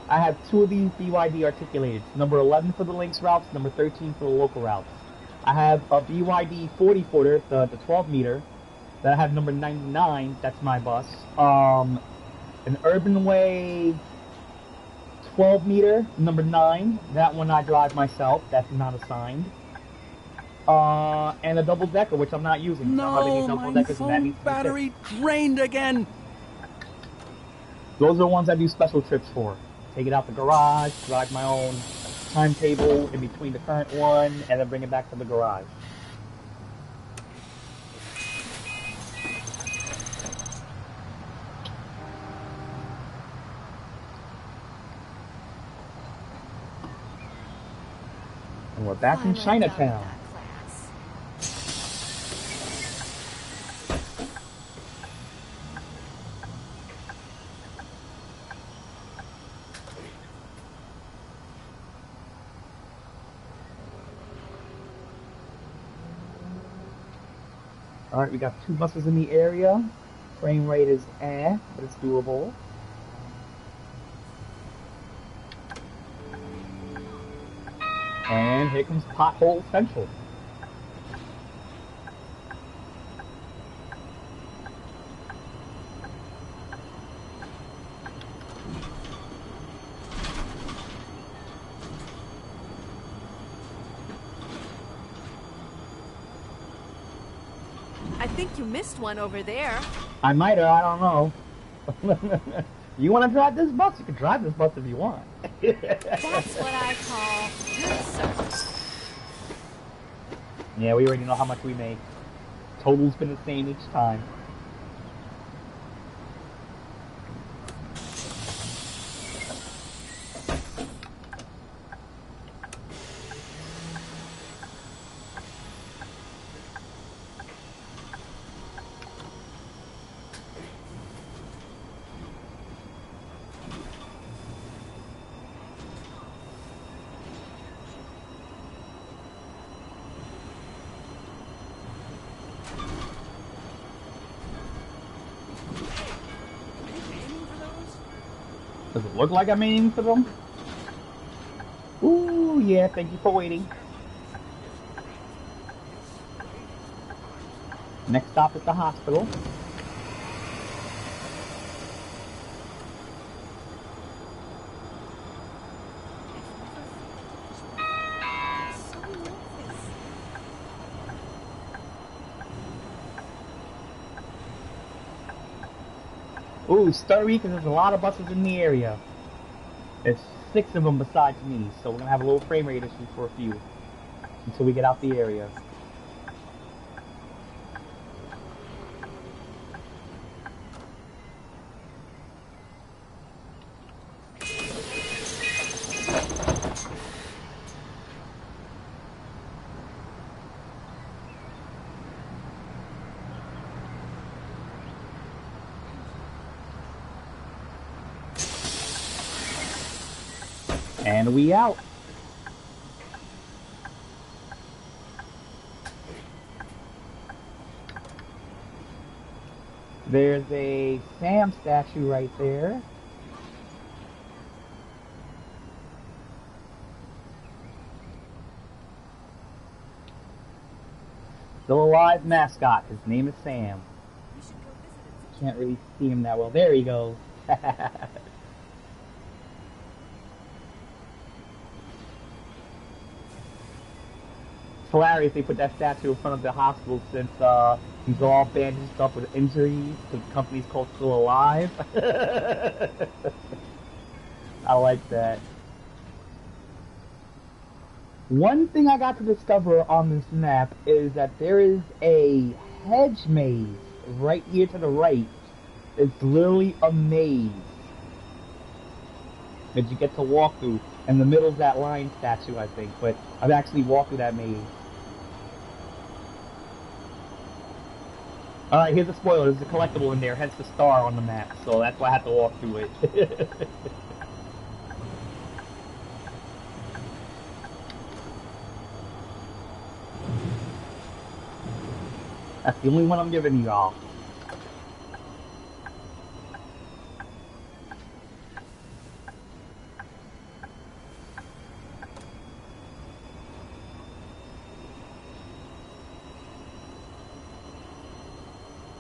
I have 2 of these BYD articulated. Number 11 for the links routes, number 13 for the local routes. I have a BYD 40-footer, the 12-meter, that I have number 99, that's my bus. An Urban Way 12-meter, number 9, that one I drive myself, that's not assigned. And a double-decker, which I'm not using. No, my phone battery drained again. Those are the ones I do special trips for. Take it out the garage, drive my own timetable in between the current one, and then bring it back to the garage. And we're back in Chinatown. Alright, we got 2 buses in the area. Frame rate is but it's doable. And here comes Pothole Central. I think you missed one over there. I might have, I don't know. You want to drive this bus? You can drive this bus if you want. That's what I call good service. Yeah, we already know how much we make. Total's been the same each time. Does it look like I'm aiming for them? Ooh, yeah, thank you for waiting. Next stop is the hospital. Ooh, Sturry, because there's a lot of buses in the area. There's 6 of them besides me, so we're going to have a little frame rate issue for a few until we get out the area. And we out. There's a Sam statue right there. Still alive mascot. His name is Sam. Can't really see him that well. There he goes. It's hilarious they put that statue in front of the hospital since he's all bandaged up with injuries. The company's called Still Alive. I like that. One thing I got to discover on this map is that there is a hedge maze right here to the right. It's literally a maze. that you get to walk through. In the middle of that lion statue, I think. But I've actually walked through that maze. Alright, here's a spoiler. There's a collectible in there, hence the star on the map. So that's why I had to walk through it. That's the only one I'm giving y'all.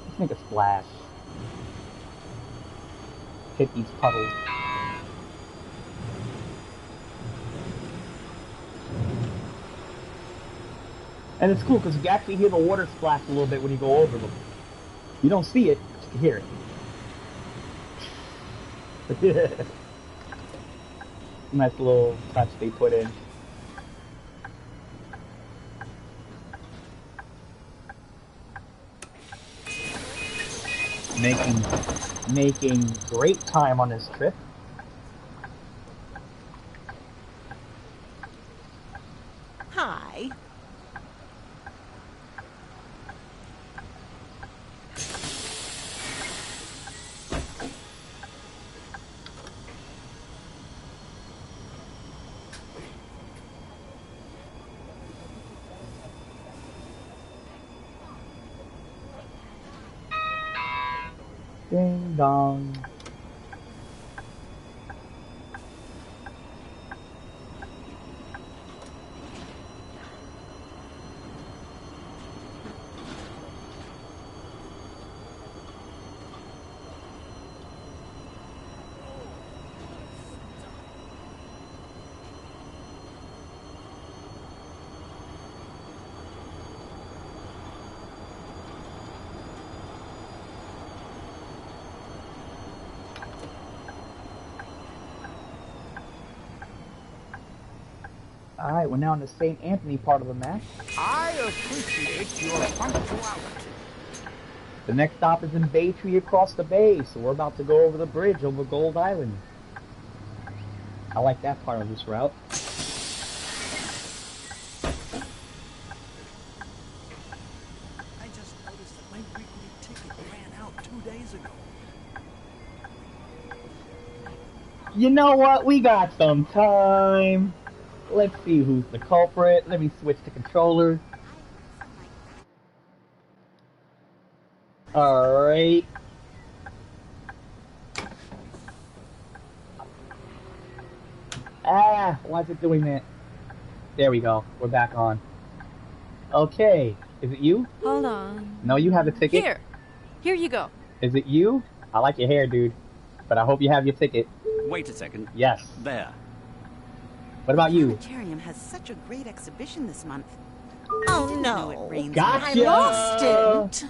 Let's make a splash. Hit these puddles. And it's cool because you can actually hear the water splash a little bit when you go over them. You don't see it, but you can hear it. Nice little touch they put in. Making great time on this trip. Hi. Ding dong. Alright, we're now in the St. Anthony part of the map. I appreciate your punctuality. The next stop is in Bay Tree across the bay, so we're about to go over the bridge over Gold Island. I like that part of this route. I just noticed that my weekly ticket ran out 2 days ago. You know what? We got some time. Let's see who's the culprit. Let me switch to controller. Alright. Ah, why is it doing that? There we go. We're back on. Okay. Is it you? Hold on. No, you have a ticket. Here you go. Is it you? I like your hair, dude. But I hope you have your ticket. Wait a second. Yes. There. What about you? Planetarium has such a great exhibition this month. Oh no! Gotcha! I lost it!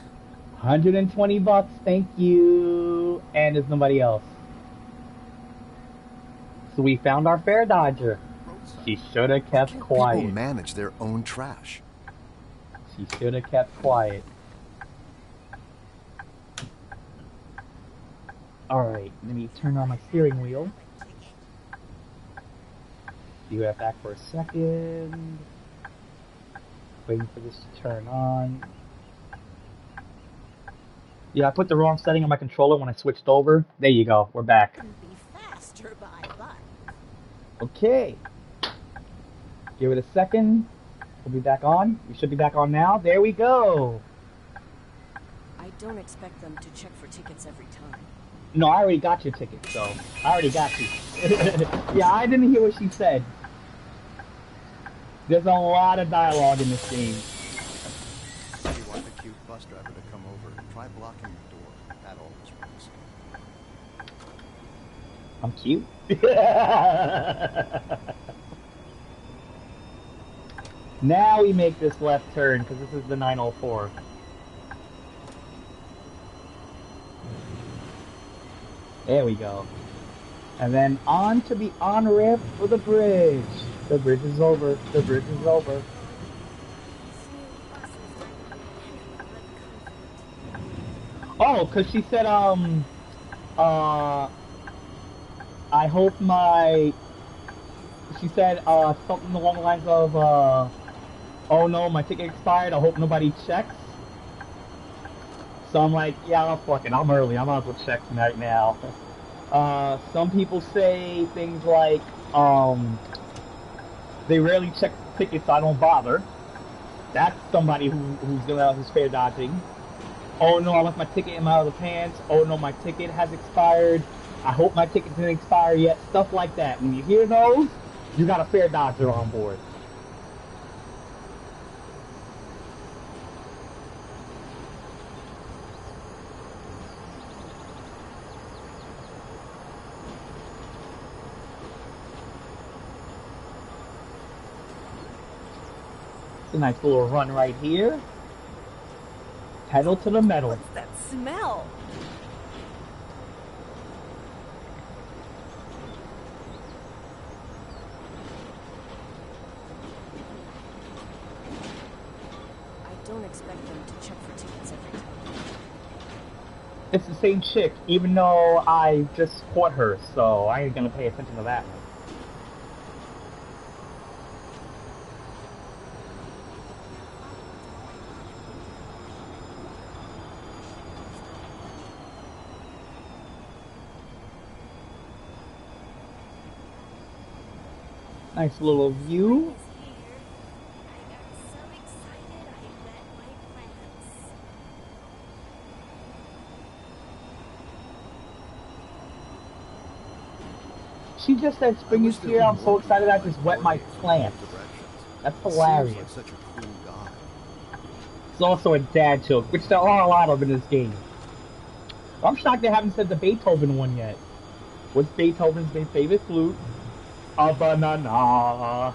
120 bucks, thank you. And there's nobody else. So we found our fare dodger. She should have kept quiet. People manage their own trash. She should have kept quiet. Alright, let me turn on my steering wheel. You have back for a second. Waiting for this to turn on. Yeah, I put the wrong setting on my controller when I switched over. There you go, we're back. Okay. Give it a second. We'll be back on. We should be back on now. There we go. I don't expect them to check for tickets every time. No, I already got your ticket, so I already got you. Yeah, I didn't hear what she said. There's a lot of dialogue in this game. If you want the cute bus driver to come over, try blocking the door. That always works. I'm cute. Now we make this left turn, because this is the 904. There we go. And then on to the on-ramp for the bridge. The bridge is over. The bridge is over. Oh, because she said, I hope my... She said something along the lines of, oh no, my ticket expired, I hope nobody checks. So I'm like, yeah, fuck it, I'm early, I might as well check tonight now. Some people say things like, they rarely check tickets, so I don't bother. That's somebody who's fair dodging. Oh no, I left my ticket in my other pants. Oh no, my ticket has expired. I hope my ticket didn't expire yet. Stuff like that. When you hear those, you got a fair dodger on board. It's a nice little run right here. Pedal to the metal. What's that smell? I don't expect them to check for tickets every time. It's the same chick, even though I just caught her, so I ain't gonna pay attention to that one. Nice little view. She just said spring is here. I'm so excited I just wet my plants. That's hilarious. Seems like such a cool guy. It's also a dad joke, which there are a lot of in this game. I'm shocked they haven't said the Beethoven one yet. What's Beethoven's favorite flute? A banana.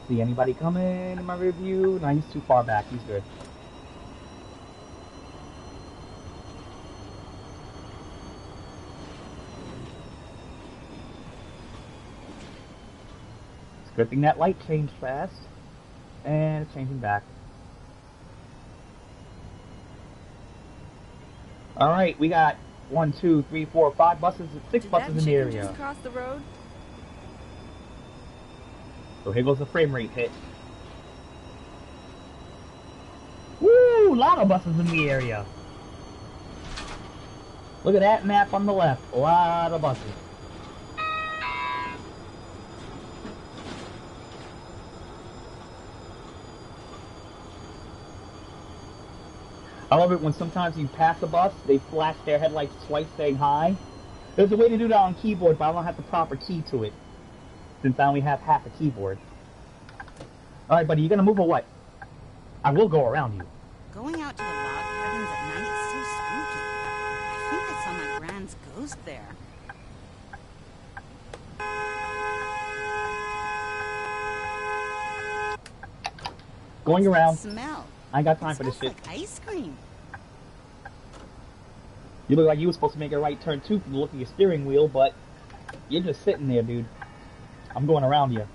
See anybody coming in my review? No, he's too far back. He's good. It's a good thing that light changed fast. And it's changing back. Alright, we got 1, 2, 3, 4, 5 buses, 6 buses in the area. Just cross the road? So here goes the frame rate hit. Woo! A lot of buses in the area. Look at that map on the left. A lot of buses. I love it when sometimes you pass a bus, they flash their headlights twice saying hi. There's a way to do that on keyboard, but I don't have the proper key to it, since I only have half a keyboard. Alright, buddy, you gonna move or what? I will go around you. Going out to the log cabins at night is so spooky. I think I saw my grand's ghost there. Going around. Smell. I ain't got time for this shit. Like ice cream. You look like you were supposed to make a right turn too from the look of your steering wheel, but you're just sitting there, dude. I'm going around you.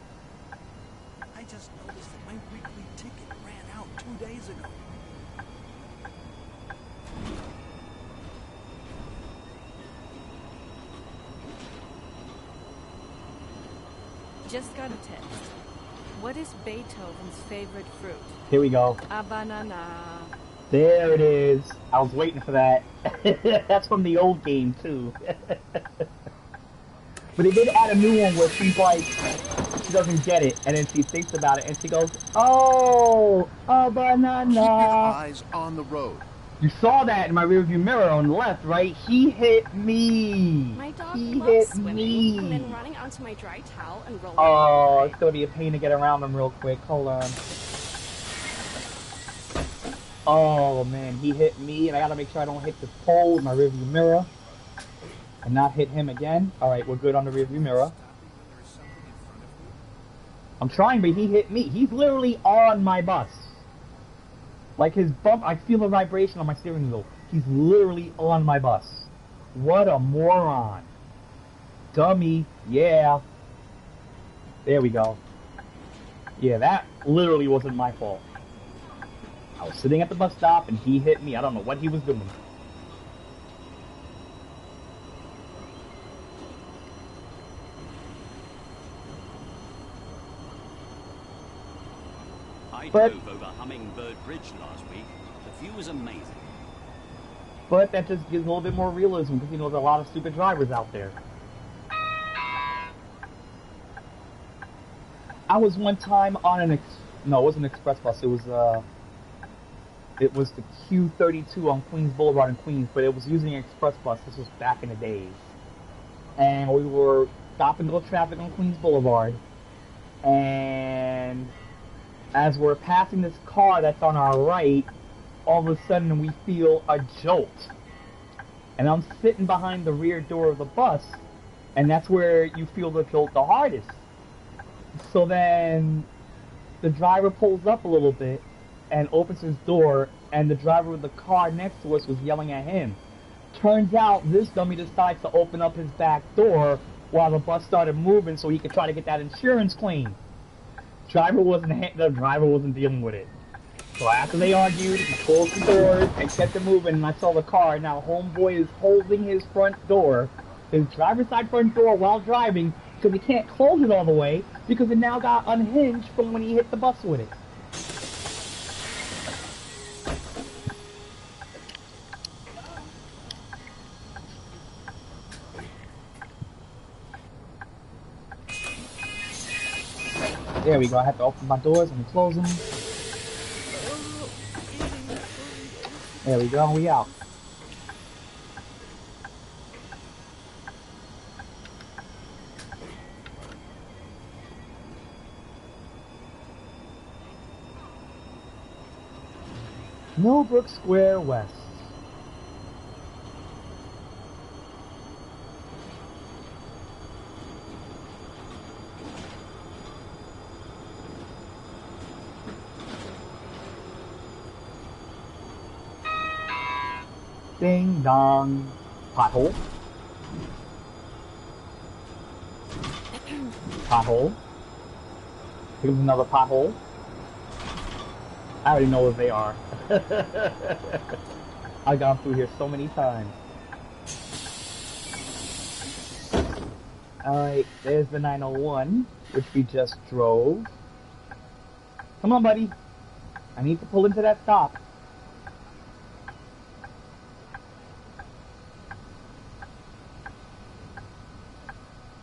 I just noticed that my weekly ticket ran out 2 days ago. Just got a text. What is Beethoven's favorite fruit? Here we go. A banana. There it is. I was waiting for that. That's from the old game, too. But they did add a new one where she's like, she doesn't get it, and then she thinks about it, and she goes, oh, a banana. Keep your eyes on the road. You saw that in my rearview mirror on the left, right? He hit me. My dog He loves hit swimming me. and then running onto my dry towel and rolling. Oh, it's gonna be a pain to get around him real quick. Hold on. Oh man, he hit me, and I gotta make sure I don't hit this pole with my rearview mirror, and not hit him again. All right, we're good on the rearview mirror. I'm trying, but he hit me. He's literally on my bus. Like his bump, I feel the vibration on my steering wheel. He's literally on my bus. What a moron. Dummy, yeah. There we go. Yeah, that literally wasn't my fault. I was sitting at the bus stop and he hit me. I don't know what he was doing. I drove over Hummingbird Bridge last week. The view was amazing. But that just gives a little bit more realism because, you know, there's a lot of stupid drivers out there. I was one time on an no, it wasn't an express bus. It was the Q32 on Queens Boulevard in Queens, but it was using an express bus. This was back in the days. And we were stopping to go traffic on Queens Boulevard. And as we're passing this car that's on our right, all of a sudden we feel a jolt. And I'm sitting behind the rear door of the bus, and that's where you feel the jolt the hardest. So then the driver pulls up a little bit and opens his door, and the driver of the car next to us was yelling at him. Turns out this dummy decides to open up his back door while the bus started moving so he could try to get that insurance claim. The driver wasn't dealing with it. So after they argued, he closed the doors and kept it moving, and I saw the car. Now homeboy is holding his front door, his driver's side front door, while driving, because he can't close it all the way because it now got unhinged from when he hit the bus with it. There we go. I have to open my doors and close them. There we go. We out. Millbrook Square West. Ding dong. Pothole. Pothole. Here's another pothole. I already know what they are. I've gone through here so many times. Alright, there's the 901, which we just drove. Come on, buddy. I need to pull into that stop.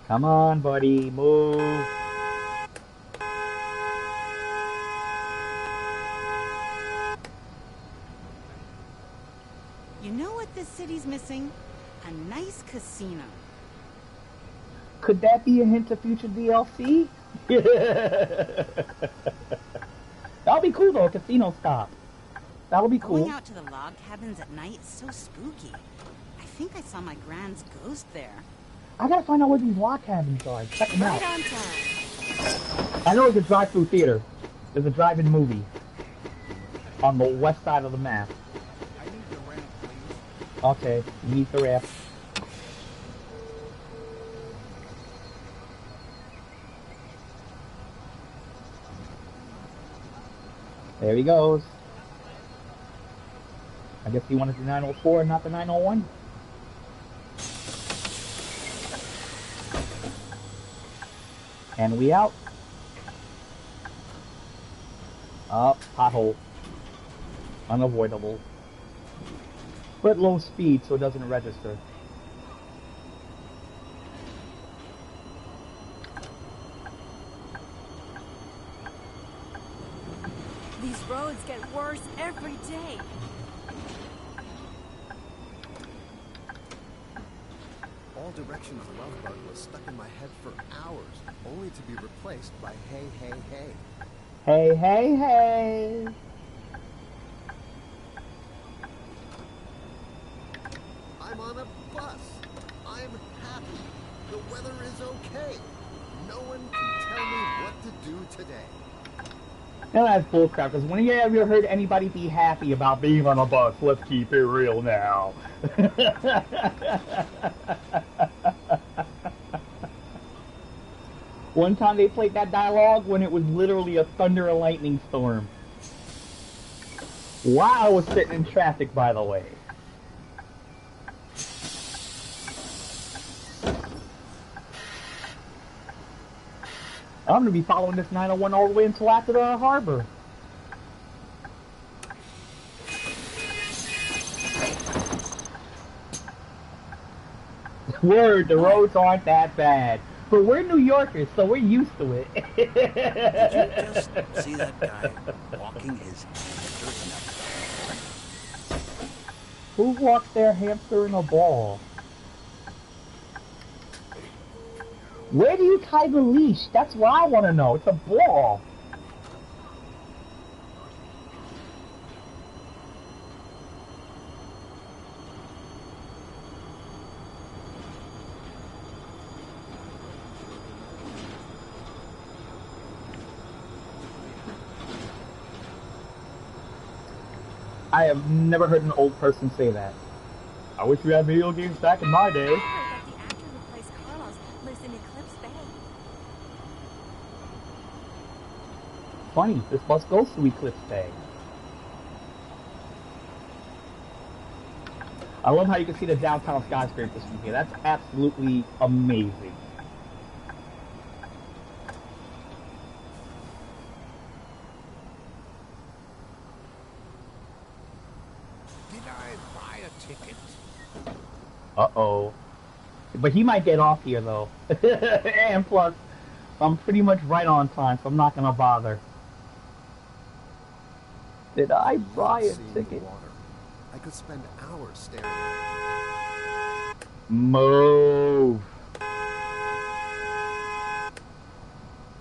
Come on, buddy. Move. You know what this city's missing? A nice casino. Could that be a hint to future DLC? That'll be cool though, a casino stop. That'll be cool. Going out to the log cabins at night is so spooky. I think I saw my grand's ghost there. I gotta find out where these log cabins are. Check them out. Right on time. I know there's a drive-through theater. There's a drive-in movie on the west side of the map. I need the ramp, please. Okay, you need the ramp. There he goes. I guess he wanted the 904 and not the 901. And we out. Up, pothole. Unavoidable. But low speed so it doesn't register. These roads get worse every day. All Directions Love Bug was stuck in my head for hours, only to be replaced by Hey Hey Hey. Hey, hey, hey! I'm on a bus. I'm happy. The weather is okay. No one can tell me what to do today. Now that's bullcrap, because when you ever heard anybody be happy about being on a bus? Let's keep it real now. One time they played that dialogue when it was literally a thunder and lightning storm. While I was sitting in traffic, by the way. I'm gonna be following this 901 all the way until after the harbor. Word, the roads aren't that bad. But we're New Yorkers, so we're used to it. Did you just see that guy walking his hamster in a ball? Who walks their hamster in a ball? Where do you tie the leash? That's what I want to know. It's a ball. I have never heard an old person say that. I wish we had video games back in my day. I heard that the actor who plays Carlos lives in Eclipse Bay. Funny, this bus goes to Eclipse Bay. I love how you can see the downtown skyscrapers from here. That's absolutely amazing. Uh-oh. But he might get off here, though. And plus, I'm pretty much right on time, so I'm not going to bother. Did I buy a ticket? I could spend hours staring at it. Move.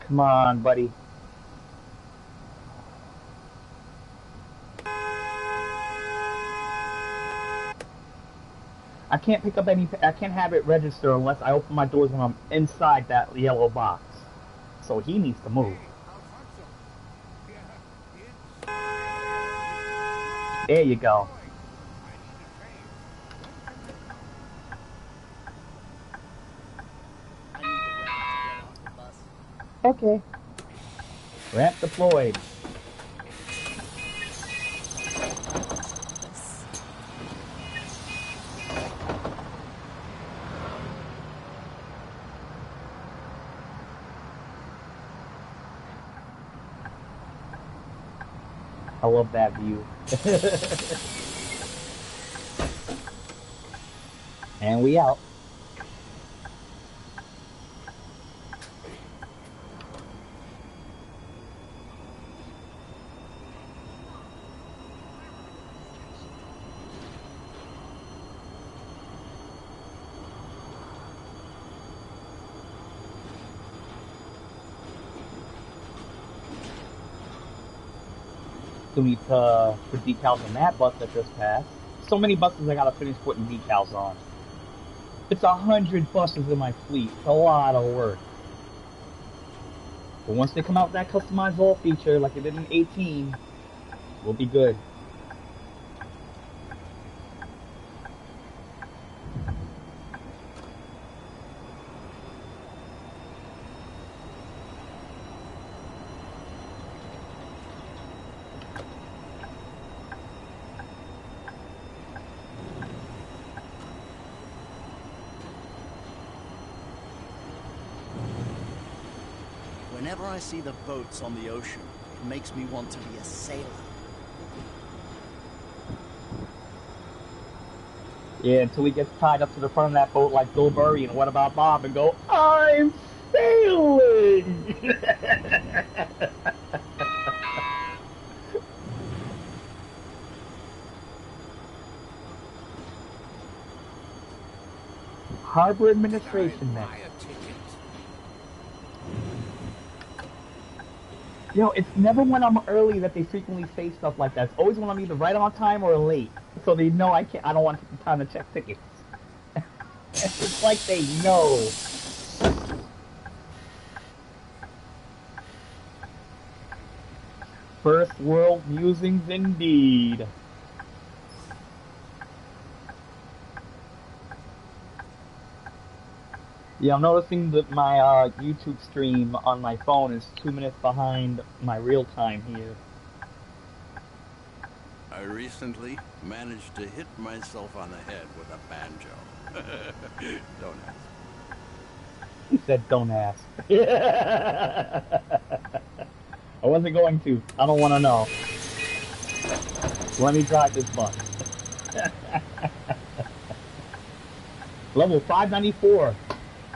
Come on, buddy. I can't pick up I can't have it register unless I open my doors when I'm inside that yellow box. So he needs to move. There you go. Okay. Ramp deployed. I love that view. And we out. Still need to put decals on that bus that just passed. So many buses I gotta finish putting decals on. It's 100 buses in my fleet. It's a lot of work. But once they come out with that customized all feature like they did in 18, we'll be good. Whenever I see the boats on the ocean, it makes me want to be a sailor. Yeah, until he gets tied up to the front of that boat like Bill Murray and What About Bob and go, I'm sailing! Harbor Administration next. Yo, it's never when I'm early that they frequently say stuff like that. It's always when I'm either right on time or late. So they know I don't want to take the time to check tickets. It's like they know. First world musings indeed. Yeah, I'm noticing that my YouTube stream on my phone is 2 minutes behind my real time here. I recently managed to hit myself on the head with a banjo. Don't ask. He said, don't ask. I wasn't going to. I don't want to know. Let me drive this bus. Level 594.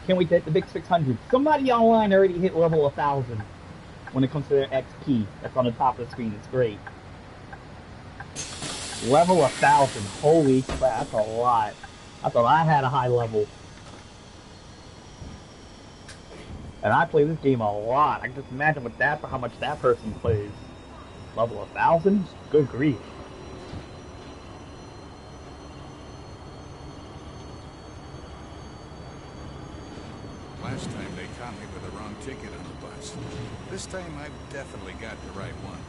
Can't wait to hit the big 600. Somebody online already hit level 1000 when it comes to their XP. That's on the top of the screen. It's great. Level 1000. Holy crap, that's a lot. I thought I had a high level. And I play this game a lot. I can just imagine with that, how much that person plays. Level 1000? Good grief. Last time they caught me with the wrong ticket on the bus. This time I've definitely got the right one.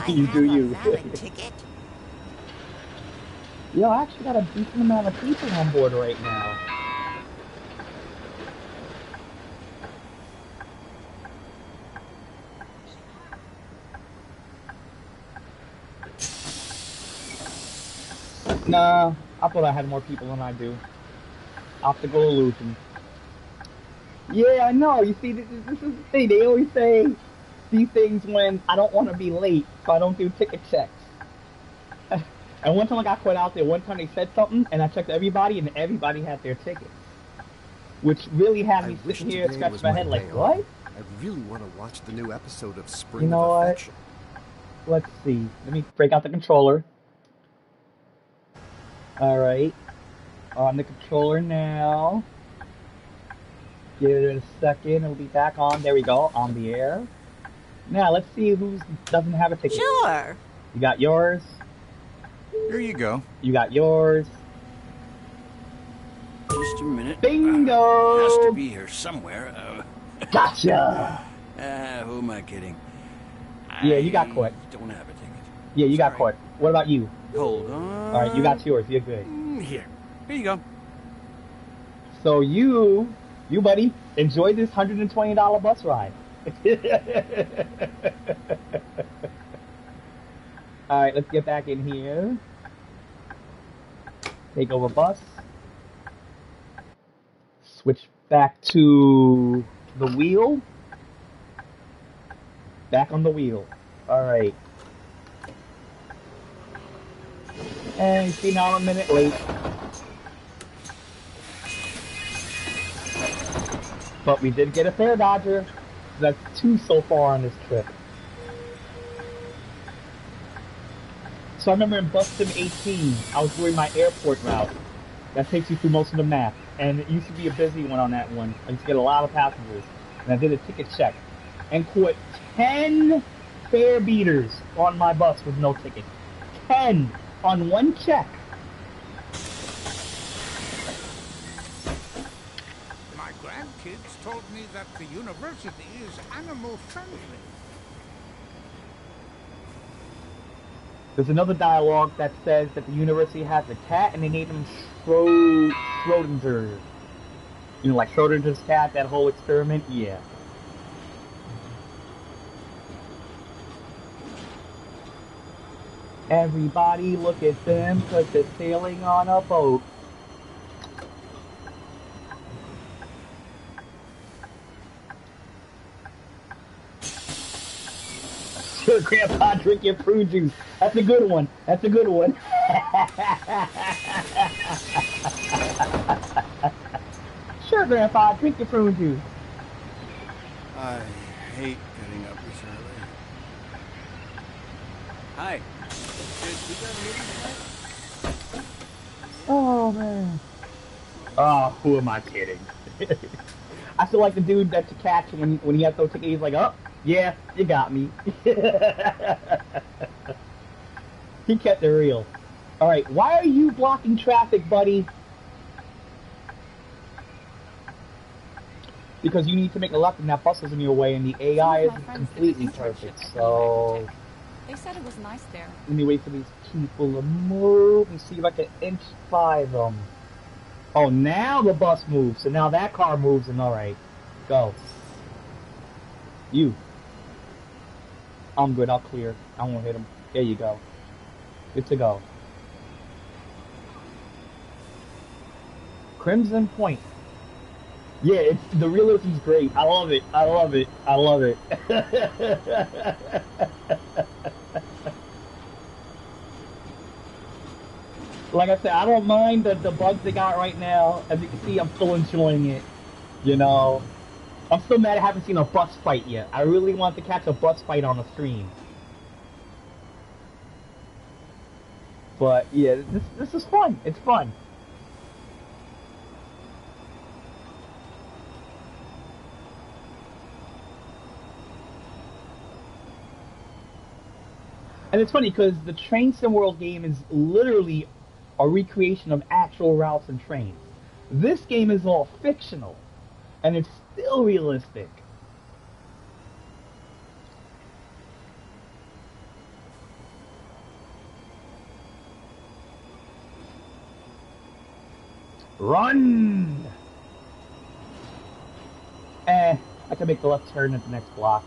You do you. Valid ticket? Yo, I actually got a decent amount of people on board right now. Nah, I thought I had more people than I do. Optical illusion. Yeah, I know. You see, this is the thing. They always say these things when I don't want to be late, so I don't do ticket checks. And one time I got caught out there, one time they said something, and I checked everybody, and everybody had their tickets. Which really had me sitting here and scratching my head like, what? I really want to watch the new episode of Spring You know of what? Affection. Let's see. Let me break out the controller. Alright. On the controller now. Give it a second, it'll be back on. There we go, on the air. Now, let's see who doesn't have a ticket. Sure. You got yours. Here you go. You got yours. Just a minute. Bingo! Has to be here somewhere. Gotcha! Who am I kidding? Yeah, you got caught. Don't have a ticket. Yeah, you got caught. What about you? Hold on. Alright, you got yours. You're good. Here you go. So you buddy, enjoy this $120 bus ride. Alright, let's get back in here. Take over bus. Switch back to the wheel. Back on the wheel. Alright. And see, now I'm a minute late. But we did get a fare dodger. That's 2 so far on this trip. So I remember in Bus Sim 18, I was doing my airport route. That takes you through most of the map. And it used to be a busy one on that one. I used to get a lot of passengers. And I did a ticket check. And caught 10 fare beaters on my bus with no ticket. 10 on one check. My grandkids told me that the university is animal friendly. There's another dialogue that says that the university has a cat and they named him Schrodinger. You know, like Schrodinger's cat, that whole experiment? Yeah. Everybody look at them, because they're sailing on a boat. Sure, Grandpa, drink your prune juice. That's a good one. That's a good one. Sure, Grandpa, drink your prune juice. I hate getting up this early. Hi. Did we go to the movie tonight? Oh, man. Oh, who am I kidding? I feel like the dude that's a catch when he has no ticket, he's like, oh, yeah, you got me. He kept it real. Alright, why are you blocking traffic, buddy? Because you need to make a left and that bus is in your way and the AI is completely perfect, so... They said it was nice there. Let me wait for these people to move and see if I can inch by them. Oh, now the bus moves. So now that car moves and alright. Go. You. I'm good. I'll clear. I won't hit him. There you go. Good to go. Crimson Point. Yeah, the realism's great. I love it. I love it. I love it. Like I said, I don't mind the bugs they got right now. As you can see, I'm still enjoying it. You know, I'm still mad I haven't seen a bus fight yet. I really want to catch a bus fight on the stream. But yeah, this is fun. It's fun. And it's funny because the Train Sim World game is literally a recreation of actual routes and trains. This game is all fictional, and it's still realistic. Run! I can make the left turn at the next block.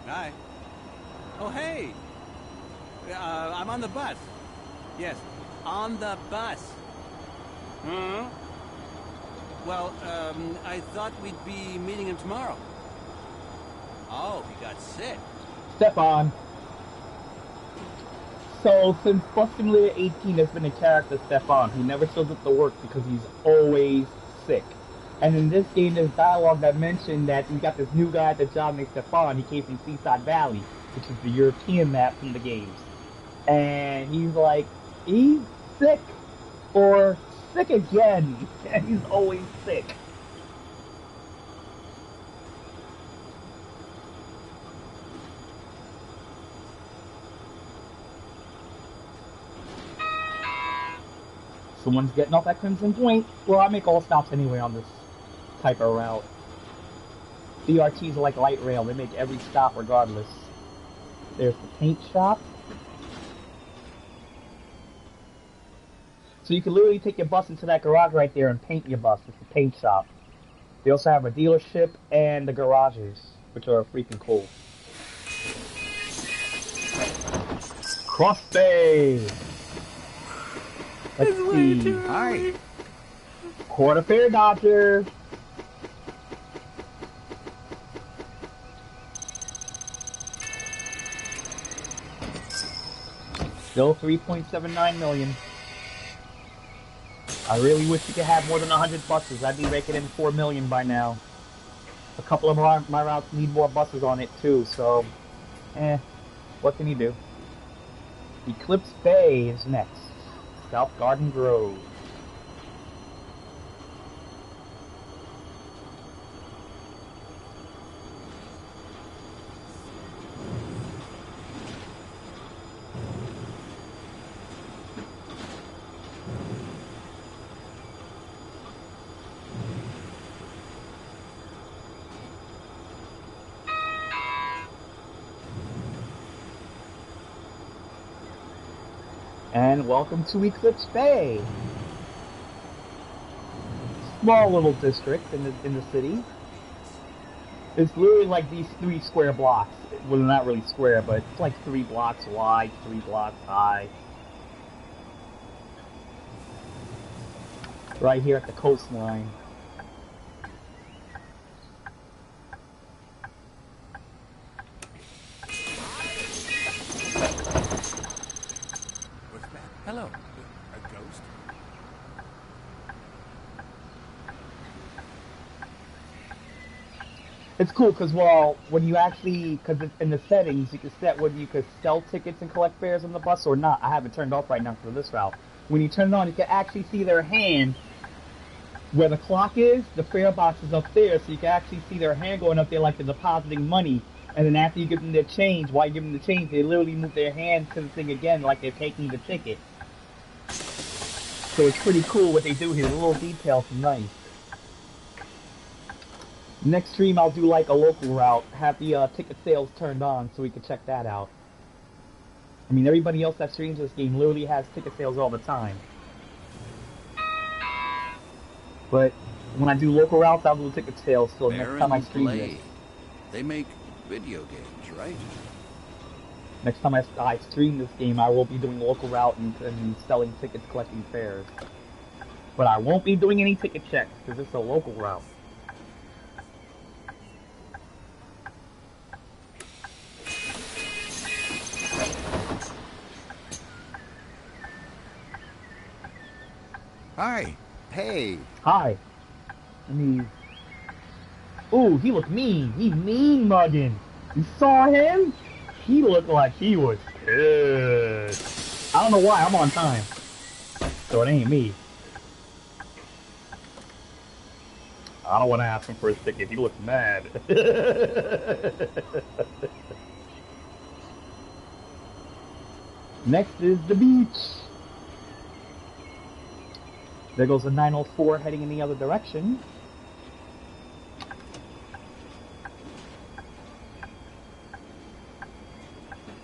Hi. Oh, hey! I'm on the bus. Yes, on the bus. Hmm? Well, I thought we'd be meeting him tomorrow. Oh, he got sick. Stefan. So, since Bus Simulator 18 has been a character, Stefan, he never shows up to work because he's always sick. And in this game, there's dialogue that mentioned that we got this new guy at the job named Stefan. He came from Seaside Valley, which is the European map from the games. And he's like, he's sick, or sick again, and he's always sick. Someone's getting off at Crimson Point. Well, I make all stops anyway on this type of route. BRTs are like light rail. They make every stop regardless. There's the paint shop. So you can literally take your bus into that garage right there and paint your bus. It's the paint shop. They also have a dealership and the garages, which are freaking cool. Cross Bay! Let's see. Hi. Quarter fare Dodger. Still 3.79 million. I really wish we could have more than 100 buses. I'd be making in 4 million by now. A couple of my routes need more buses on it too, so what can you do? Eclipse Bay is next. South Garden Grove. And welcome to Eclipse Bay. Small little district in the city. It's literally like these 3 square blocks. Well, not really square, but it's like 3 blocks wide, 3 blocks high. Right here at the coastline. Hello. A ghost? It's cool because, well, when you actually, because in the settings, you can set whether you could sell tickets and collect fares on the bus or not. I have it turned off right now for this route. when you turn it on, you can actually see their hand. Where the clock is, the fare box is up there, so you can actually see their hand going up there like they're depositing money. And then after you give them their change, while you give them the change, they literally move their hand to the thing again like they're taking the ticket. So it's pretty cool what they do here. The little details are nice. Next stream, I'll do like a local route, have the ticket sales turned on so we can check that out. I mean, everybody else that streams this game literally has ticket sales all the time. But when I do local routes, I'll do ticket sales, so next time I stream this. They make video games, right? Next time I stream this game, I will be doing local route and selling tickets, collecting fares. But I won't be doing any ticket checks, because it's a local route. Hi. Hey. Hi. I mean... Ooh, he looked mean. He mean mugging. You saw him? He looked like he was pissed. I don't know why, I'm on time. So it ain't me. I don't want to ask him for his ticket. He looks mad. Next is the beach. There goes a 904 heading in the other direction.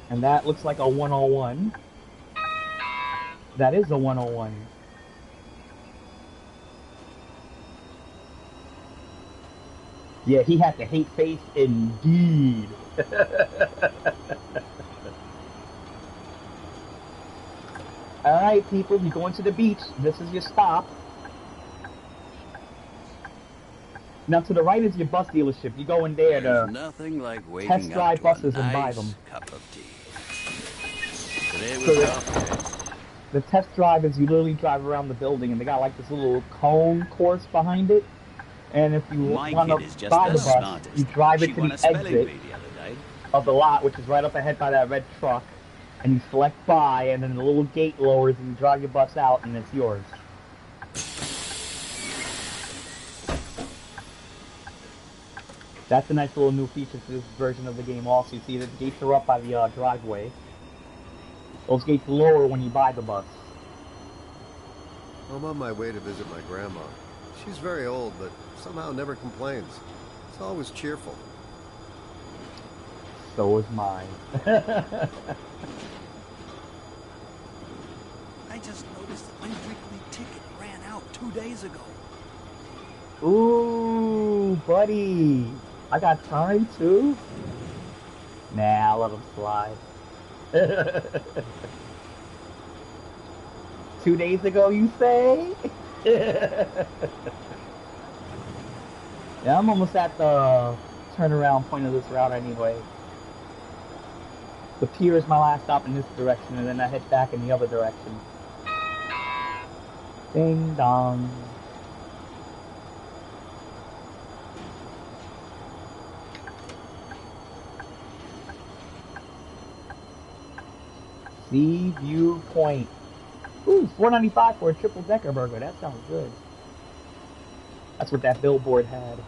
And that looks like a 101. That is a 101. Yeah, he had the hate face indeed. Alright, people, you're going to the beach. This is your stop. Now, to the right is your bus dealership. You go in there to nothing like test drive buses and buy them. Cup of tea. Today was the test drive is you literally drive around the building, and they got like this little cone course behind it. And if you want to buy the bus, you drive it to the exit of the lot, which is right up ahead by that red truck. And you select buy, and then the little gate lowers, and you drive your bus out, and it's yours. That's a nice little new feature to this version of the game also. You see that the gates are up by the driveway. Those gates lower when you buy the bus. I'm on my way to visit my grandma. She's very old, but somehow never complains. It's always cheerful. So is mine. I just noticed that my weekly ticket ran out 2 days ago. Ooh, buddy. I got time too? Nah, I'll let him slide. 2 days ago, you say? Yeah, I'm almost at the turnaround point of this route anyway. The Pier is my last stop in this direction, and then I head back in the other direction. Ding dong. Sea View Point. Ooh, $4.95 for a triple-decker burger. That sounds good. That's what that billboard had.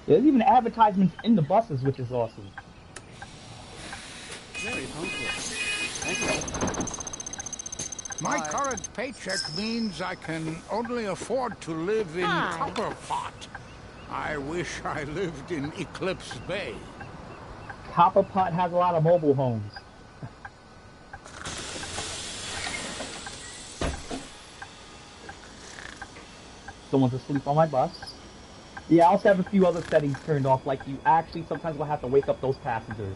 There's even advertisements in the buses, which is awesome. Very punctual. Thank you. My current paycheck means I can only afford to live in Copperpot. I wish I lived in Eclipse Bay. Copperpot has a lot of mobile homes. Someone's asleep on my bus. Yeah, I also have a few other settings turned off, like you actually sometimes will have to wake up those passengers.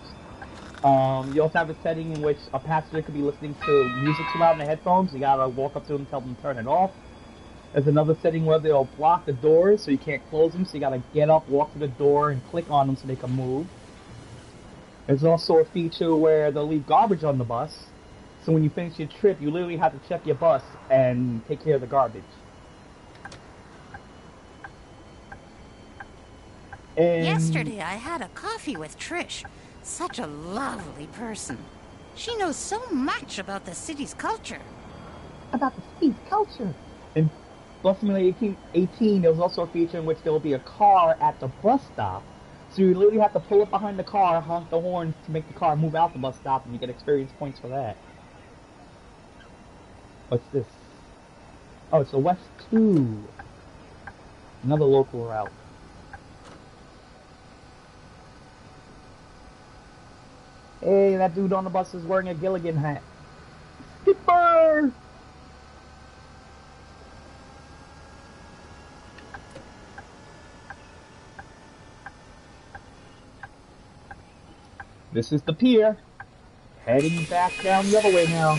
You also have a setting in which a passenger could be listening to music too loud in the headphones. You gotta walk up to them and tell them to turn it off. There's another setting where they'll block the doors so you can't close them, so you gotta get up, walk to the door, and click on them so they can move. There's also a feature where they'll leave garbage on the bus, so when you finish your trip, you literally have to check your bus and take care of the garbage. And yesterday I had a coffee with Trish. Such a lovely person. She knows so much about the city's culture. About the city's culture? In Bus Simulator 18, there was also a feature in which there will be a car at the bus stop. So you literally have to pull up behind the car, honk the horn to make the car move out the bus stop, and you get experience points for that. What's this? Oh, it's the West 2. Another local route. Hey, that dude on the bus is wearing a Gilligan hat. Skipper! This is the pier. Heading back down the other way now.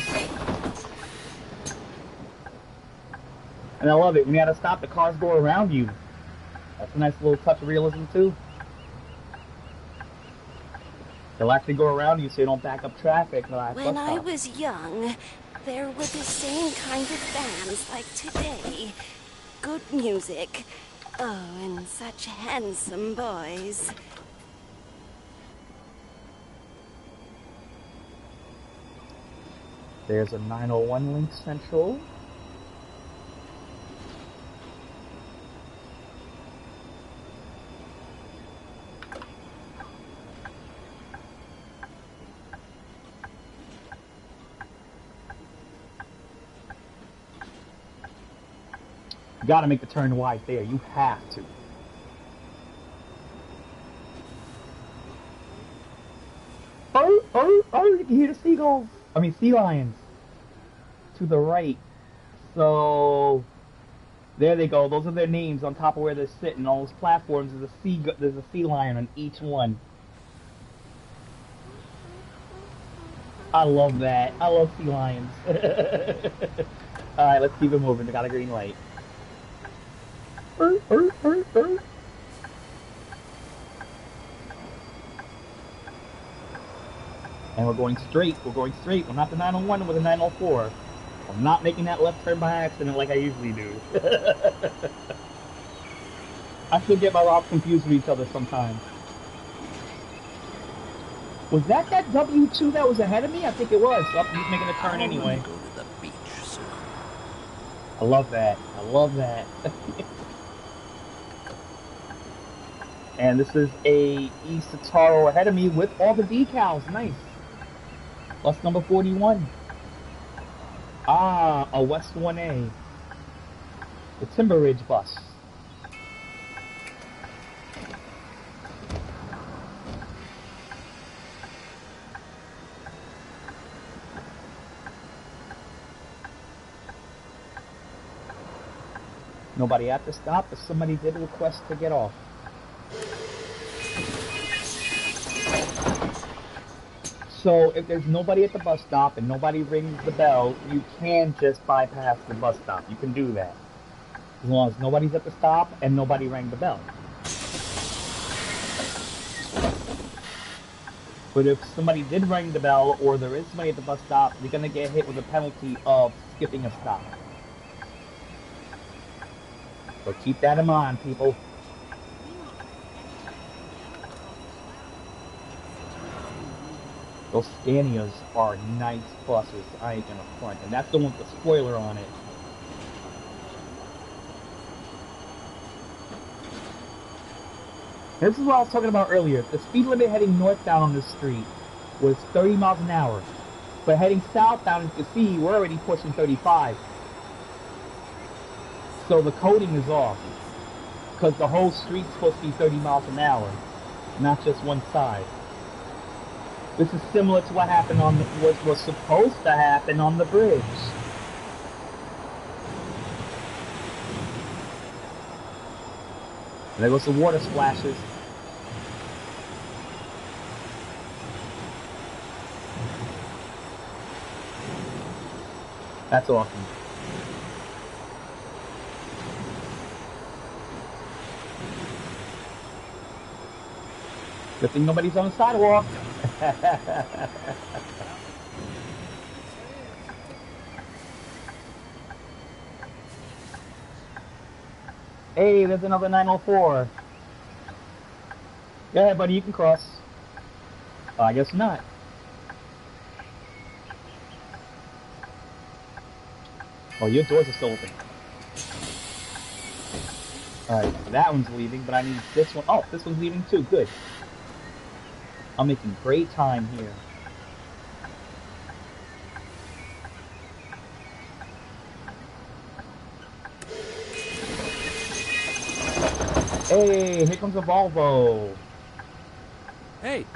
And I love it. When you gotta stop, the cars go around you. That's a nice little touch of realism, too. They'll actually go around you so you don't back up traffic. When I was young, there were the same kind of bands like today. Good music. Oh, and such handsome boys. There's a 901 link central. You gotta make the turn wide there. You have to. Oh, you can hear the seagulls. I mean, sea lions. To the right. So, there they go. Those are their names on top of where they're sitting. On those platforms, there's a sea lion on each one. I love that. I love sea lions. Alright, let's keep it moving. We got a green light. And we're going straight. We're going straight. We're not the 901, we're the 904. I'm not making that left turn by accident like I usually do. I still get my routes confused with each other sometimes. Was that W2 that was ahead of me? I think it was. Oh, he's making a turn anyway. Go to the beach soon. I love that. I love that. And this is a East Taro ahead of me with all the decals. Nice. Bus number 41. Ah, a West 1A. The Timber Ridge bus. Nobody at the stop, but somebody did request to get off. So if there's nobody at the bus stop and nobody rings the bell, you can just bypass the bus stop. You can do that. As long as nobody's at the stop and nobody rang the bell. But if somebody did ring the bell or there is somebody at the bus stop, you're going to get hit with a penalty of skipping a stop. So keep that in mind, people. Those Scanias are nice buses, I ain't gonna front. And that's the one with the spoiler on it. This is what I was talking about earlier. The speed limit heading northbound on this street was 30 miles an hour. But heading southbound, as you can see, we're already pushing 35. So the coding is off. Because the whole street's supposed to be 30 miles an hour, not just one side. This is similar to what happened on the, what was supposed to happen on the bridge. There goes the water splashes. That's awesome. Good thing nobody's on the sidewalk. Hey, there's another 904. Go ahead, buddy, you can cross. I guess not. Oh, your doors are still open. Alright, that one's leaving, but I need this one. Oh, this one's leaving too. Good. I'm making great time here. Hey, here comes a Volvo. Hey.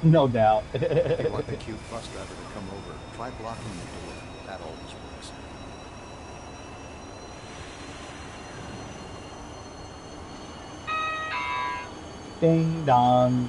No doubt. If you want the cute bus driver to come over, try blocking the door. That always works. Ding dong.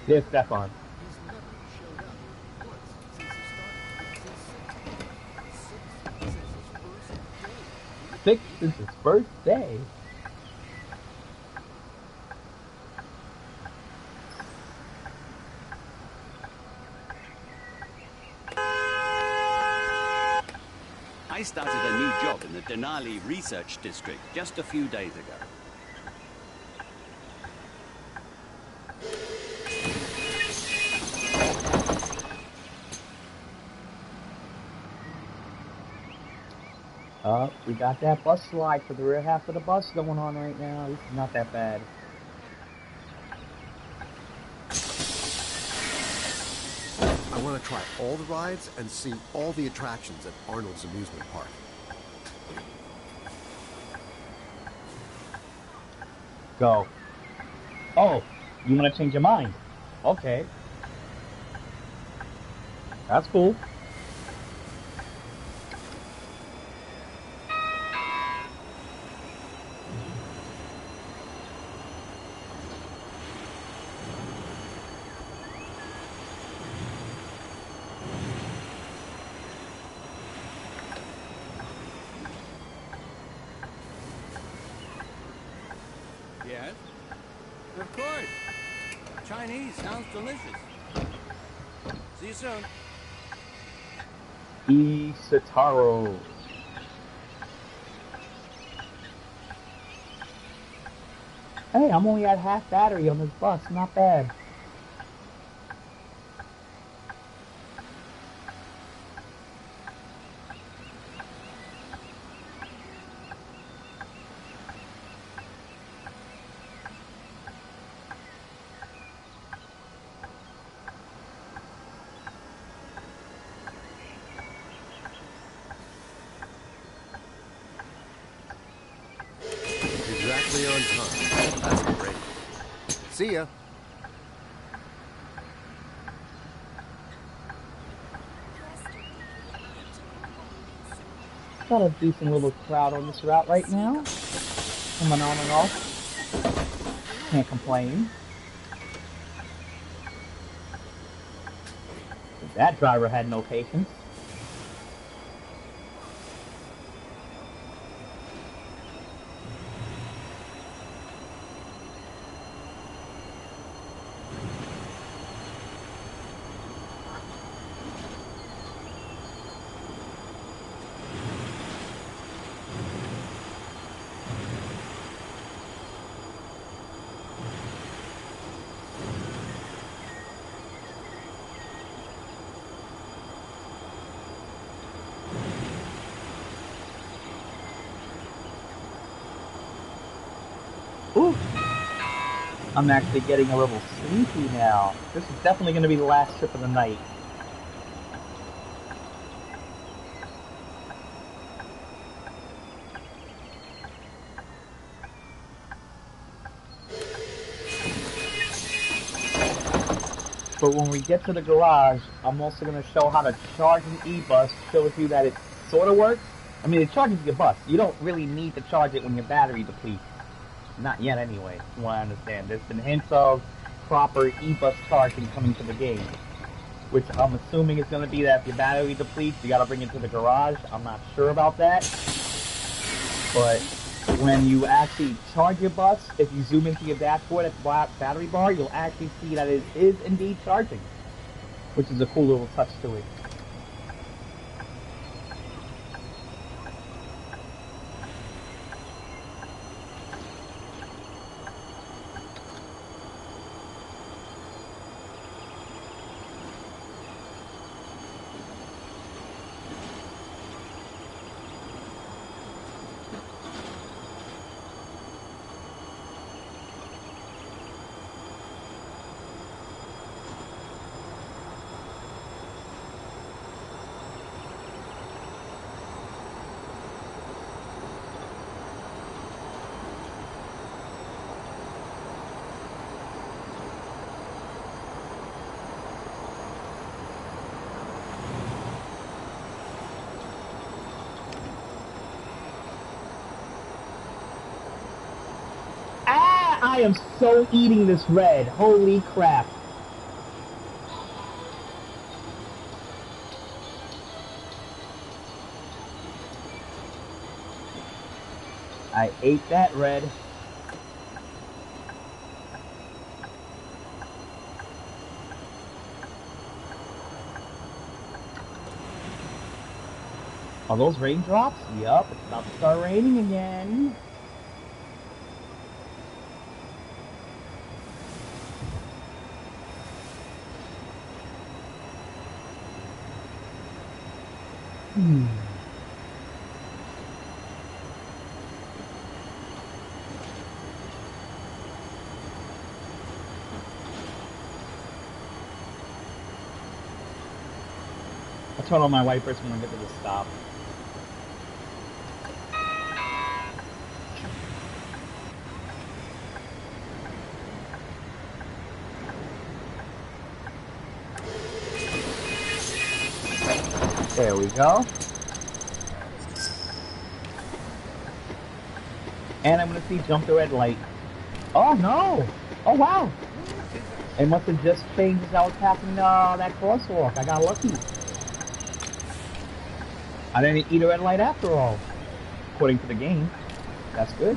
There's Stefan. Six is his birthday. I started a new job in the Denali Research District just a few days ago. We got that bus slide for the rear half of the bus going on right now. This is not that bad. I want to try all the rides and see all the attractions at Arnold's amusement park. Go. Oh, you want to change your mind? Okay. That's cool. Yes? Of course. Chinese sounds delicious. See you soon. Isataro. Hey, I'm only at half battery on this bus. Not bad. Exactly on time. That's great. See ya. Got a decent little crowd on this route right now. Coming on and off. Can't complain. That driver had no patience. Ooh. I'm actually getting a little sleepy now. This is definitely going to be the last trip of the night. But when we get to the garage, I'm also going to show how to charge an e-bus, shows you that it sort of works. I mean, it charges your bus. You don't really need to charge it when your battery depletes. Not yet, anyway, from what I understand. There's been hints of proper e-bus charging coming to the game, which I'm assuming is going to be that if your battery depletes, you got to bring it to the garage. I'm not sure about that. But when you actually charge your bus, if you zoom into your dashboard at the battery bar, you'll actually see that it is indeed charging, which is a cool little touch to it. I am so eating this red. Holy crap. I ate that red. Are those raindrops? Yup, it's about to start raining again. I'll turn on my wipers when I get to the stop. There we go. And I'm gonna see jump the red light. Oh no! Oh wow! It must have just changed as I was passing that crosswalk. I got lucky. I didn't eat a red light after all. According to the game. That's good.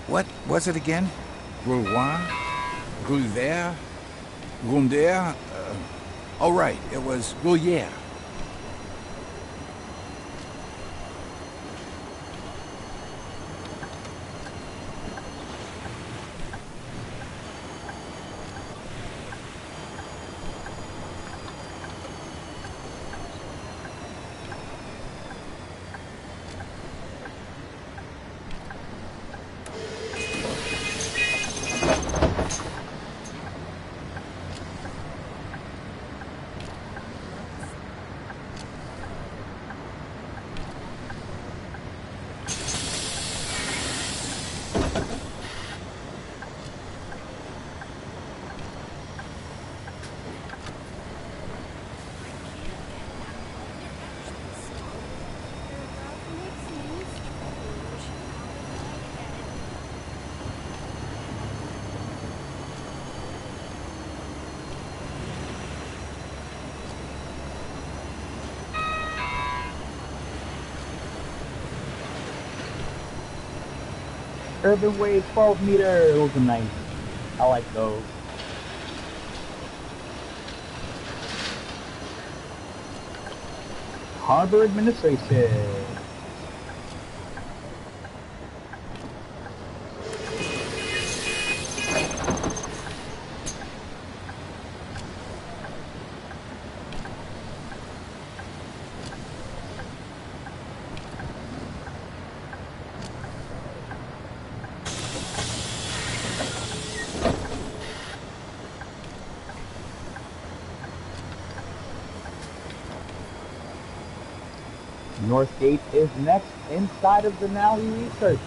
What was it again? Grouloir? Gruyere? Gronder? Oh, right, it was Gruyere. Urban Way 12 meter. Those are nice. I like those. Harbor Administration. North Gate is next inside of the Nally Research.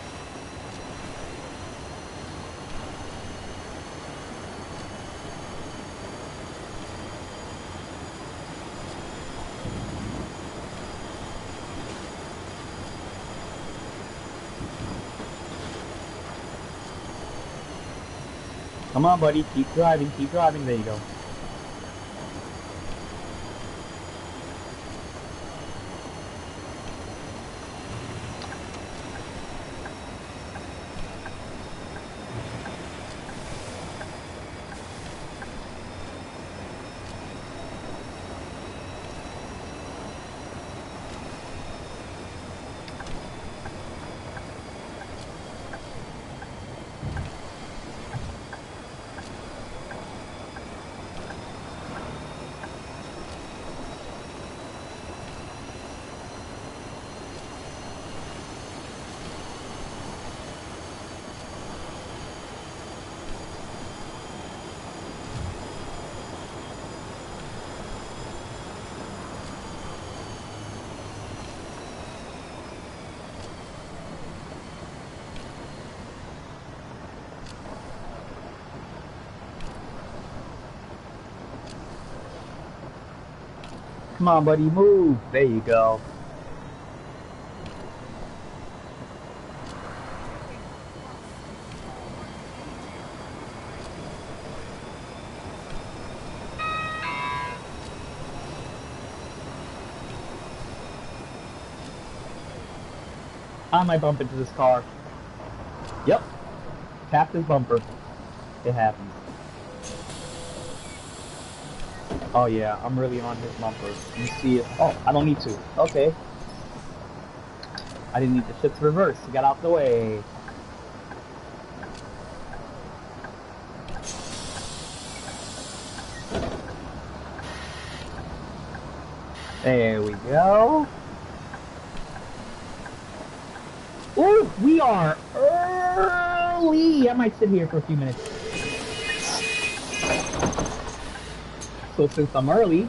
Come on, buddy. Keep driving. Keep driving. There you go. Come on, buddy, move. There you go. I might bump into this car. Yep. Tapped his bumper. It happens. Oh yeah, I'm really on his bumper. Let me see it. Oh, I don't need to. Okay. I didn't need the shit to reverse. You got out the way. There we go. Ooh, we are early. I might sit here for a few minutes. So since I'm early,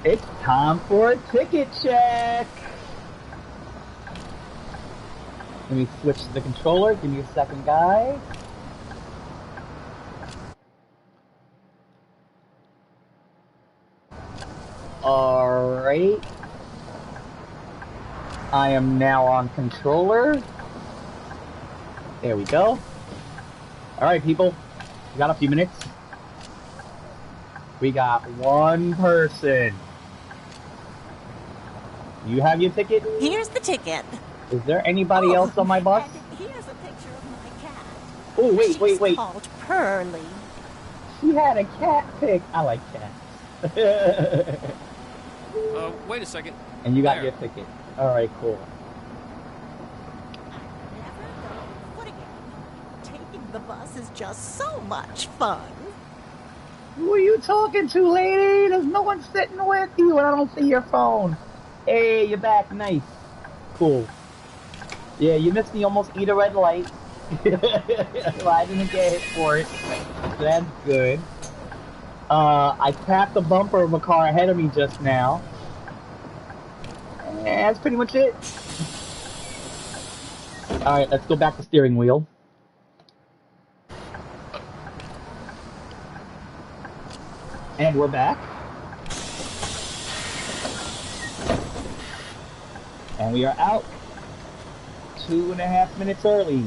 it's time for a ticket check. Let me switch to the controller. Give me a second, guys. Alright. I am now on controller. There we go. Alright, people. We got a few minutes. We got one person. You have your ticket? Here's the ticket. Is there anybody else on my bus? And here's a picture of my cat. Oh, wait. She's called Pearly. She had a cat pic. I like cats. Wait a second. And you got There. your ticket. Alright, cool. Never go foot again. Taking the bus is just so much fun. Who are you talking to, lady? There's no one sitting with you and I don't see your phone. Hey, you're back. Nice. Cool. Yeah, you missed me almost eat a red light. Well, I didn't get hit for it. So that's good. I tapped the bumper of a car ahead of me just now. And that's pretty much it. Alright, let's go back to steering wheel. And we're back. And we are out. 2.5 minutes early.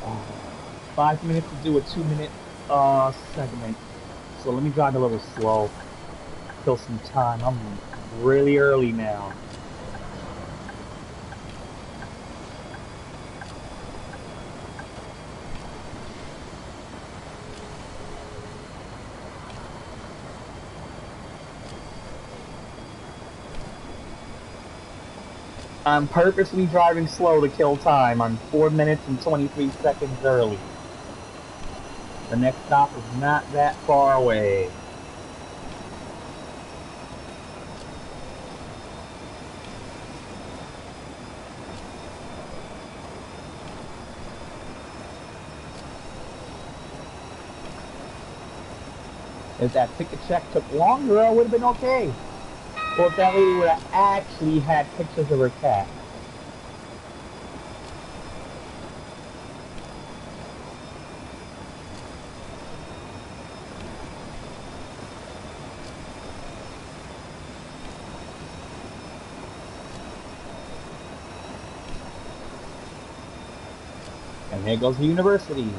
Oh, 5 minutes to do a 2-minute segment. So let me drive a little slow. Kill some time. I'm really early now. I'm purposely driving slow to kill time. I'm 4 minutes and 23 seconds early. The next stop is not that far away. If that ticket check took longer, I would have been okay. Or if that lady would have actually had pictures of her cat. And there goes the university.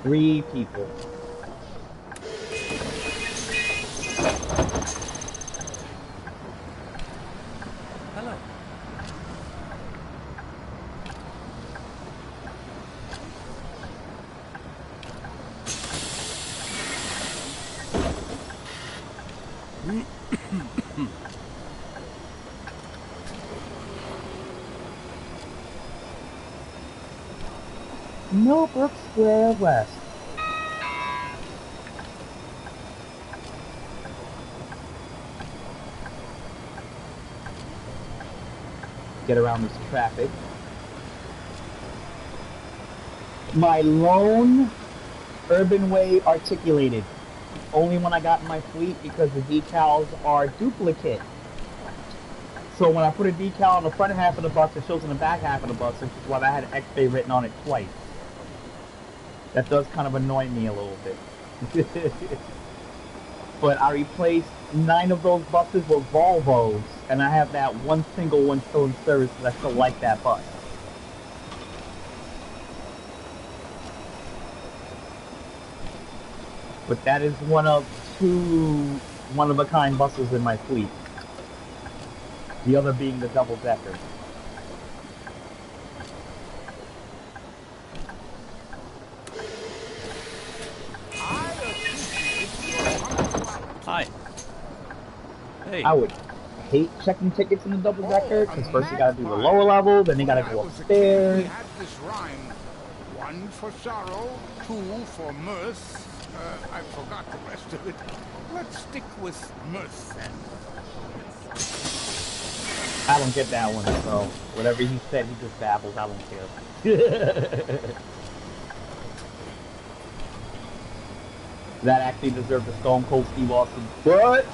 Three people. Hello. Millbrook Square West. Get around this traffic. My lone urban way articulated. Only one I got in my fleet because the decals are duplicate. So when I put a decal on the front half of the bus, it shows in the back half of the bus, which is why I had an X-Bay written on it twice. That does kind of annoy me a little bit. But I replaced 9 of those buses with Volvos, and I have that one single one still in service because I still like that bus. But that is one of 2 one-of-a-kind buses in my fleet. The other being the double-decker. Hi. Hey. I would hate checking tickets in the double-decker, because first you gotta do the lower level, then you gotta go upstairs. We had this rhyme. 1 for sorrow, 2 for mirth. I forgot the rest of it. Let's stick with mirth then. I don't get that one, so whatever he said, he just babbles. I don't care. That actually deserved a Stone Cold Steve Austin. What?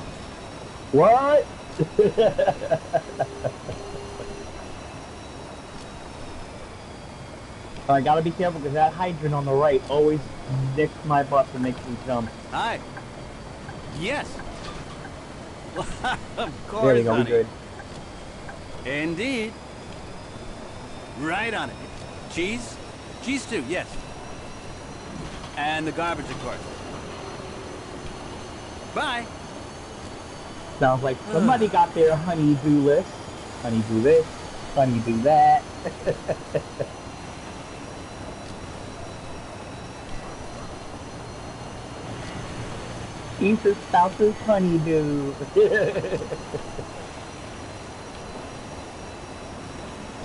What? I gotta be careful because that hydrant on the right always nicks my butt and makes me jump. Hi. Yes. Of course, There we go, honey. we good. Indeed. Right on it. Cheese? Cheese too, yes. And the garbage, of course. Bye. Sounds like somebody got their honey-do list. Honey-do this, honey-do that. Easter spouse's honey-do.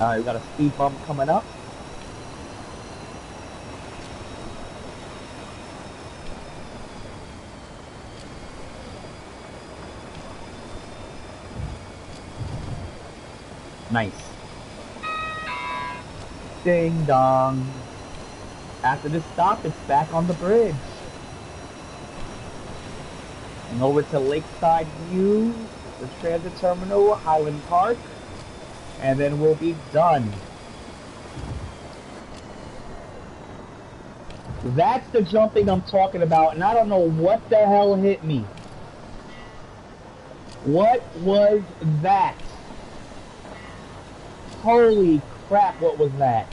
Alright, we got a speed bump coming up. Nice. Ding dong. After this stop, it's back on the bridge. And over to Lakeside View, the transit terminal, Highland Park. And then we'll be done. That's the jumping I'm talking about, and I don't know what the hell hit me. What was that? Holy crap, what was that?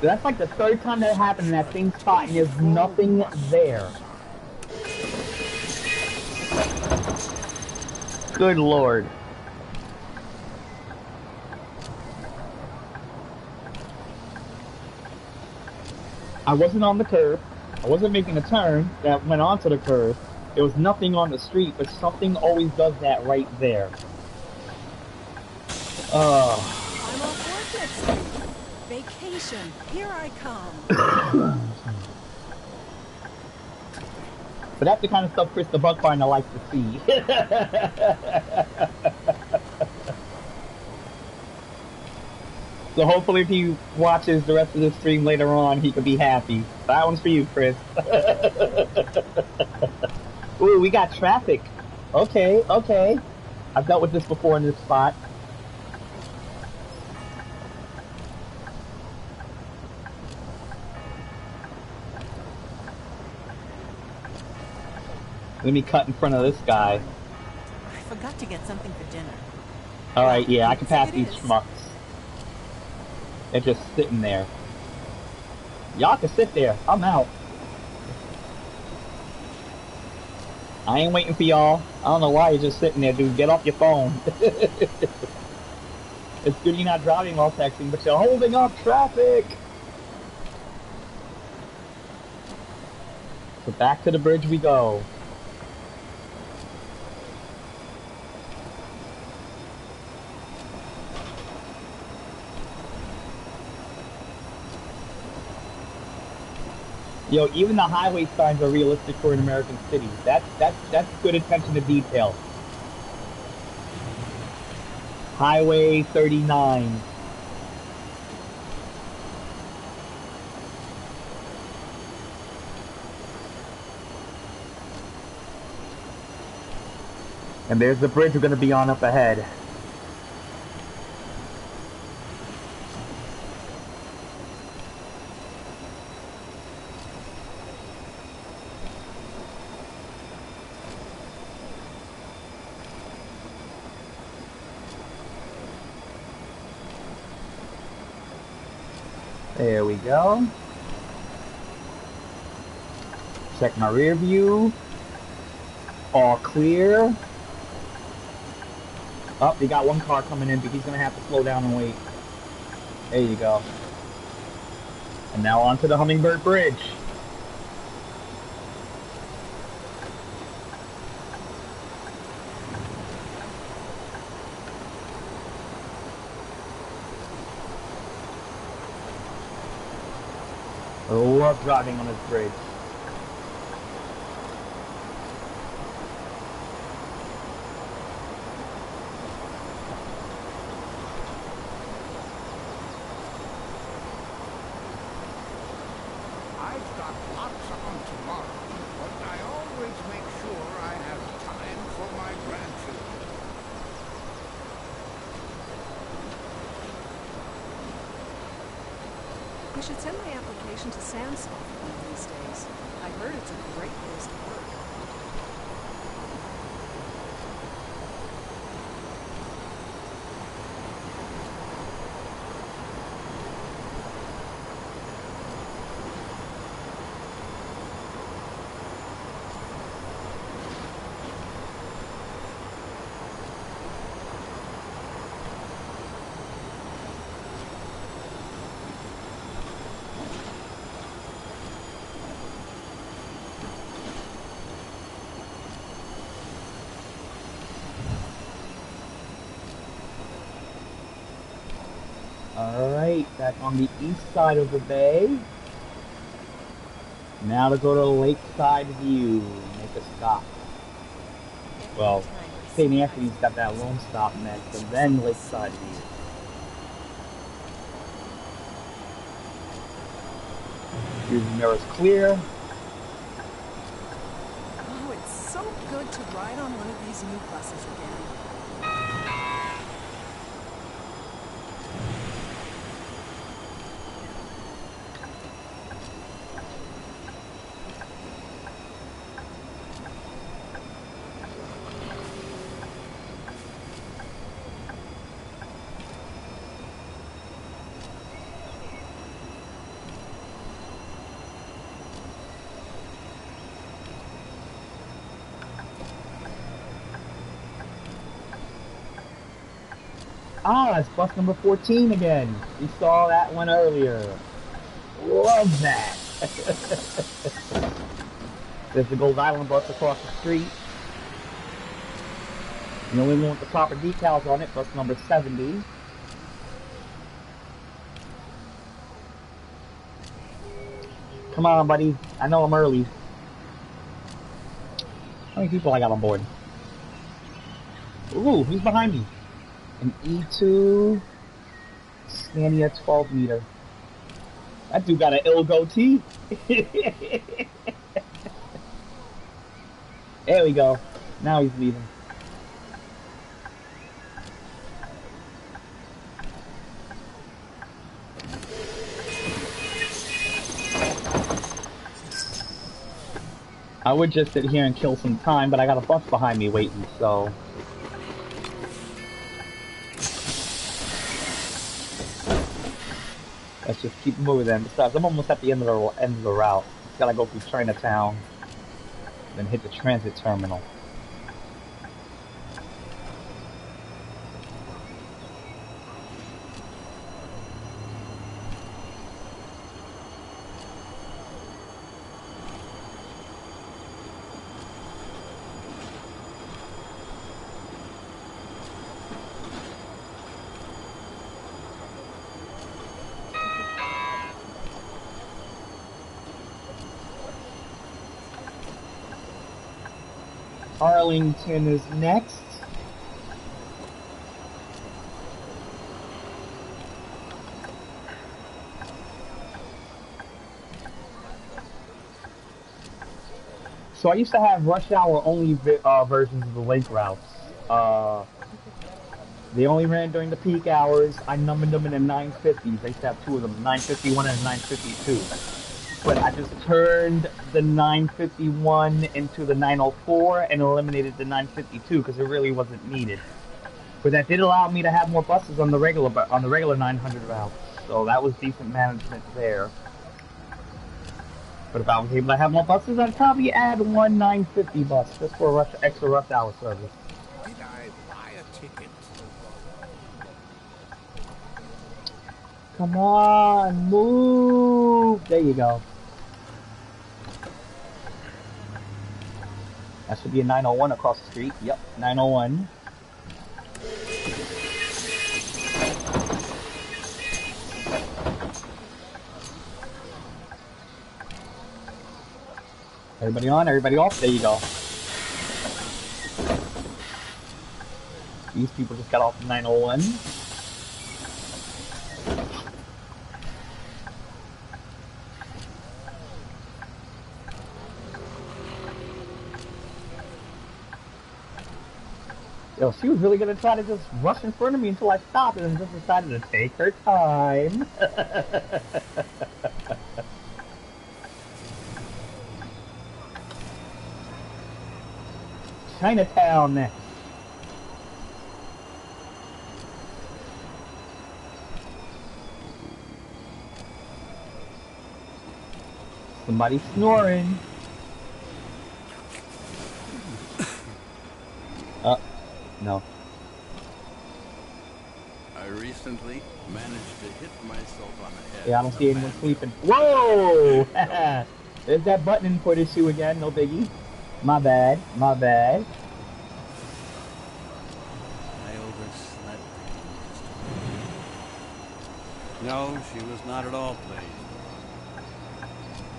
That's like the 3rd time that happened in that same spot, and there's nothing there. Good lord. I wasn't on the curb. I wasn't making a turn that went onto the curb. There was nothing on the street, but something always does that right there. I'm off work next week. Vacation. Here I come. But that's the kind of stuff Chris the Bug Finder likes to see. So hopefully if he watches the rest of the stream later on, he could be happy. That one's for you, Chris. Ooh, we got traffic. Okay, okay. I've dealt with this before in this spot. Let me cut in front of this guy. I forgot to get something for dinner. Alright, yeah, I can pass these schmucks. They're just sitting there. Y'all can sit there. I'm out. I ain't waiting for y'all. I don't know why you're just sitting there, dude. Get off your phone. It's good you're not driving while texting, but you're holding up traffic. So back to the bridge we go. Yo, even the highway signs are realistic for an American city. That's good attention to detail. Highway 39. And there's the bridge we're going to be on up ahead. There we go. Check my rear view. All clear. Oh, you got one car coming in, but he's gonna have to slow down and wait. There you go. And now on to the Hummingbird Bridge. I love driving on this bridge. I've got lots on tomorrow, but I always make sure I have time for my grandchildren. I should send my application to Sandbox one of these days. I heard it's a great place to work. Alright, back on the east side of the bay. Now to go to the lakeside view. Make a stop. Well, St. Anthony's got that lone stop next, and then lakeside view. Here's the mirrors clear. Oh, it's so good to ride on one of these new buses again. Ah, it's bus number 14 again. We saw that one earlier. Love that. There's the Gold Island bus across the street. The only one with the proper decals on it, bus number 70. Come on, buddy. I know I'm early. How many people I got on board? Ooh, who's behind me? An E2 Scania 12 meter. That dude got an ill goatee. There we go. Now he's leaving. I would just sit here and kill some time, but I got a bus behind me waiting, so... Let's just keep moving then. Besides, I'm almost at the end of the route. Just gotta go through Chinatown, then hit the transit terminal. Arlington is next. So I used to have rush hour only versions of the lake routes. They only ran during the peak hours. I numbered them in the 950s. I used to have two of them, 951 and 952. But I just turned the 951 into the 904 and eliminated the 952 because it really wasn't needed. But that did allow me to have more buses on the regular 900 route, so that was decent management there. But if I was able to have more buses, I'd probably add one 950 bus just for extra rush hour service. Did I buy a ticket? Come on, move! There you go. That should be a 901 across the street. Yep, 901. Everybody on, everybody off. There you go. These people just got off the 901. Yo, she was really gonna try to just rush in front of me until I stopped and then just decided to take her time. Chinatown next. Somebody snoring. No. I recently managed to hit myself on the head. Yeah, I don't see anyone sleeping. Whoa! There's that button input issue again, no biggie. My bad, my bad. I overslept. No, she was not at all pleased.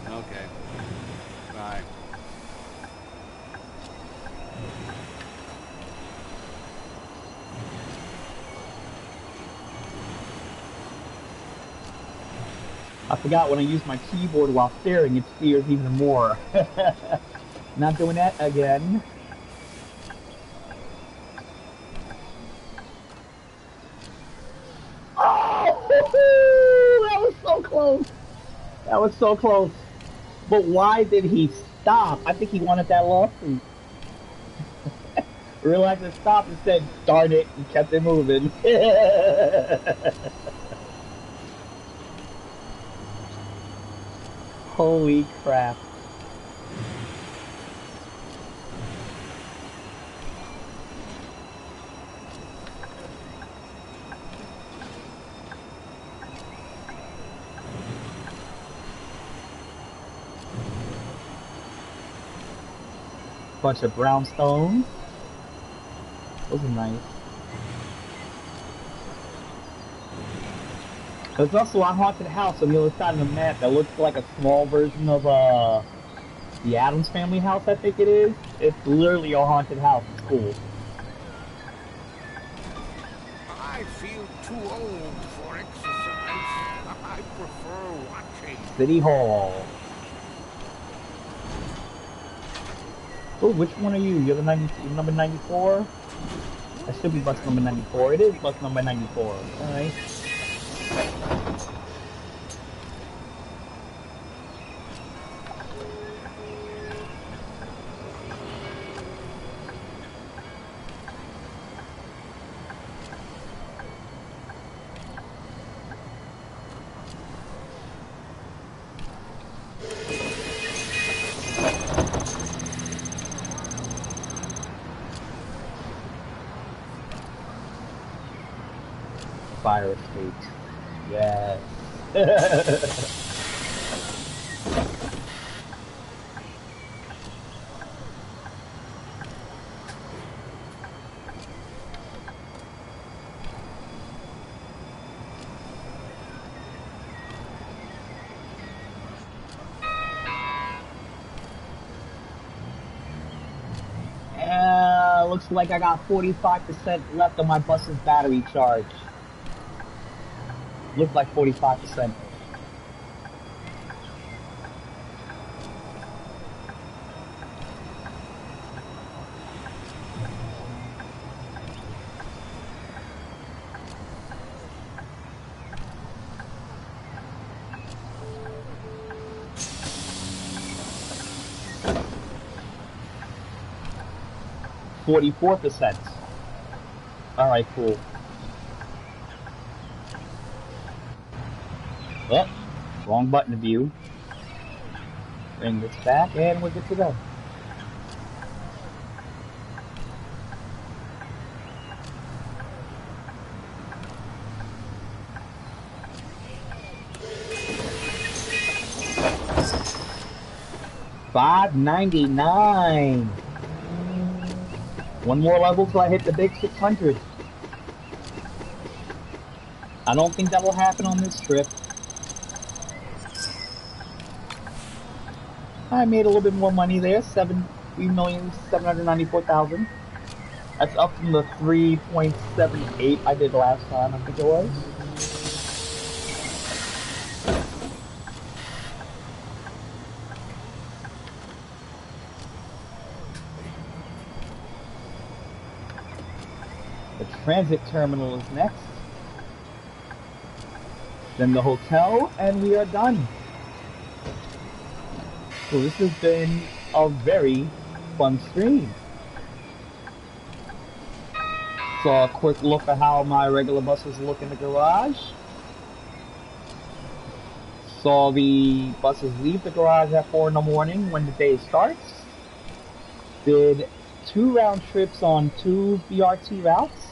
Okay. Bye. I forgot when I use my keyboard while staring, it steers even more. Not doing that again. Oh, that was so close. That was so close. But why did he stop? I think he wanted that lawsuit. Realized it stopped and said, darn it, and kept it moving. Holy crap. Bunch of brownstones. Those are nice. There's also a haunted house on the other side of the map that looks like a small version of The Addams Family house, I think it is. It's literally a haunted house. It's cool. I feel too old for exercise. I prefer watching. City Hall. Oh, which one are you? You're the number 94? That should be bus number 94. It is bus number 94. Alright. Fire escape. Yes. Looks like I got 45% left on my bus's battery charge. Looks like 45%. %. Alright, cool. Oh, wrong button to view. Bring this back and we're good to go. $5.99. One more level till I hit the big 600. I don't think that will happen on this trip. I made a little bit more money there, 3,794,000. That's up from the 3.78 I did last time, I think it was. The transit terminal is next. Then the hotel, and we are done. So this has been a very fun stream. So a quick look at how my regular buses look in the garage. Saw the buses leave the garage at 4 in the morning when the day starts. Did 2 round trips on 2 BRT routes.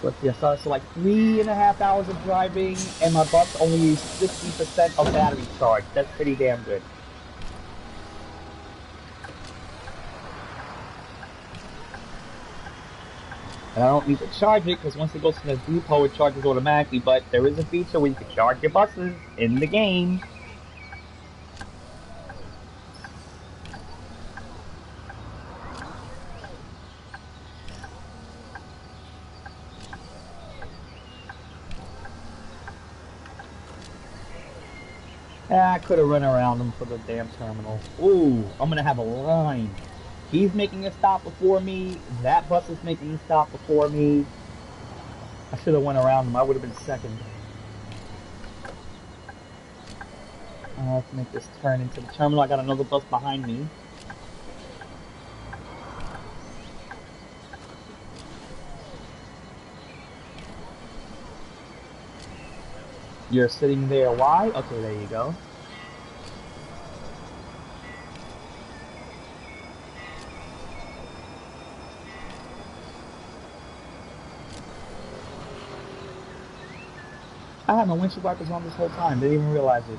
Let's see, so like 3.5 hours of driving, and my bus only used 50% of battery charge. That's pretty damn good. And I don't need to charge it, because once it goes to the depot, it charges automatically, but there is a feature where you can charge your buses in the game. I could have run around him for the damn terminal. Ooh, I'm gonna have a line. He's making a stop before me. That bus is making a stop before me. I should have went around him. I would have been second. Let's make this turn into the terminal. I got another bus behind me. You're sitting there. Why? Okay, there you go. I had my windshield wipers on this whole time. Didn't even realize it.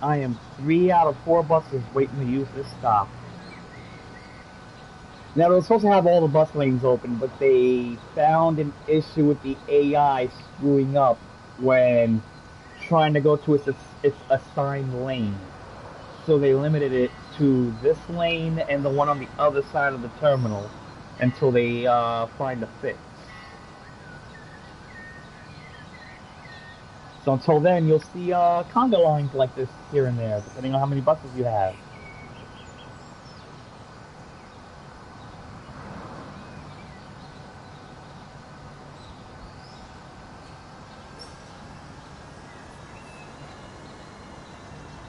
I am 3 out of 4 buses waiting to use this stop. Now, they were supposed to have all the bus lanes open, but they found an issue with the AI screwing up when trying to go to its assigned lane. So they limited it to this lane and the one on the other side of the terminal until they find a fix. So until then, you'll see conga lines like this here and there, depending on how many buses you have.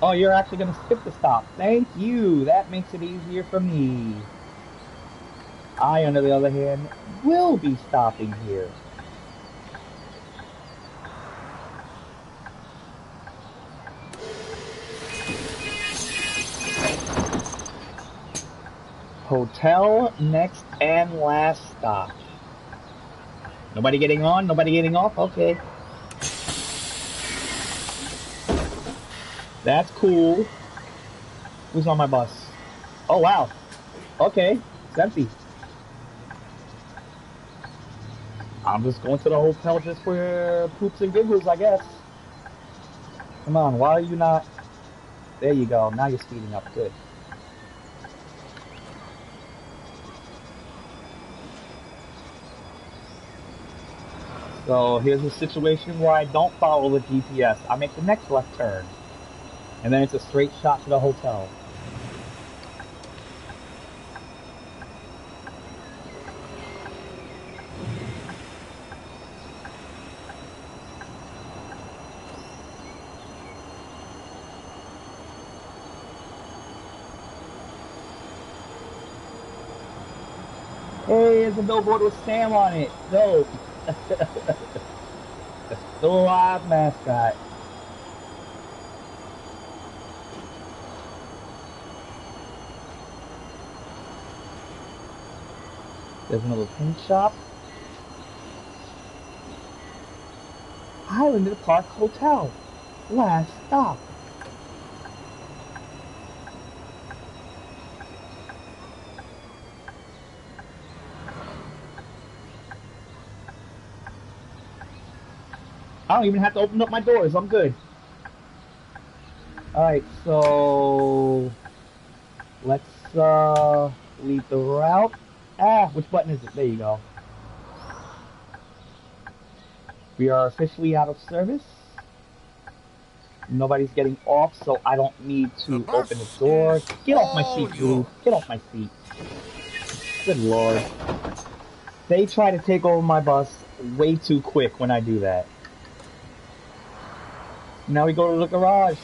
Oh, you're actually going to skip the stop. Thank you. That makes it easier for me. I, on the other hand, will be stopping here. Hotel, next and last stop. Nobody getting on? Nobody getting off? Okay. That's cool. Who's on my bus? Oh, wow. Okay. It's empty. I'm just going to the hotel just for poops and giggles, I guess. Come on, why are you not... There you go. Now you're speeding up. Good. So here's a situation where I don't follow the GPS. I make the next left turn. And then it's a straight shot to the hotel. Hey, there's a billboard with Sam on it. Dope. A still alive mascot. There's another paint shop. Highlander Park Hotel. Last stop. I don't even have to open up my doors. I'm good. Alright, so... let's, leave the route. Ah, which button is it? There you go. We are officially out of service. Nobody's getting off, so I don't need to open the door. Get off my seat, Blue. Get off my seat. Good lord. They try to take over my bus way too quick when I do that. Now we go to the garage.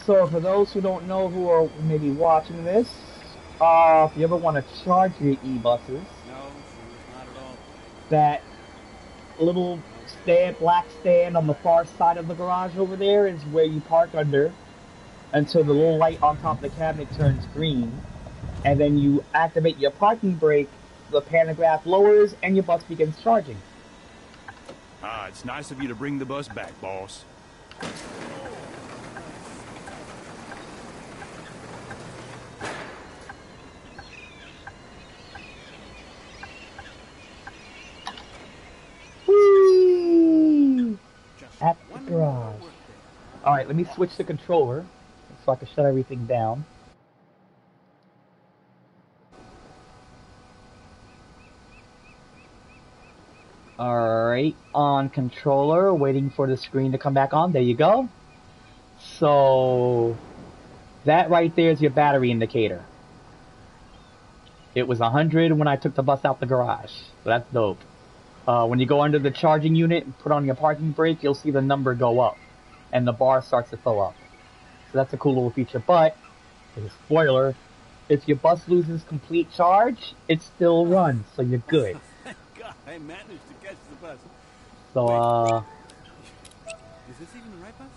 So for those who don't know, who are maybe watching this, if you ever want to charge your e-buses, that little stand, black stand on the far side of the garage over there is where you park under until the little light on top of the cabinet turns green, and then you activate your parking brake, the pantograph lowers, and your bus begins charging. Ah, it's nice of you to bring the bus back, boss. At the garage. Alright, let me switch the controller so I can shut everything down. Alright, on controller, waiting for the screen to come back on. There you go. So, that right there is your battery indicator. It was 100 when I took the bus out the garage. So that's dope. When you go under the charging unit and put on your parking brake, you'll see the number go up. And the bar starts to fill up. So that's a cool little feature. But, as a spoiler, if your bus loses complete charge, it still runs, so you're good. God, I managed to catch the bus. So, Is this even the right bus?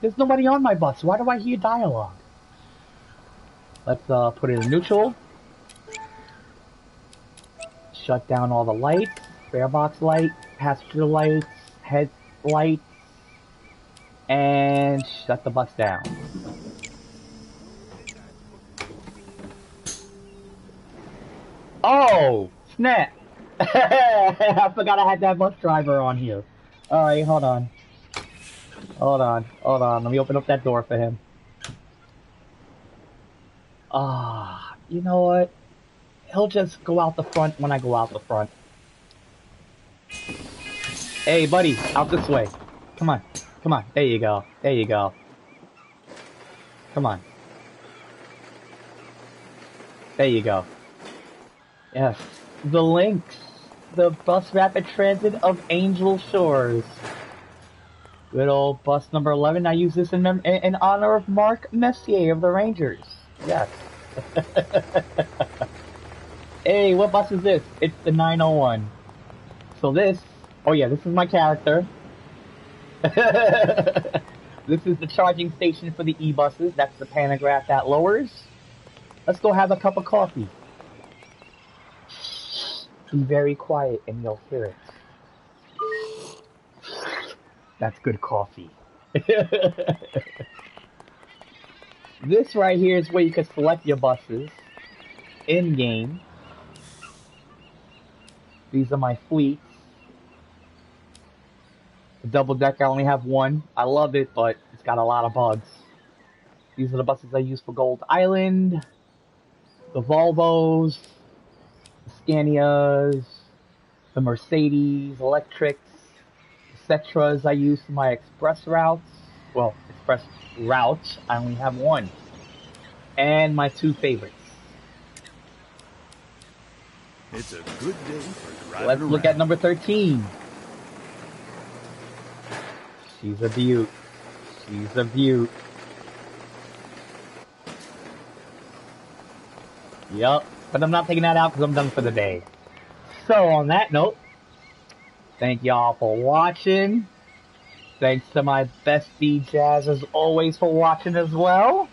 there's nobody on my bus. Why do I hear dialogue? Let's, put it in neutral. Shut down all the lights. Spare box light, passenger lights, head lights, and shut the bus down. Oh, snap! I forgot I had that bus driver on here. Alright, hold on. Let me open up that door for him. You know what? He'll just go out the front when I go out the front. Hey, buddy, out this way. Come on. There you go. Come on. There you go. Yes. The Lynx. The Bus Rapid Transit of Angel Shores. Good old bus number 11. I use this in honor of Mark Messier of the Rangers. Yes. Hey, what bus is this? It's the 901. So this... Oh yeah, this is my character. This is the charging station for the e-buses. That's the pantograph that lowers. Let's go have a cup of coffee. Be very quiet and you'll hear it. That's good coffee. This right here is where you can select your buses in-game. These are my fleets. The double deck, I only have one. I love it, but it's got a lot of bugs. These are the buses I use for Gold Island. The Volvos. The Scanias. The Mercedes, Electrics. The Cetras I use for my express routes. Well, express routes, I only have one. And my two favorites. It's a good day for driving Let's look at number 13. She's a beaut. Yup, but I'm not taking that out because I'm done for the day. So on that note, thank y'all for watching. Thanks to my bestie Jazz as always for watching as well.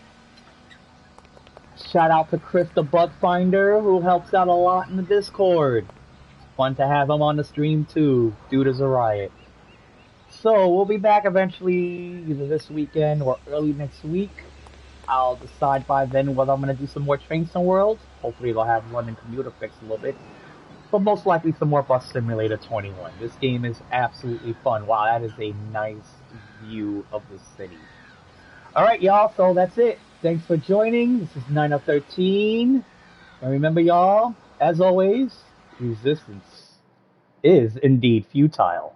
Shout out to Chris the Bug Finder who helps out a lot in the Discord. Fun to have him on the stream too. Dude is a riot. So we'll be back eventually either this weekend or early next week. I'll decide by then whether I'm going to do some more Train Sim Worlds. Hopefully they'll have London Commuter fixed a little bit. But most likely some more Bus Simulator 21. This game is absolutely fun. Wow, that is a nice view of the city. Alright, y'all, so that's it. Thanks for joining. This is 9 of 13. And remember, y'all, as always, resistance is indeed futile.